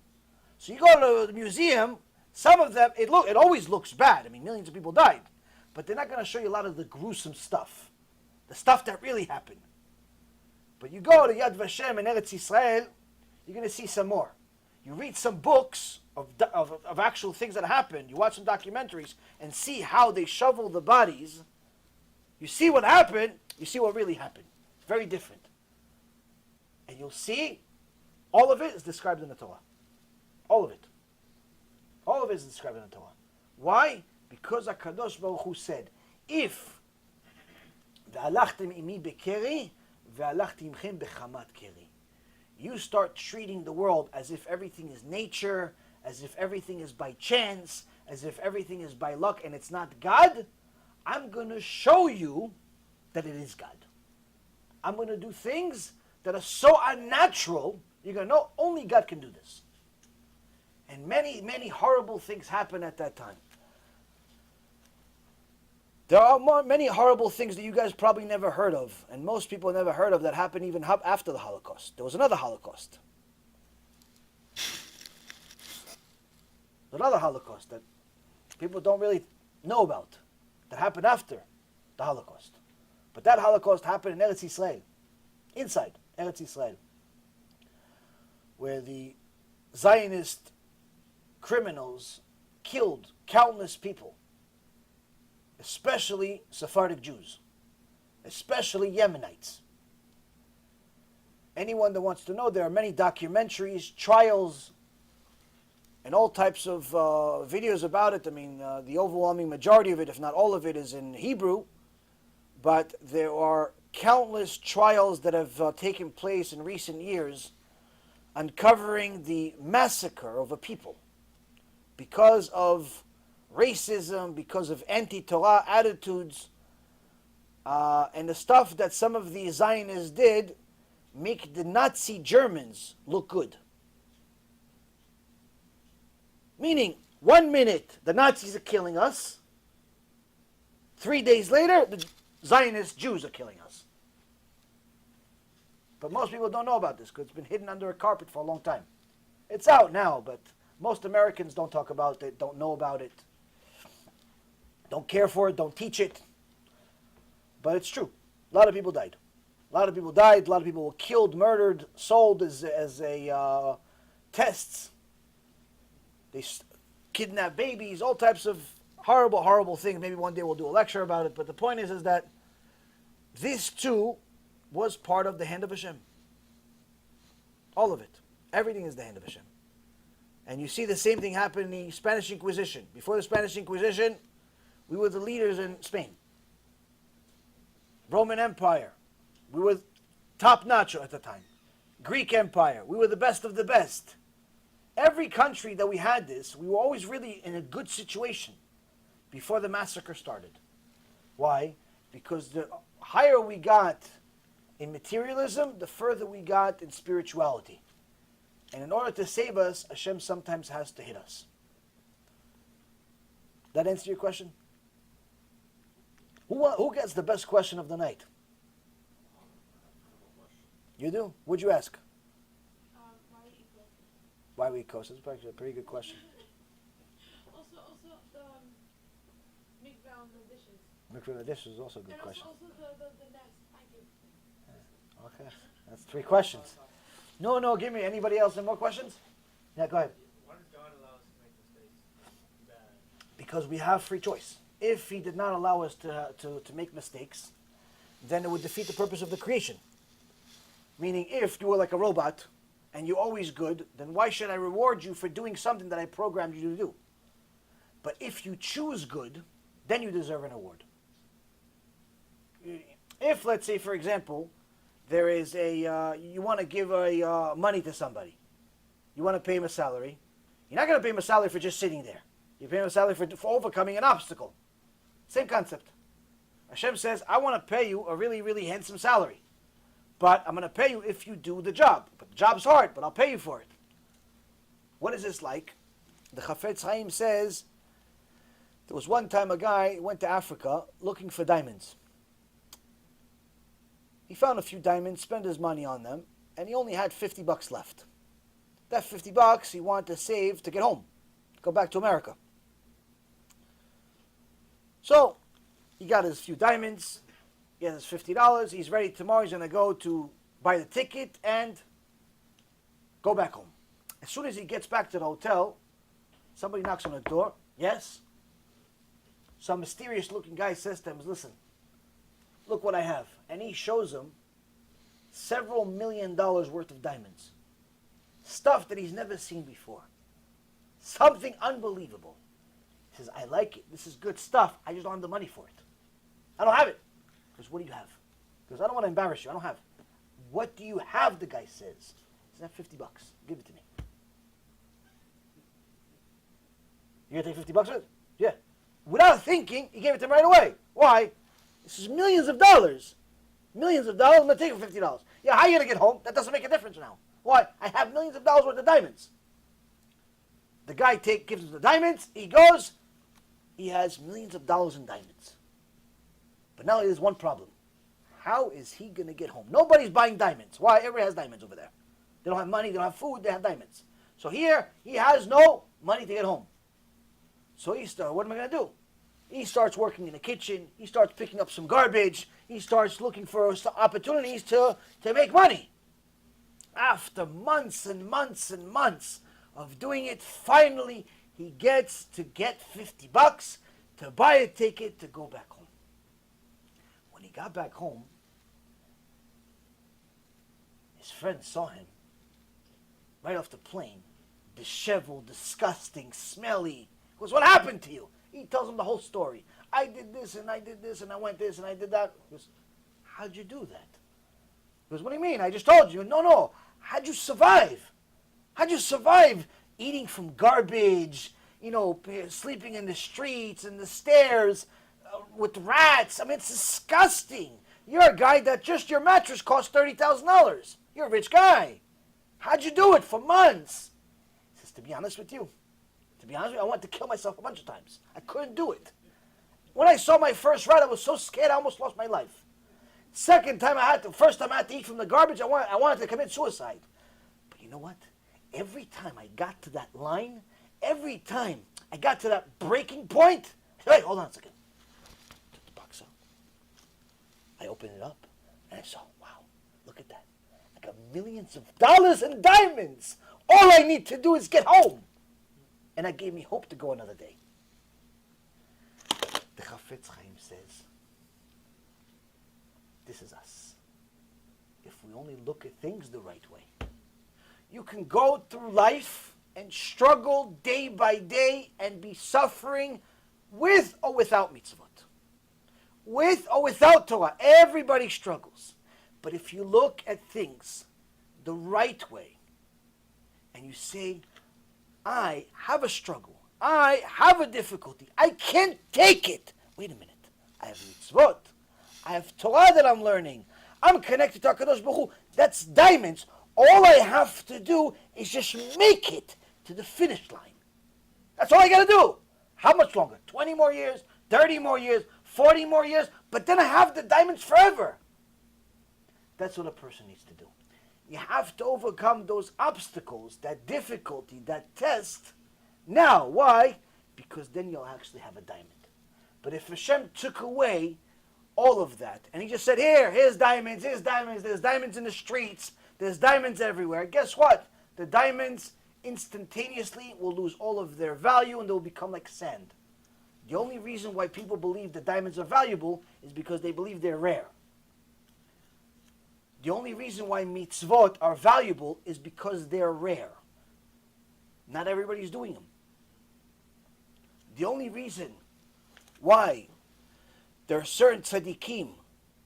So you go to the museum, some of them, it always looks bad. I mean, millions of people died. But they're not going to show you a lot of the gruesome stuff. The stuff that really happened. But you go to Yad Vashem and Eretz Yisrael, you're going to see some more. You read some books of actual things that happened. You watch some documentaries and see how they shovel the bodies. You see what happened, you see what really happened. It's very different. And you'll see all of it is described in the Torah. All of it. All of it is described in the Torah. Why? Because HaKadosh Baruch Hu said, if ve'alachtem imi bekeri, ve'alachti imchem bechamat keri. You start treating the world as if everything is nature, as if everything is by chance, as if everything is by luck and it's not God, I'm going to show you that it is God. I'm going to do things that are so unnatural, you're going to know only God can do this. And many, many horrible things happen at that time. There are many horrible things that you guys probably never heard of, and most people never heard of, that happened even after the Holocaust. There was another Holocaust. Another Holocaust that people don't really know about, that happened after the Holocaust. But that Holocaust happened in Eretz Yisrael, inside Eretz Yisrael, where the Zionist criminals killed countless people, especially Sephardic Jews, especially Yemenites. Anyone that wants to know, there are many documentaries, trials, and all types of videos about it. I mean, the overwhelming majority of it, if not all of it, is in Hebrew, but there are countless trials that have taken place in recent years uncovering the massacre of a people because of racism, because of anti-Torah attitudes, and the stuff that some of the Zionists did make the Nazi Germans look good. Meaning, 1 minute the Nazis are killing us, 3 days later the Zionist Jews are killing us. But most people don't know about this because it's been hidden under a carpet for a long time. It's out now, but most Americans don't talk about it, don't know about it, don't care for it, don't teach it. But it's true. A lot of people died. A lot of people died. A lot of people were killed, murdered, sold as tests. They kidnapped babies, all types of horrible, horrible things. Maybe one day we'll do a lecture about it. But the point is that this too was part of the hand of Hashem. All of it. Everything is the hand of Hashem. And you see the same thing happen in the Spanish Inquisition. Before the Spanish Inquisition, We were the leaders in Spain. Roman Empire. We were top notch at the time. Greek Empire. We were the best of the best. Every country that we had this, we were always really in a good situation before the massacre started. Why? Because the higher we got in materialism, the further we got in spirituality. And in order to save us, Hashem sometimes has to hit us. That answer your question? Who gets the best question of the night? You do? What'd you ask? Why eat kosher? Why we eat kosher? That's actually a pretty good question. Also, the mikveh on the dishes. Mikveh dish is also a good And question. also the nest. Thank you. Okay, that's 3 questions. No, give me. Anybody else have more questions? Yeah, go ahead. Why does God allow us to make mistakes? Bad. Because we have free choice. If He did not allow us to make mistakes, then it would defeat the purpose of the creation. Meaning, if you were like a robot and you're always good, then why should I reward you for doing something that I programmed you to do? But if you choose good, then you deserve an award. If, let's say, for example, there is you want to give money to somebody. You want to pay him a salary. You're not going to pay him a salary for just sitting there. You pay him a salary for overcoming an obstacle. Same concept. Hashem says, I want to pay you a really, really handsome salary. But I'm going to pay you if you do the job. But the job's hard, but I'll pay you for it. What is this like? The Chafetz Chaim says, there was one time a guy went to Africa looking for diamonds. He found a few diamonds, spent his money on them, and he only had $50 left. That $50 he wanted to save to get home, to go back to America. So, he got his few diamonds, he has his $50, he's ready tomorrow, he's going to go to buy the ticket and go back home. As soon as he gets back to the hotel, somebody knocks on the door. Yes? Some mysterious looking guy says to him, listen, look what I have. And he shows him several $1 million worth of diamonds. Stuff that he's never seen before. Something unbelievable. He says, I like it. This is good stuff. I just don't have the money for it. I don't have it. Because what do you have? Because I don't want to embarrass you. I don't have it. What do you have, the guy says. He says, I have $50. Give it to me. You going to take $50 with it? Yeah. Without thinking, he gave it to him right away. Why? This is millions of dollars. Millions of dollars, I'm going to take it for $50. Yeah, how are you going to get home? That doesn't make a difference now. Why? I have millions of dollars worth of diamonds. The guy gives him the diamonds. He goes. He has millions of dollars in diamonds. But now there's one problem. How is he going to get home? Nobody's buying diamonds. Why? Everybody has diamonds over there. They don't have money. They don't have food. They have diamonds. So here, he has no money to get home. So he starts, what am I going to do? He starts working in the kitchen. He starts picking up some garbage. He starts looking for opportunities to make money. After months and months and months of doing it, finally he gets to get $50 to buy a ticket to go back home. When he got back home, his friend saw him right off the plane, disheveled, disgusting, smelly. He goes, what happened to you? He tells him the whole story. I did this and I did this and I went this and I did that. He goes, how'd you do that? He goes, what do you mean? I just told you. No. How'd you survive? How'd you survive eating from garbage, sleeping in the streets and the stairs with rats? I mean, it's disgusting. You're a guy that just your mattress cost $30,000. You're a rich guy. How'd you do it for months? He says, to be honest with you, I wanted to kill myself a bunch of times. I couldn't do it. When I saw my first rat, I was so scared I almost lost my life. First time I had to eat from the garbage, I wanted to commit suicide. But you know what? Every time I got to that line, every time I got to that breaking point, wait, hold on a second. Took the box out. I opened it up, and I saw, wow, look at that. I got millions of dollars in diamonds. All I need to do is get home. And that gave me hope to go another day. The Chafetz Chaim says, this is us. If we only look at things the right way. You can go through life and struggle day by day and be suffering with or without mitzvot, with or without Torah, everybody struggles. But if you look at things the right way, and you say, I have a struggle, I have a difficulty, I can't take it. Wait a minute, I have mitzvot, I have Torah that I'm learning, I'm connected to HaKadosh Baruch Hu. That's diamonds. All I have to do is just make it to the finish line. That's all I got to do. How much longer? 20 more years, 30 more years, 40 more years, but then I have the diamonds forever. That's what a person needs to do. You have to overcome those obstacles, that difficulty, that test. Now, why? Because then you'll actually have a diamond. But if Hashem took away all of that, and he just said, here's diamonds, there's diamonds in the streets, there's diamonds everywhere, guess what? The diamonds instantaneously will lose all of their value and they'll become like sand. The only reason why people believe that diamonds are valuable is because they believe they're rare. The only reason why mitzvot are valuable is because they're rare. Not everybody's doing them. The only reason why there are certain tzaddikim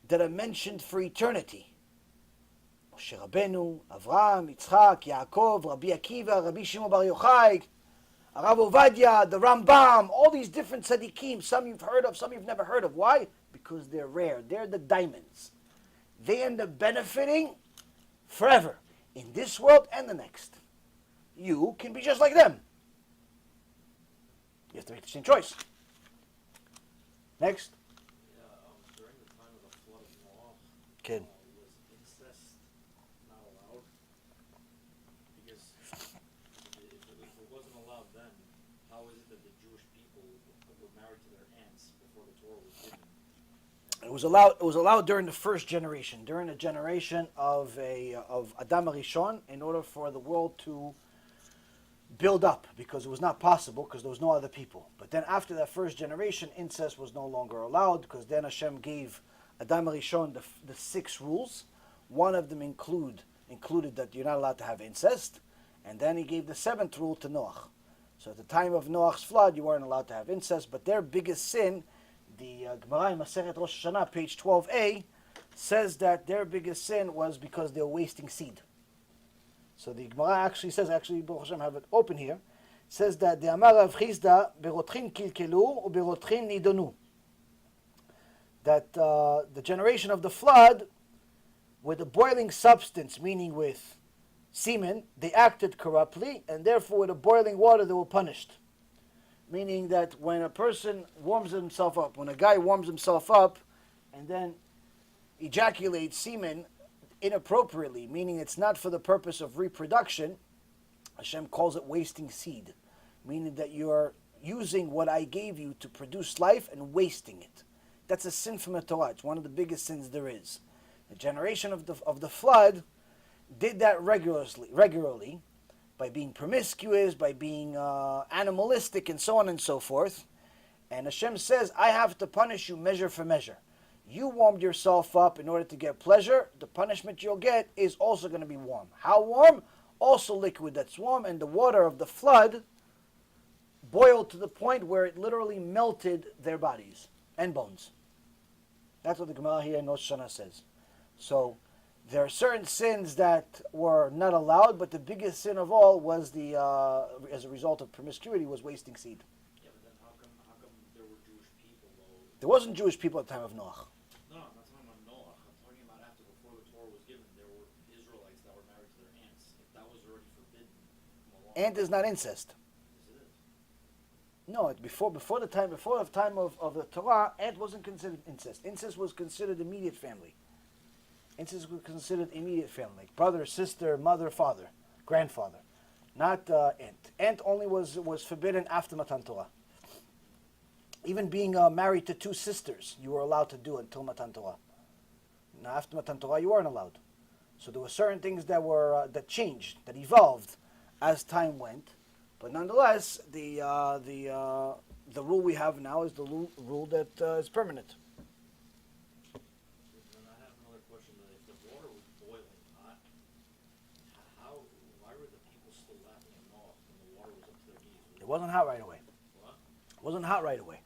that are mentioned for eternity. Moshe Rabbeinu, Avraham, Yitzchak, Yaakov, Rabbi Akiva, Rabbi Shimon Bar Yochai, Rav Ovadia, the Rambam, all these different tzaddikim, some you've heard of, some you've never heard of. Why? Because they're rare. They're the diamonds. They end up benefiting forever in this world and the next. You can be just like them. You have to make the same choice. Next. During the time of the flood of Noah, Kid. was incest not allowed? Because if it wasn't allowed then, how is it that the Jewish people were married to their aunts before the Torah was given? It was allowed during the first generation, during the generation of Adam HaRishon, in order for the world to build up, because it was not possible, because there was no other people. But then after that first generation, incest was no longer allowed, because then Hashem gave Adam HaRishon the 6 rules. One of them included that you're not allowed to have incest, and then he gave the 7th rule to Noah. So at the time of Noah's flood, you weren't allowed to have incest, but their biggest sin, the Gemara in Masechet Rosh Hashanah, page 12a, says that their biggest sin was because they were wasting seed. So the Gemara actually says, Baruch Hashem, have it open here, says that the Amar Rav Chizda, berotchin kilkelu u berotchin nidonu. That the generation of the flood, with a boiling substance, meaning with semen, they acted corruptly, and therefore with a boiling water they were punished. Meaning that when a person warms himself up, when a guy warms himself up and then ejaculates semen inappropriately, meaning it's not for the purpose of reproduction, Hashem calls it wasting seed. Meaning that you are using what I gave you to produce life and wasting it. That's a sin from the Torah. It's one of the biggest sins there is. The generation of the flood did that regularly, by being promiscuous, by being animalistic, and so on and so forth. And Hashem says, I have to punish you measure for measure. You warmed yourself up in order to get pleasure. The punishment you'll get is also going to be warm. How warm? Also liquid that's warm. And the water of the flood boiled to the point where it literally melted their bodies and bones. That's what the Gemara here in Rosh Hashanah says. So there are certain sins that were not allowed, but the biggest sin of all was as a result of promiscuity, was wasting seed. Yeah, but then how come there were Jewish people though? There wasn't Jewish people at the time of Noah. No, I'm not talking about Noah. I'm talking about after, before the Torah was given, there were Israelites that were married to their aunts. If that was already forbidden from a long Ant is not incest. Yes, it is. No, before the time of the Torah, ant wasn't considered incest. Incest was considered immediate family. Incest was considered immediate family, like brother, sister, mother, father, grandfather, not ant. Ant only was forbidden after Matan Torah. Even being married to 2 sisters, you were allowed to do until Matan Torah. Now, after Matan Torah, you weren't allowed. So there were certain things that were that changed, that evolved as time went. But nonetheless, the rule we have now is the rule that is permanent. And I have another question. If the water was boiling hot, why were the people still laughing at Noah when the water was up to their knees? It wasn't hot right away. What? It wasn't hot right away.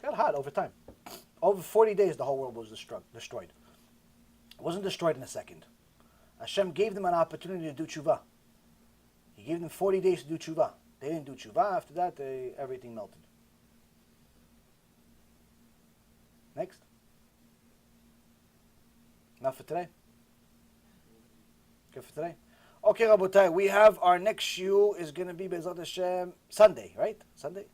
got hot over time. Over 40 days, the whole world was destroyed. It wasn't destroyed in a second. Hashem gave them an opportunity to do tshuva. He gave them 40 days to do tshuva. They didn't do tshuva. After that, everything melted. Next. Enough for today? Good for today? Okay, Rabotai, we have our next shiur is going to be Be'ezrat Hashem Sunday, right? Sunday?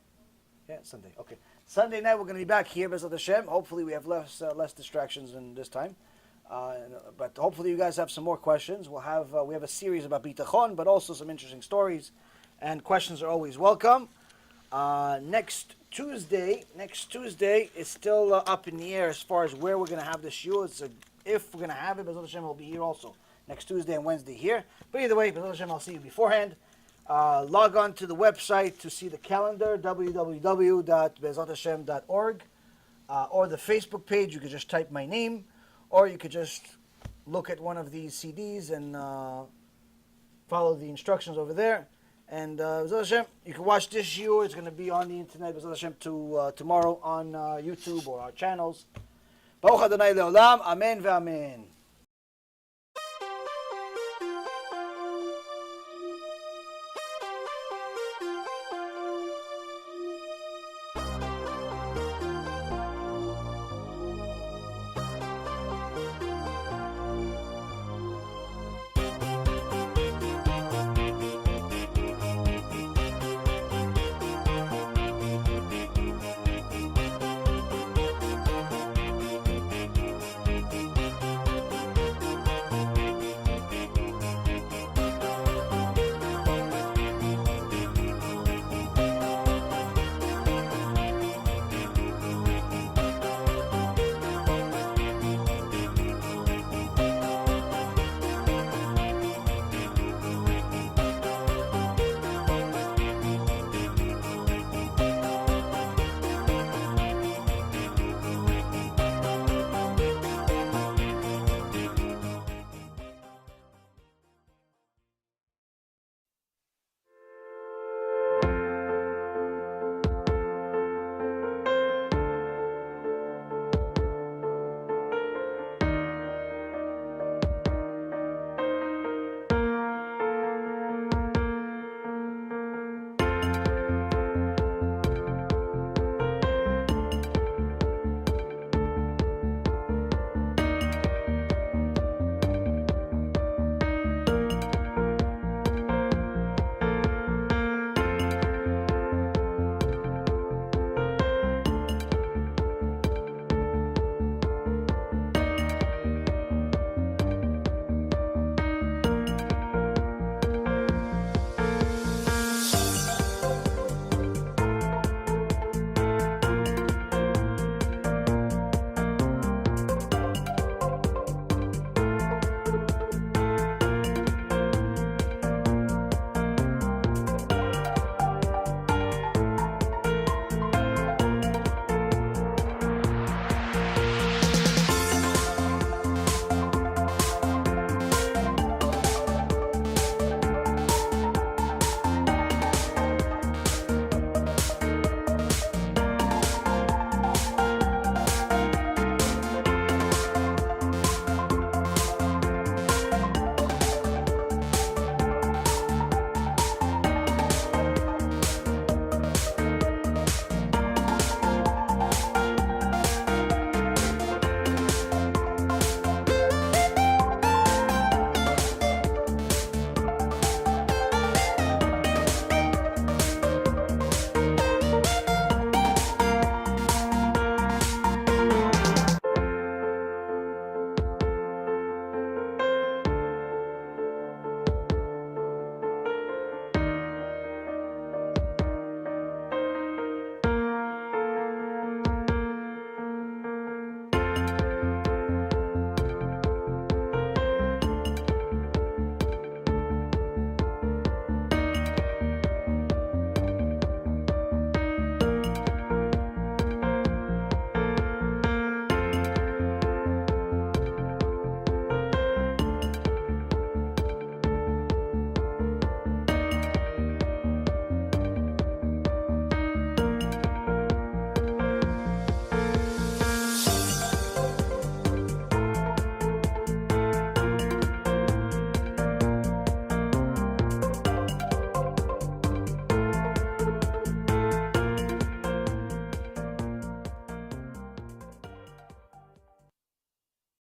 Yeah, Sunday. Okay. Sunday night we're going to be back here, Be'ezrat Hashem. Hopefully we have less distractions than this time. But hopefully you guys have some more questions. We have a series about bitachon, but also some interesting stories, and questions are always welcome. Next Tuesday is still up in the air as far as where we're going to have the shiur. If we're going to have it, Be'ezrat Hashem will be here also next Tuesday and Wednesday here. But either way, Be'ezrat Hashem, I'll see you beforehand. Log on to the website to see the calendar, www.be'ezrathashem.org, or the Facebook page. You could just type my name, or you could just look at one of these CDs and follow the instructions over there. And Be'ezrat Hashem, you can watch this shiur. It's going to be on the internet, Be'ezrat Hashem, tomorrow on YouTube or our channels. Baruch Adonai Leolam, Amen ve'amen.